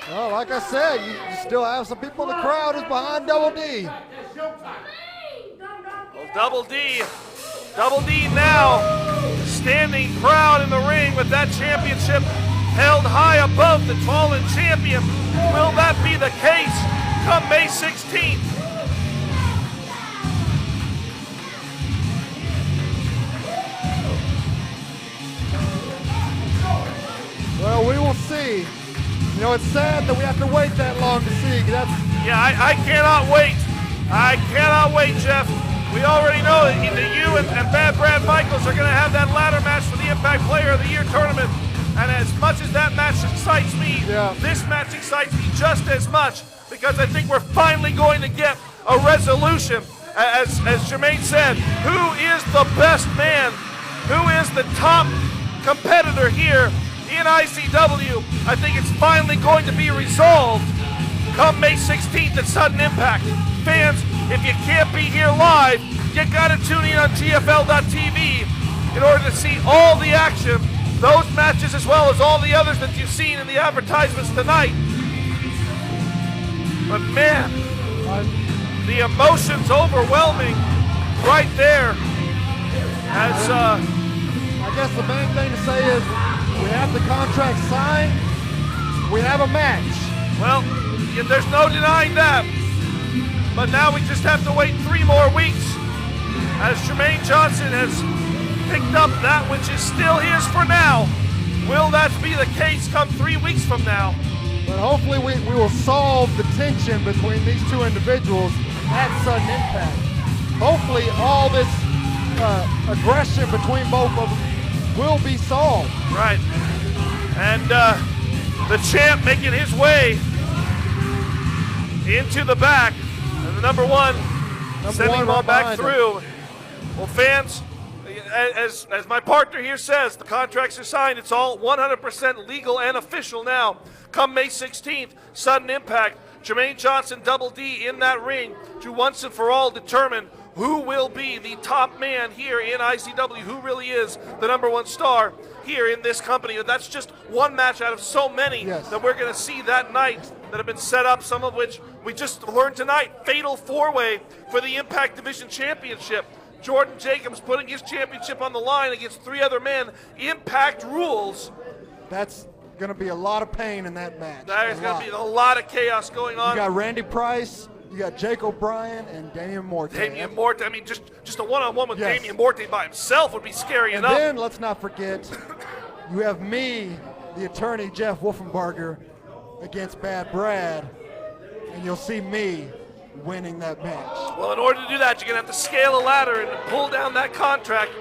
Well, like I said, you still have some people in the crowd who's behind Double D. Well, Double D now standing proud in the ring with that championship held high above the fallen champion. Will that be the case come May 16th? see. You know, it's sad that we have to wait that long to see. Yeah, I cannot wait. I cannot wait, Jeff. We already know that you and Bad Brad Michaels are going to have that ladder match for the Impact Player of the Year tournament. And as much as that match excites me, this match excites me just as much, because I think we're finally going to get a resolution. As Jermaine said, who is the best man? Who is the top competitor here in IZW? I think it's finally going to be resolved come May 16th at Sudden Impact. Fans, if you can't be here live, you gotta tune in on GFL.tv in order to see all the action, those matches as well as all the others that you've seen in the advertisements tonight. But man, the emotion's overwhelming right there. As I guess the main thing to say is we have the contract signed, we have a match. Well, there's no denying that. But now we just have to wait 3 more weeks as Jermaine Johnson has picked up that which is still his for now. Will that be the case come 3 weeks from now? But hopefully we will solve the tension between these two individuals at Sudden Impact. Hopefully all this aggression between both of them will be solved. Right. And the champ making his way into the back. And the number one sending the ball back through. Well, fans, as my partner here says, the contracts are signed. It's all 100% legal and official now. Come May 16th, Sudden Impact, Jermaine Johnson, Double D in that ring to once and for all determine who will be the top man here in IZW, who really is the number one star here in this company. That's just one match out of so many that we're going to see that night that have been set up, some of which we just learned tonight. Fatal 4-way for the Impact Division Championship. Jordan Jacobs putting his championship on the line against 3 other men. Impact rules. That's going to be a lot of pain in that match. There's going to be a lot of chaos going on. You got Randy Price, you got Jake O'Brien, and Damian Morte. Damian Morte, I mean, just a one-on-one with Damian Morte by himself would be scary enough. And then, let's not forget, you have me, the attorney, Jeff Wolfenbarger, against Bad Brad, and you'll see me winning that match. Well, in order to do that, you're going to have to scale a ladder and pull down that contract,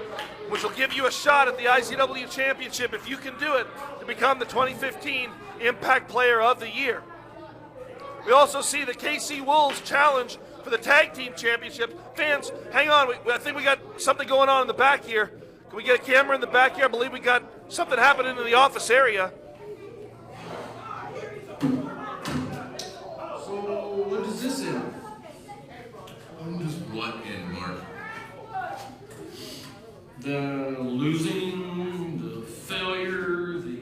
which will give you a shot at the IZW Championship, if you can do it, to become the 2015 Impact Player of the Year. We also see the KC Wolves challenge for the Tag Team Championship. Fans, hang on. I think we got something going on in the back here. Can we get a camera in the back here? I believe we got something happening in the office area. So, what does this end? What end, Mark? The losing, the failure, the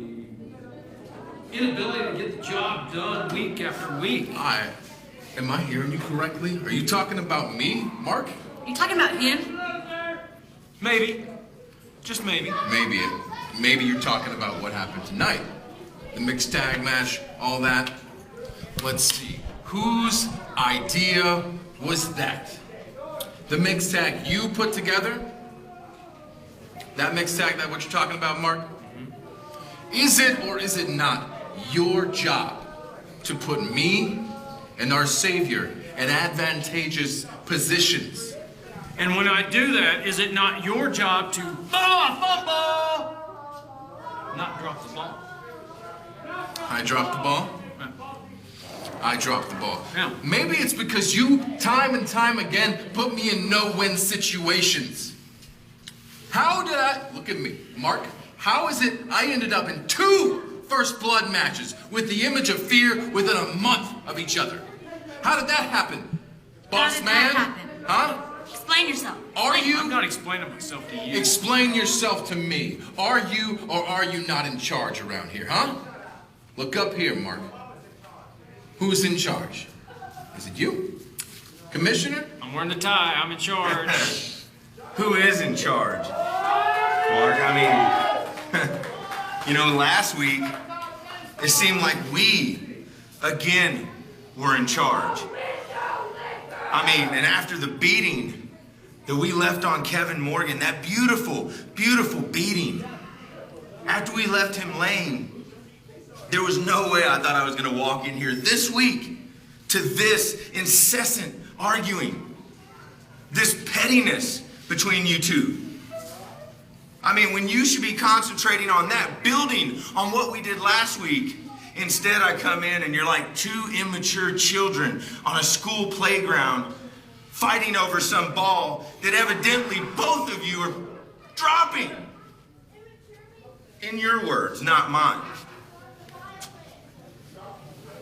inability to get the job done week after week. Am I hearing you correctly? Are you talking about me, Mark? Are you talking about him? Maybe. Just maybe. Maybe you're talking about what happened tonight. The mixed tag match, all that. Let's see. Whose idea was that? The mixed tag you put together? That mixed tag, that what you're talking about, Mark? Is it or is it not your job to put me and our Savior in advantageous positions? And when I do that, is it not your job to fumble, not drop the ball? I dropped the ball? I dropped the ball. Yeah. Maybe it's because you, time and time again, put me in no-win situations. How did look at me, Mark, how is it I ended up in 2 First Blood matches with the Image of Fear within a month of each other? How did that happen? Boss man? Huh? Explain yourself. I'm not explaining myself to you. Explain yourself to me. Are you or are you not in charge around here, huh? Look up here, Mark. Who's in charge? Is it you? Commissioner? I'm wearing the tie. I'm in charge. Who is in charge? Mark, I mean, last week, it seemed like we, again, were in charge. I mean, and after the beating that we left on Kevin Morgan, that beautiful, beautiful beating, after we left him laying There was no way I thought I was going to walk in here this week to this incessant arguing, this pettiness between you two. I mean, when you should be concentrating on that, building on what we did last week, instead I come in and you're like two immature children on a school playground fighting over some ball that evidently both of you are dropping. In your words, not mine.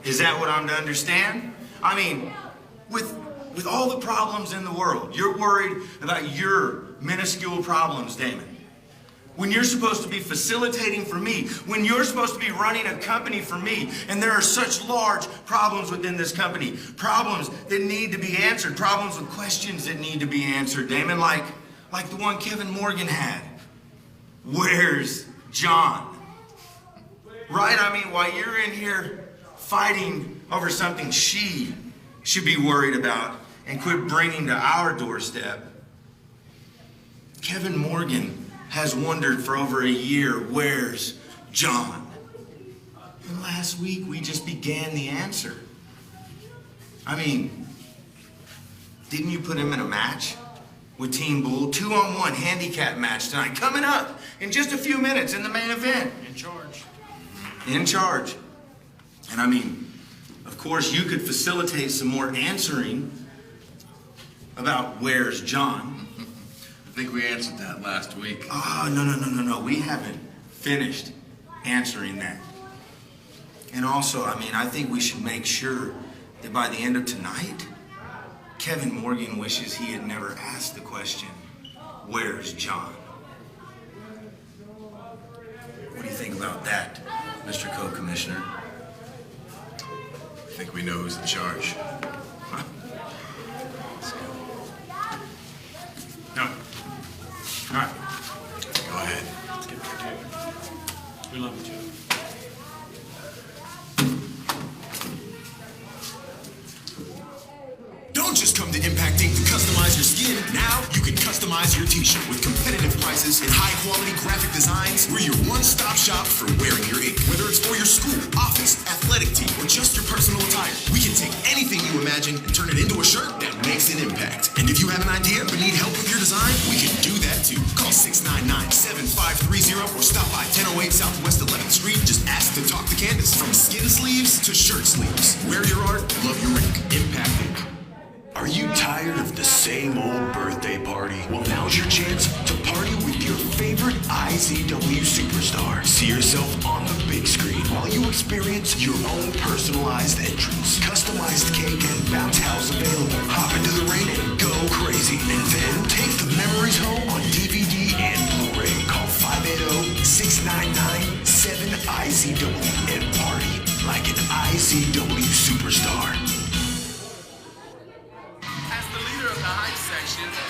Is that what I'm to understand? I mean, with all the problems in the world, you're worried about your minuscule problems, Damon. When you're supposed to be facilitating for me, when you're supposed to be running a company for me, and there are such large problems within this company, problems that need to be answered, problems with questions that need to be answered, Damon, like the one Kevin Morgan had. Where's John? Right? I mean, while you're in here fighting over something she should be worried about and quit bringing to our doorstep, Kevin Morgan has wondered for over a year, where's John? And last week we just began the answer. I mean, didn't you put him in a match with Team Bull? 2-on-1 handicap match tonight, coming up in just a few minutes in the main event. In charge. In charge. And I mean, of course, you could facilitate some more answering about where's John. I think we answered that last week. Oh, no. We haven't finished answering that. And also, I mean, I think we should make sure that by the end of tonight, Kevin Morgan wishes he had never asked the question, where's John? What do you think about that, Mr. Co-Commissioner? I think we know who's in charge. No. All right. Go ahead. Let's get back to it. We love each other. Don't just come to Impact Ink to customize your skin. Now you can customize your t-shirt with competitive prices and high-quality graphic designs. We're your one-stop shop for wearing your ink. Whether it's for your school, office, athletic team, or just your personal attire, we can take anything you imagine and turn it into a shirt that makes an impact. And if you have an idea but need help with your design, we can do that too. Call 699-7530 or stop by 1008 Southwest 11th Street. Just ask to talk to Candace. From skin sleeves to shirt sleeves. Wear your art, love your ink. Impact Ink. Are you tired of the same old birthday party? Well, now's your chance to party with your favorite IZW superstar. See yourself on the big screen while you experience your own personalized entrance. Customized cake and bounce house available. Hop into the ring and go crazy. And then take the memories home on DVD and Blu-ray. Call 580-699-7IZW and party like an IZW superstar.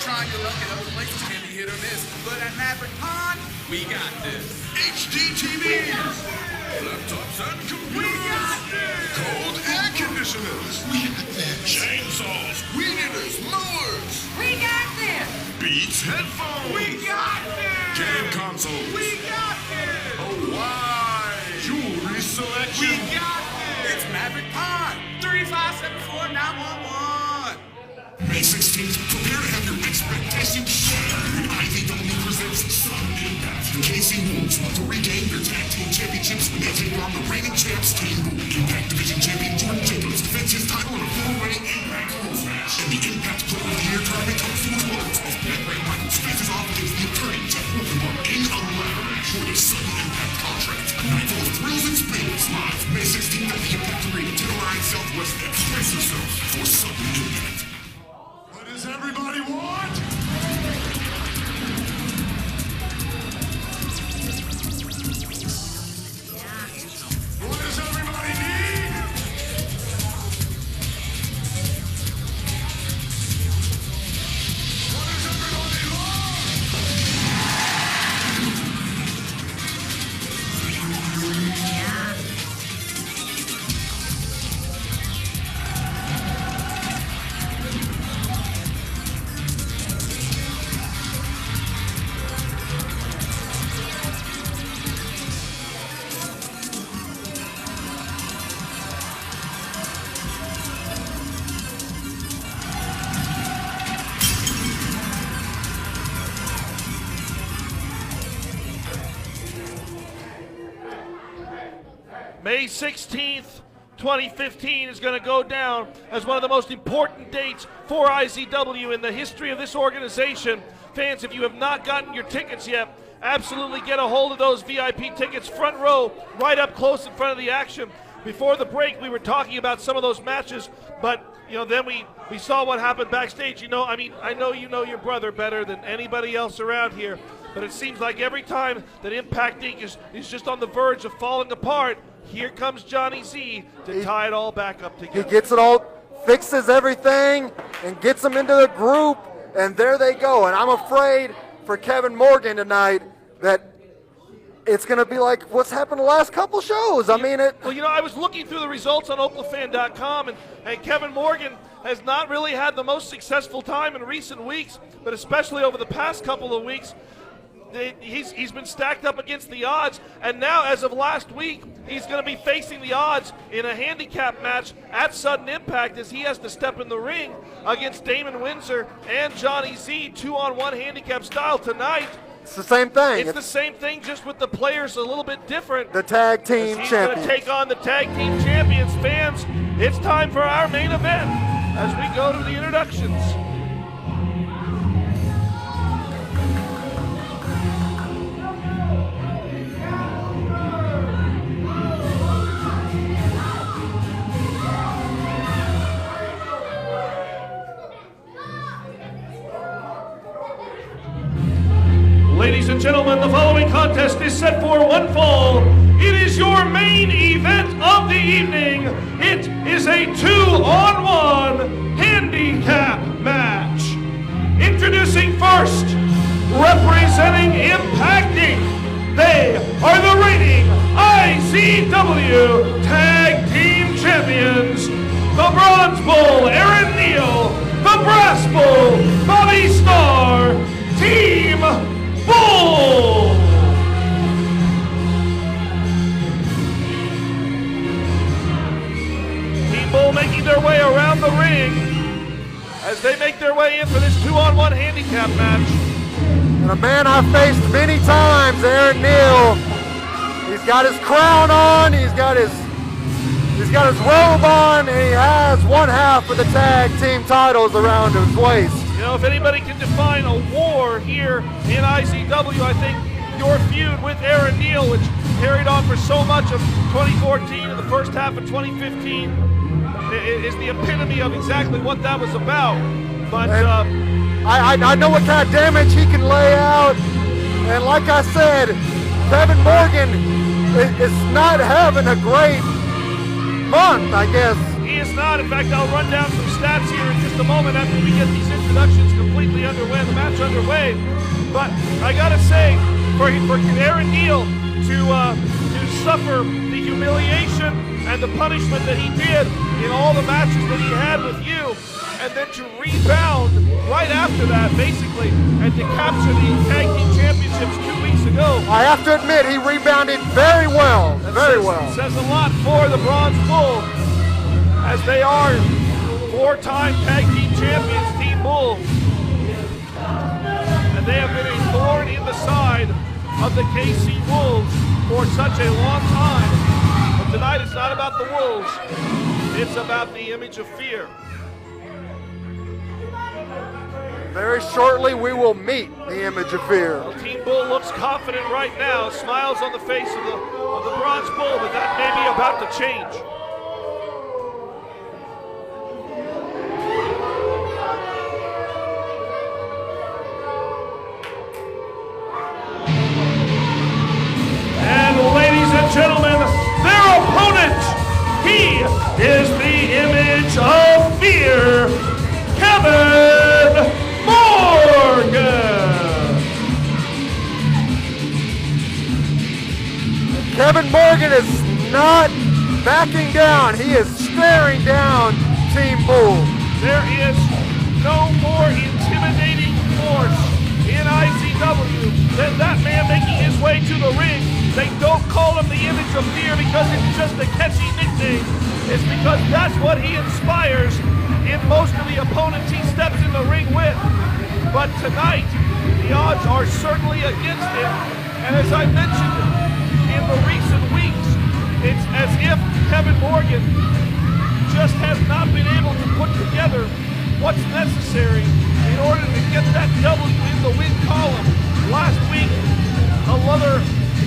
Trying your luck at other places can be hit or miss, but at Maverick Pond, we got this. HD TVs, laptops and computers, we got this. cold air conditioners, we got this. Chainsaws, weed eaters, mowers, We got this. Beats headphones, We got this. game consoles, We got this. a wide jewelry selection. We got this. It's Maverick Pond. 3574-911. May 16th, prepare to have your expectations shattered. IZW presents Sudden Impact. The KC Wolves want to regain their tag team championships when they take on the reigning champs, Team Bull. Impact Division Champion Jordan Jacobs defends his title in a four-way Impact Rules match. And the Impact Player of the Year tournament comes to the close as Black Ray Michaels faces off against the attorney Jeff Wolfenbark in a ladder match for the Sudden Impact contract. Night full of thrills and spins. Live May 16th at the Impact Arena, 1009 Southwest. Brace yourself for Sudden Impact. What does everybody want? What does everybody need? What does everybody May 16th, 2015 is going to go down as one of the most important dates for IZW in the history of this organization. Fans, if you have not gotten your tickets yet, absolutely get a hold of those VIP tickets, front row, right up close in front of the action. Before the break, we were talking about some of those matches, but then we saw what happened backstage. I know you know your brother better than anybody else around here, but it seems like every time that Impact Inc. is just on the verge of falling apart, here comes Johnny Z to tie it all back up together. He gets it all, fixes everything, and gets them into the group, and there they go. And I'm afraid for Kevin Morgan tonight that it's going to be like what's happened the last couple shows. I was looking through the results on oklafan.com, and Kevin Morgan has not really had the most successful time in recent weeks, but especially over the past couple of weeks. He's been stacked up against the odds, and now as of last week, he's going to be facing the odds in a handicap match at Sudden Impact as he has to step in the ring against Damon Windsor and Johnny Z, 2-on-1 handicap style tonight. It's the same thing. It's the same thing, just with the players a little bit different. The tag team He's champions. going to take on the tag team champions. Fans, it's time for our main event as we go to the introductions. Ladies and gentlemen, the following contest is set for one fall. It is your main event of the evening. It is a 2-on-1 handicap match. Introducing first, representing Impact Inc. They are the reigning IZW Tag Team Champions. The Bronze Bull, Aaron Neal. The Brass Bull, Bobby Starr. Team Bull! Team Bull making their way around the ring as they make their way in for this 2-on-1 handicap match. And a man I've faced many times, Aaron Neal. He's got his crown on, he's got his robe on, and he has one half of the tag team titles around his waist. If anybody can define a war here in IZW, I think your feud with Aaron Neal, which carried on for so much of 2014 and the first half of 2015, is the epitome of exactly what that was about. But I know what kind of damage he can lay out, and like I said, Kevin Morgan is not having a great month, I guess. He is not. In fact, I'll run down some stats here in just a moment after we get these introductions completely underway, the match underway. But I gotta say, for Aaron Neal to suffer the humiliation and the punishment that he did in all the matches that he had with you, and then to rebound right after that, basically, and to capture the tag team championships 2 weeks ago. I have to admit, he rebounded very well, very well. Says a lot for the Bronze Bull, as they are 4-time tag team champions, Team Bull. And they have been a thorn in the side of the KC Wolves for such a long time. But tonight it's not about the Wolves, it's about the image of fear. Very shortly we will meet the image of fear. Well, Team Bull looks confident right now, smiles on the face of the Bronze Bull, but that may be about to change. And ladies and gentlemen, their opponent, he is the image of fear, Kevin Morgan. Kevin Morgan is not backing down. He is staring down Team Bull. There is no more intimidating force in IZW than that man making his way to the ring. They don't call him the image of fear because it's just a catchy nickname. It's because that's what he inspires in most of the opponents he steps in the ring with. But tonight, the odds are certainly against him. And as I mentioned in the recent weeks, it's as Morgan just has not been able to put together what's necessary in order to get that W in the win column. Last week, another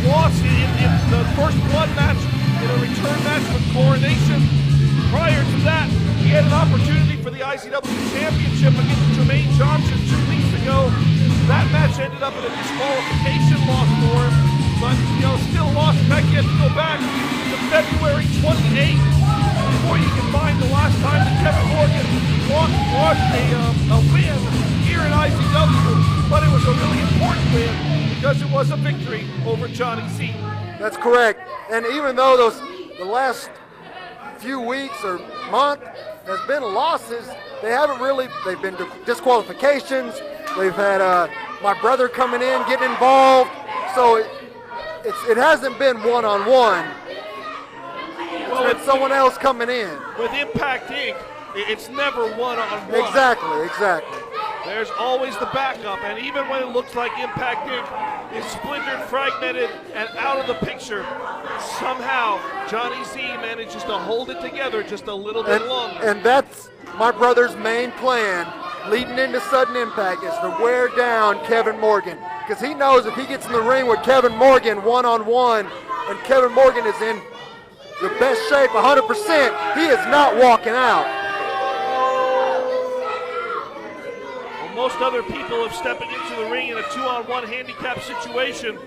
loss in the first one match, in a return match with Coronation. Prior to that, he had an opportunity for the IZW Championship against Jermaine Johnson 2 weeks ago. That match ended up in a disqualification loss for him, but still lost. In fact, you have to go back to February 28th before you can find the last time that Kevin Morgan lost a win here in IZW. But it was a really important win because it was a victory over Johnny Z. That's correct. And even though the last few weeks or month has been losses, they've been disqualifications. They've had my brother coming in, getting involved. So it hasn't been one-on-one. It's been someone else coming in. With Impact Inc., it's never one-on-one. Exactly. There's always the backup, and even when it looks like Impact Inc. is splintered, fragmented, and out of the picture, somehow Johnny Z manages to hold it together just a little bit longer. And that's my brother's main plan leading into Sudden Impact, is to wear down Kevin Morgan. Because he knows if he gets in the ring with Kevin Morgan one-on-one, and Kevin Morgan is in the best shape 100%, he is not walking out. Most other people, if stepping into the ring in a 2-on-1 handicap situation,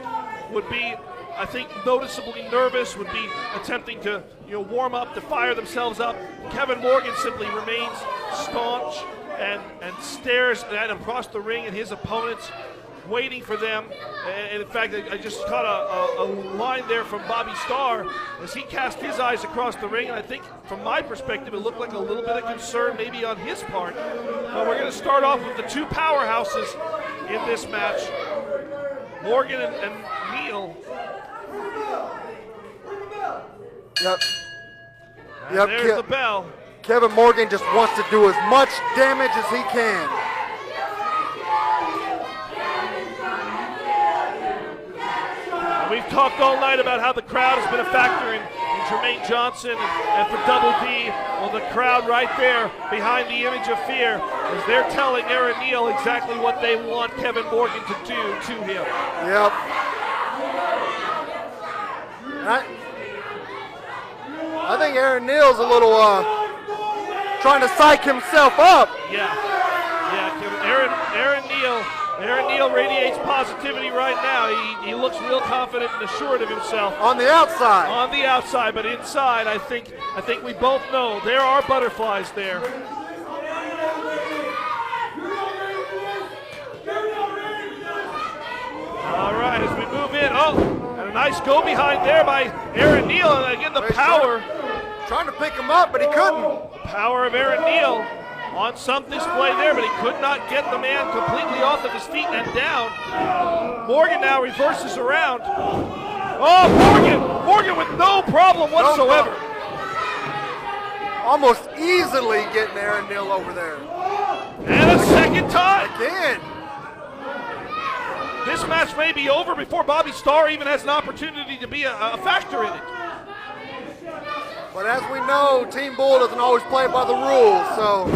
would be, I think, noticeably nervous, would be attempting to warm up, to fire themselves up. Kevin Morgan simply remains staunch and stares across the ring at his opponents, waiting for them. And in fact, I just caught a line there from Bobby Starr as he cast his eyes across the ring, and I think from my perspective it looked like a little bit of concern maybe on his part. But we're going to start off with the two powerhouses in this match, Morgan and Neal. Yep. There's the bell. Kevin Morgan just wants to do as much damage as he can. We've talked all night about how the crowd has been a factor in Jermaine Johnson and for Double D. Well, the crowd right there behind the image of fear, as they're telling Aaron Neal exactly what they want Kevin Morgan to do to him. Yep. I think Aaron Neal's a little trying to psych himself up. Yeah. Aaron Neal radiates positivity right now. He looks real confident and assured of himself. On the outside. On the outside, but inside, I think we both know there are butterflies there. All right, as we move in, and a nice go behind there by Aaron Neal, and again the power. Trying to pick him up, but he couldn't. The power of Aaron Neal on some display there, but he could not get the man completely off of his feet and down. Morgan now reverses around. Oh, Morgan with no problem whatsoever. Almost easily getting Aaron Neal over there. And a second time. Again. This match may be over before Bobby Starr even has an opportunity to be a factor in it. But as we know, Team Bull doesn't always play by the rules, so.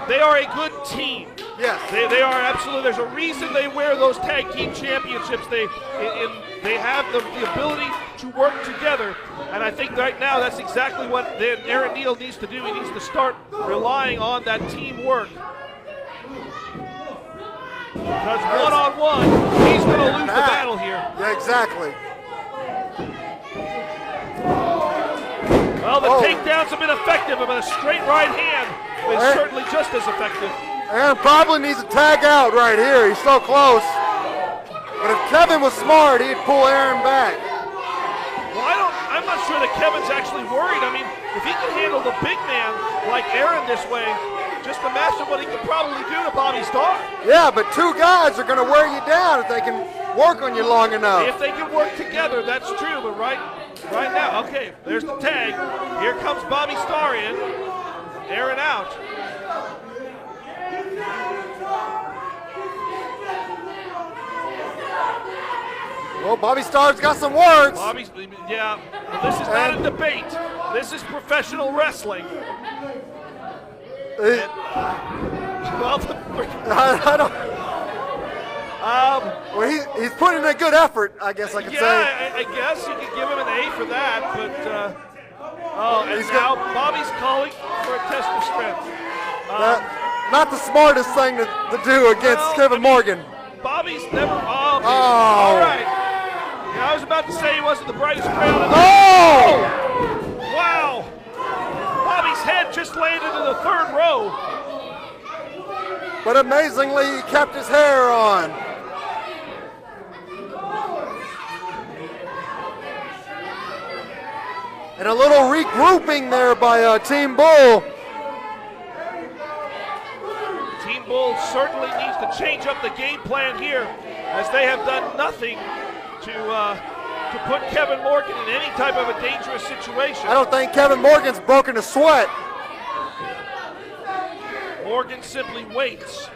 They are a good team. Yes. They are absolutely. There's a reason they wear those tag team championships. They have the ability to work together. And I think right now that's exactly what Aaron Neal needs to do. He needs to start relying on that teamwork. Because one-on-one, he's going to lose the battle here. Yeah, exactly. Well, the takedowns have been effective, but a straight right hand is certainly just as effective. Aaron probably needs to tag out right here. He's so close. But if Kevin was smart, he'd pull Aaron back. Well, I'm not sure that Kevin's actually worried. I mean, if he can handle the big man like Aaron this way, just imagine what he could probably do to Bobby Starr. Yeah, but two guys are going to wear you down if they can work on you long enough. If they can work together, that's true. But right now, okay, there's the tag. Here comes Bobby Starr in. Aaron out. Well, Bobby Starr's got some words. Bobby's, yeah, but this is not a debate. This is professional wrestling. Well, I don't. Well, he's putting in a good effort, I guess I could say. Yeah, I guess you could give him an A for that, but and now Bobby's calling for a test of strength. Not the smartest thing to do against Kevin Morgan. Bobby's never. Oh, all right. Yeah, I was about to say he wasn't the brightest crayon in the Wow! Bobby's head just landed in the third row. But amazingly, he kept his hair on. And a little regrouping there by Team Bull. Team Bull certainly needs to change up the game plan here, as they have done nothing to put Kevin Morgan in any type of a dangerous situation. I don't think Kevin Morgan's broken a sweat. Morgan simply waits.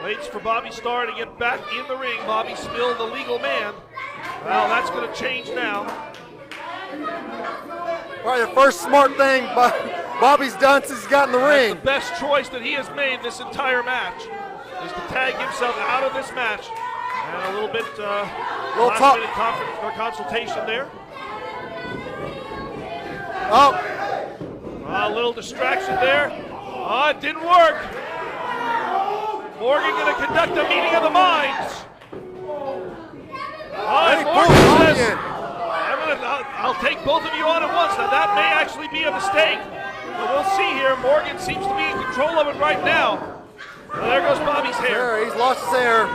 Waits for Bobby Starr to get back in the ring. Bobby's still the legal man. Well, that's going to change now. Probably the first smart thing Bobby's done since he's got in the ring. The best choice that he has made this entire match is to tag himself out of this match. And a little bit last-minute consultation there. A little distraction there. Oh, it didn't work. Morgan going to conduct a meeting of the minds. And Morgan says, I'll take both of you on at once. Now that may actually be a mistake, but we'll see here. Morgan seems to be in control of it right now. Well, there goes Bobby's hair. He's lost his hair.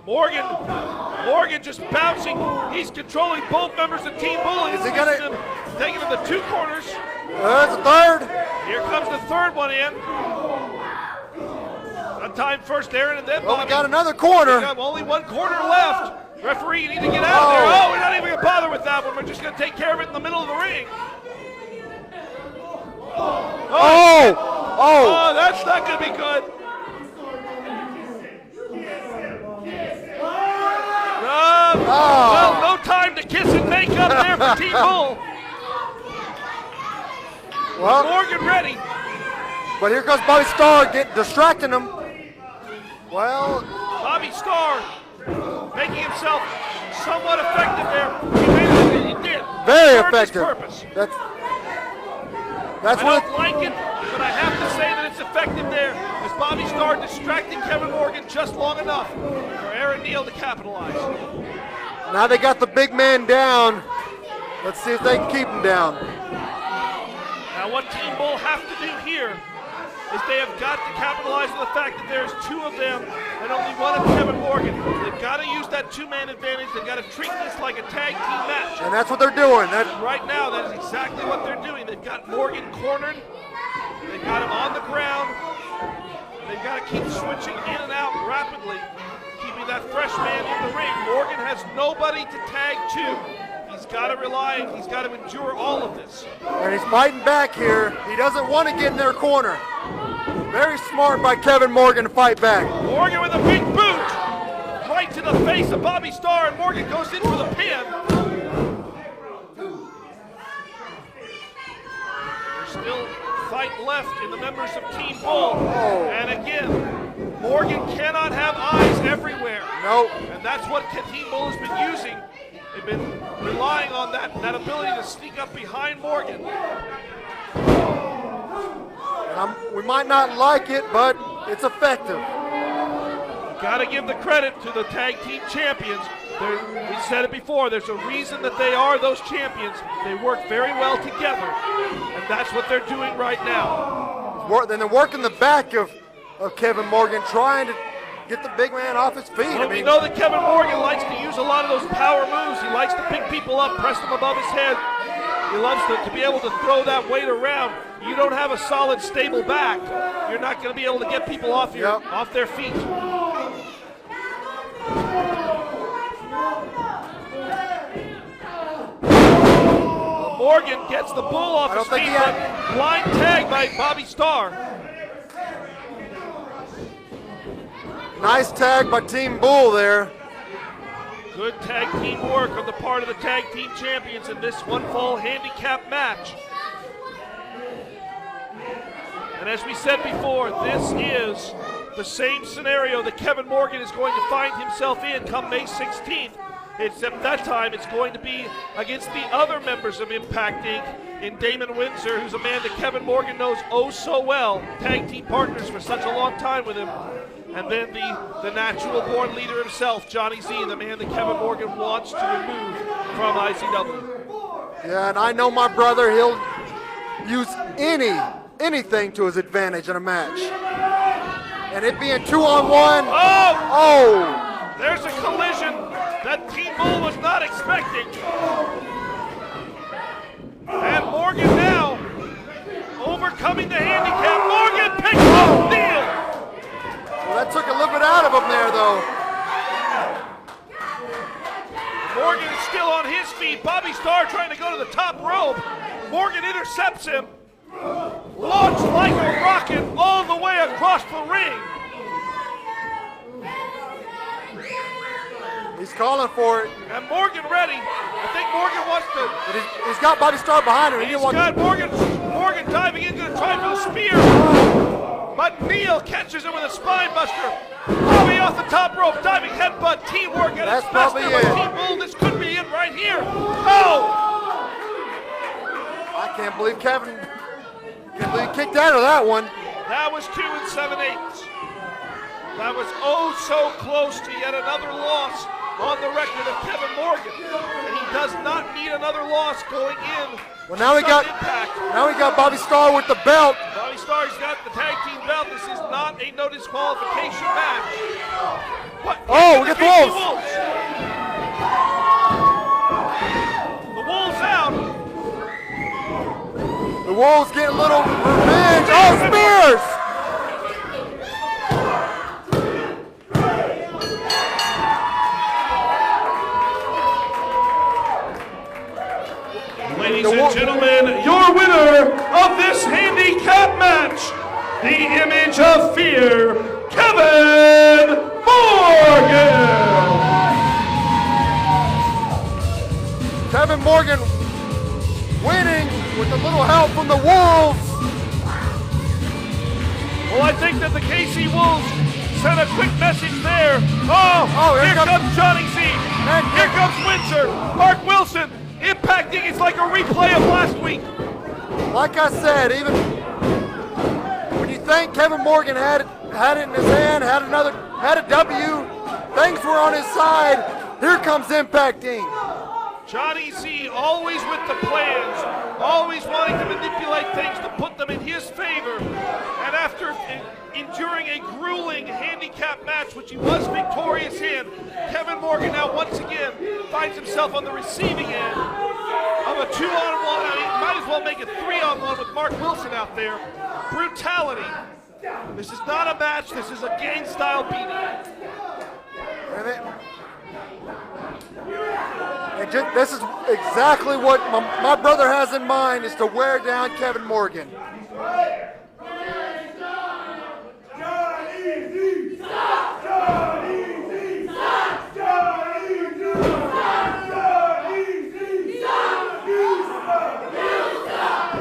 Morgan just bouncing. He's controlling both members of Team Bull. He's taking them to two corners. That's a third. Here comes the third one in. A time first, Aaron, and then Bobby. We got another corner. We got only one corner left. Referee, you need to get out of there. Oh, we're not even going to bother with that one. We're just going to take care of it in the middle of the ring. Oh, that's not going to be good. Well, no time to kiss and make up there for Team Bull. Well, Morgan ready. But here comes Bobby Starr distracting him. Well, Bobby Starr making himself somewhat effective there. He did. Very effective. That's I don't like it, but I have to say that it's effective there, as Bobby Starr distracting Kevin Morgan just long enough for Aaron Neal to capitalize. Now they got the big man down. Let's see if they can keep him down. Now what Team Bull have to do here is they have got to capitalize on the fact that there's two of them and only one of Kevin Morgan. They've got to use that two-man advantage. They've got to treat this like a tag team match. And that's what they're doing. Right now, that is exactly what they're doing. They've got Morgan cornered. They've got him on the ground. They've got to keep switching in and out rapidly, keeping that fresh man in the ring. Morgan has nobody to tag to. He's got to rely, he's got to endure all of this. And he's fighting back here. He doesn't want to get in their corner. Very smart by Kevin Morgan to fight back. Morgan with a big boot right to the face of Bobby Starr, and Morgan goes in for the pin. There's still fight left in the members of Team Bull. And again, Morgan cannot have eyes everywhere. Nope. And that's what Team Bull has been using. They've been relying on that ability to sneak up behind Morgan. And we might not like it, but it's effective. Got to give the credit to the tag team champions. We said it before, there's a reason that they are those champions. They work very well together, and that's what they're doing right now. Then they're working the back of Kevin Morgan, trying to get the big man off his feet. Well, we know that Kevin Morgan likes to use a lot of those power moves. He likes to pick people up, press them above his head. He loves to be able to throw that weight around. You don't have a solid, stable back, you're not going to be able to get people off their feet. Morgan gets the bull off his feet, but blind tag by Bobby Starr. Nice tag by Team Bull there. Good tag team work on the part of the tag team champions in this one-fall handicap match. And as we said before, this is the same scenario that Kevin Morgan is going to find himself in come May 16th, except that time it's going to be against the other members of Impact Inc. in Damon Windsor, who's a man that Kevin Morgan knows oh so well, tag team partners for such a long time with him. And then the natural-born leader himself, Johnny Z, the man that Kevin Morgan wants to remove from IZW. Yeah, and I know my brother, he'll use anything to his advantage in a match. And it being 2-on-1. Oh! There's a collision that Team Bull was not expecting. And Morgan now overcoming the handicap. Morgan picks up Neil. Well, that took a little bit out of him there, though. Morgan is still on his feet. Bobby Starr trying to go to the top rope. Morgan intercepts him. Launched like a rocket all the way across the ring. He's calling for it. And Morgan ready. I think Morgan wants to. But he's got Bobby Starr behind him. He's got Morgan diving into the try for the spear. But Neil catches him with a spine buster. Bobby off the top rope, diving headbutt, teamwork at its best there by Team Bull. This could be it right here. Oh! I can't believe Kevin kicked out of that one. That was 2 7/8. That was oh so close to yet another loss on the record of Kevin Morgan. And he does not need another loss going in. Well, now we got Bobby Starr with the belt. Bobby Starr's got the tag team belt. This is not a no disqualification match. What? Oh, we got the Wolves. The Wolves out. The Wolves getting a little revenge. Oh, spears! Ladies and gentlemen, your winner of this handicap match, the Image of Fear, Kevin Morgan! Kevin Morgan winning with a little help from the Wolves. Well, I think that the KC Wolves sent a quick message there. Oh, here comes Johnny Z. And here comes Windsor. Mark Wilson. Impacting, it's like a replay of last week. Like I said, even when you think Kevin Morgan had it in his hand, had a W, things were on his side. Here comes impacting. Johnny Z always with the plans, always wanting to manipulate things to put them in his favor. And after enduring a grueling handicap match, which he was victorious in, Kevin Morgan now once again finds himself on the receiving end of a 2-on-1. I mean, might as well make it 3-on-1 with Mark Wilson out there. Brutality. This is not a match, this is a gang-style beating. This is exactly what my brother has in mind, is to wear down Kevin Morgan.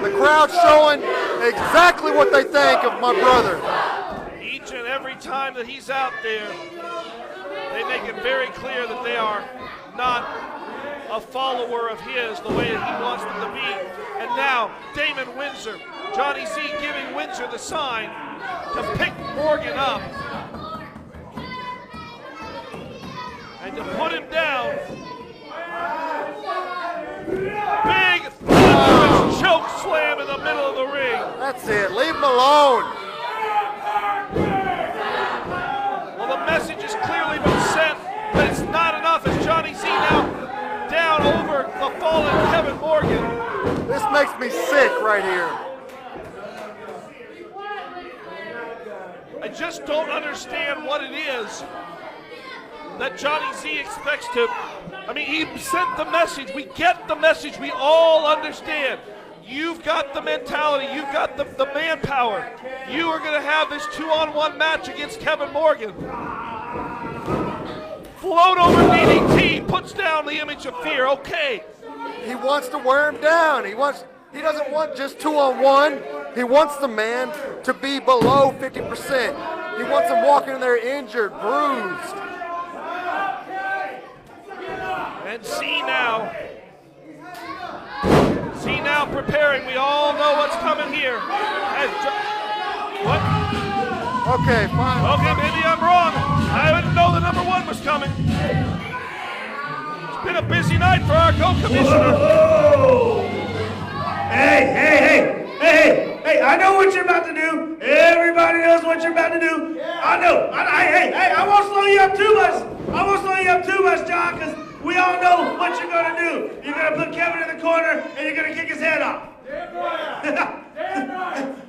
The crowd showing exactly what they think of my brother. Each and every time that he's out there, they make it very clear that they are not a follower of his the way that he wants them to be. And now, Damon Windsor, Johnny Z giving Windsor the sign to pick Morgan up and to put him down. Big thunderous choke slam in the middle of the ring. That's it, leave him alone. Well, the message has clearly been sent, but it's not enough as Johnny Z now down over the fallen Kevin Morgan. This makes me sick right here. I just don't understand what it is that Johnny Z expects to. I mean, he sent the message. We get the message. We all understand. You've got the mentality. You've got the manpower. You are going to have this 2-on-1 match against Kevin Morgan. float over DDT, puts down the image of fear. Okay. He wants to wear him down. He doesn't want just 2-on-1. He wants the man to be below 50%. He wants him walking in there injured, bruised. And see now preparing. We all know what's coming here. What? Okay, fine. Okay, maybe I'm wrong. I didn't know the number 1 was coming. It's been a busy night for our co-commissioner. Hey, I know what you're about to do. Everybody knows what you're about to do. I know. I won't slow you up too much, John, because we all know what you're going to do. You're going to put Kevin in the corner, and you're going to kick his head off.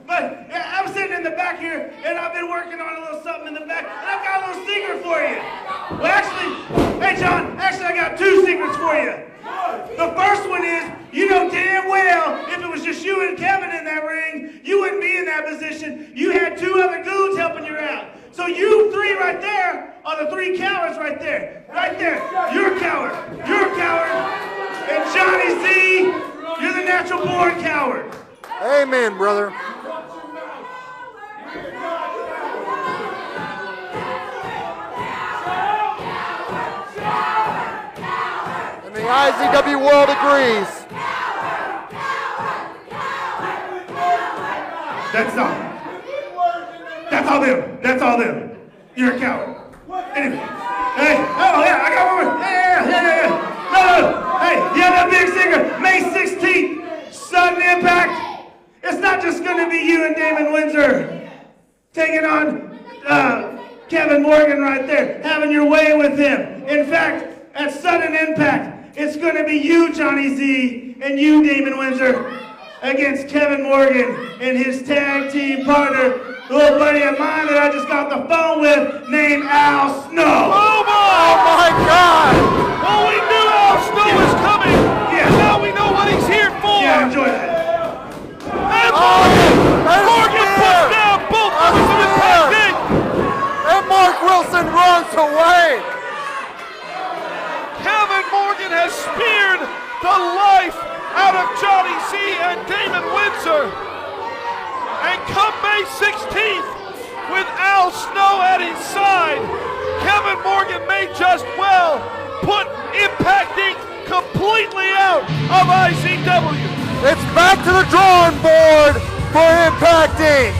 But I'm sitting in the back here, and I've been working on a little something in the back, and I've got a little secret for you. Well, actually, hey, John, I got 2 secrets for you. The first one is, you know damn well, if it was just you and Kevin in that ring, you wouldn't be in that position. You had 2 other goons helping you out. So you 3 right there are the 3 cowards right there. Right there. You're a coward. And Johnny Z, you're the natural born coward. Amen, brother. And the IZW world agrees. That's all them. You're a coward. Anyway. Hey, oh yeah, I got one more. Yeah. No. Hey, yeah, that big singer, May 16th, sudden impact. It's not just going to be you and Damon Windsor taking on Kevin Morgan right there, having your way with him. In fact, at sudden impact, it's going to be you, Johnny Z, and you, Damon Windsor, against Kevin Morgan and his tag team partner, a little buddy of mine that I just got the phone with, named Al Snow. Oh my God! Well, we knew Al Snow was coming. Yeah. Now we know what he's here for. Yeah, enjoy that. And Morgan puts down both of us in his technique. And Mark Wilson runs away. Kevin Morgan has speared the life out of Johnny Z and Damon Windsor. And come May 16th, with Al Snow at his side, Kevin Morgan may just well put Impact Inc. completely out of IZW. It's back to the drawing board for Impact Inc.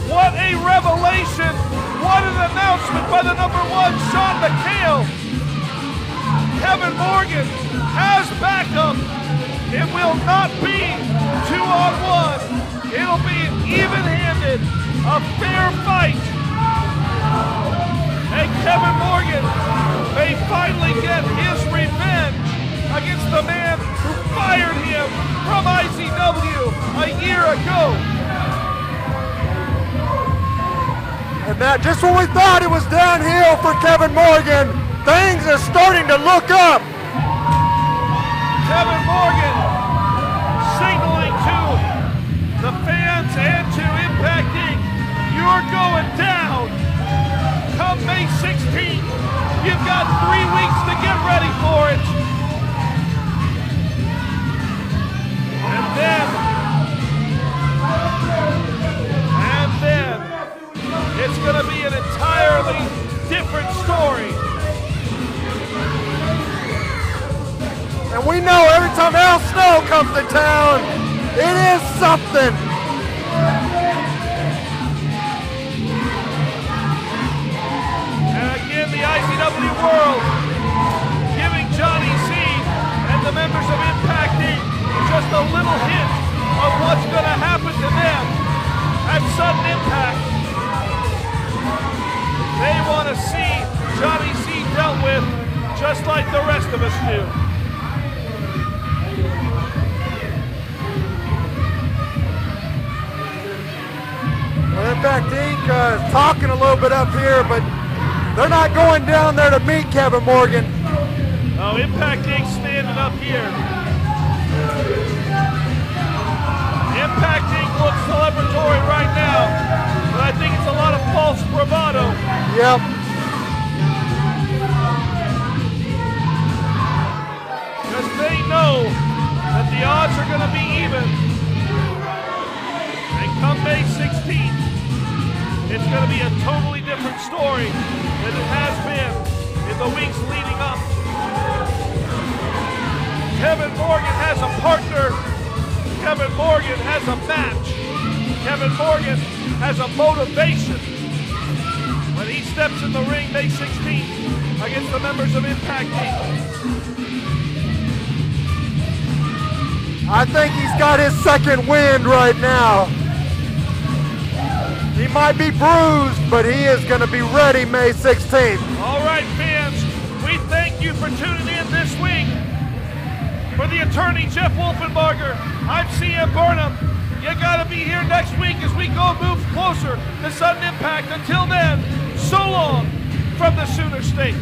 What a revelation. What an announcement by the number 1, Sean McHale. Kevin Morgan has backup. It will not be 2-on-1. It'll be even-handed, a fair fight. And Kevin Morgan may finally get his revenge against the man who fired him from IZW a year ago. And that just when we thought it was downhill for Kevin Morgan, things are starting to look up. Kevin Morgan signaling to the fans and to Impact Inc. You're going down. Come May 16th, you've got 3 weeks to get ready for it. And then it's going to be an entirely different story. And we know every time Al Snow comes to town, it is something. And again, the IZW world giving Johnny Z and the members of Impact Inc. just a little hint of what's going to happen to them at sudden impact. They want to see Johnny Z dealt with just like the rest of us do. Well, Impact Inc. Is talking a little bit up here, but they're not going down there to meet Kevin Morgan. Oh, Impact Inc. standing up here. Impact Inc. looks celebratory right now, but I think it's a lot of false bravado Yep. Because they know that the odds are going to be even. And come May 16th, it's going to be a totally different story than it has been in the weeks leading up. Kevin Morgan has a partner. Kevin Morgan has a match. Kevin Morgan has a motivation. When he steps in the ring May 16th against the members of Impact Inc. I think he's got his second wind right now. He might be bruised, but he is going to be ready May 16th. All right, fans, we thank you for tuning in this week. For the attorney, Jeff Wolfenbarger, I'm CM Burnham. You got to be here next week as we go move closer to sudden impact. Until then, so long from the Sooner State.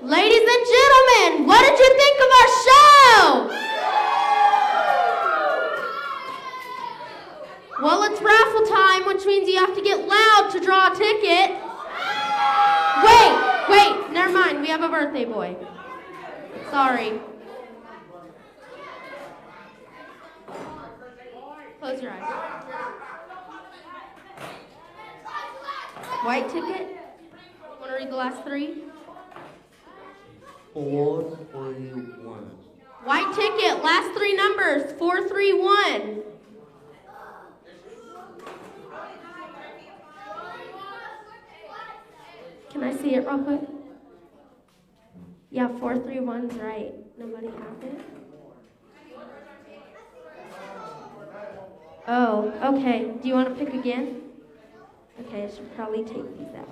Ladies and gentlemen, what did you think of our show? Well, it's raffle time, which means you have to get loud to draw a ticket. Wait, never mind. We have a birthday boy. Sorry. Close your eyes. White ticket? Want to read the last three? 431. White ticket, last three numbers, 431. Can I see it real quick? Yeah, 431's right. Nobody have it? Oh, okay. Do you want to pick again? Okay, I should probably take these out.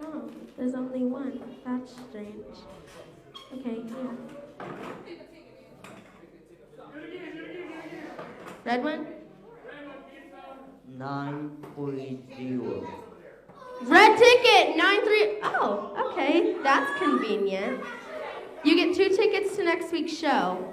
Oh, there's only one. That's strange. Okay, here. Red one? 930. Red ticket, 93. Oh, okay. That's convenient. You get 2 tickets to next week's show.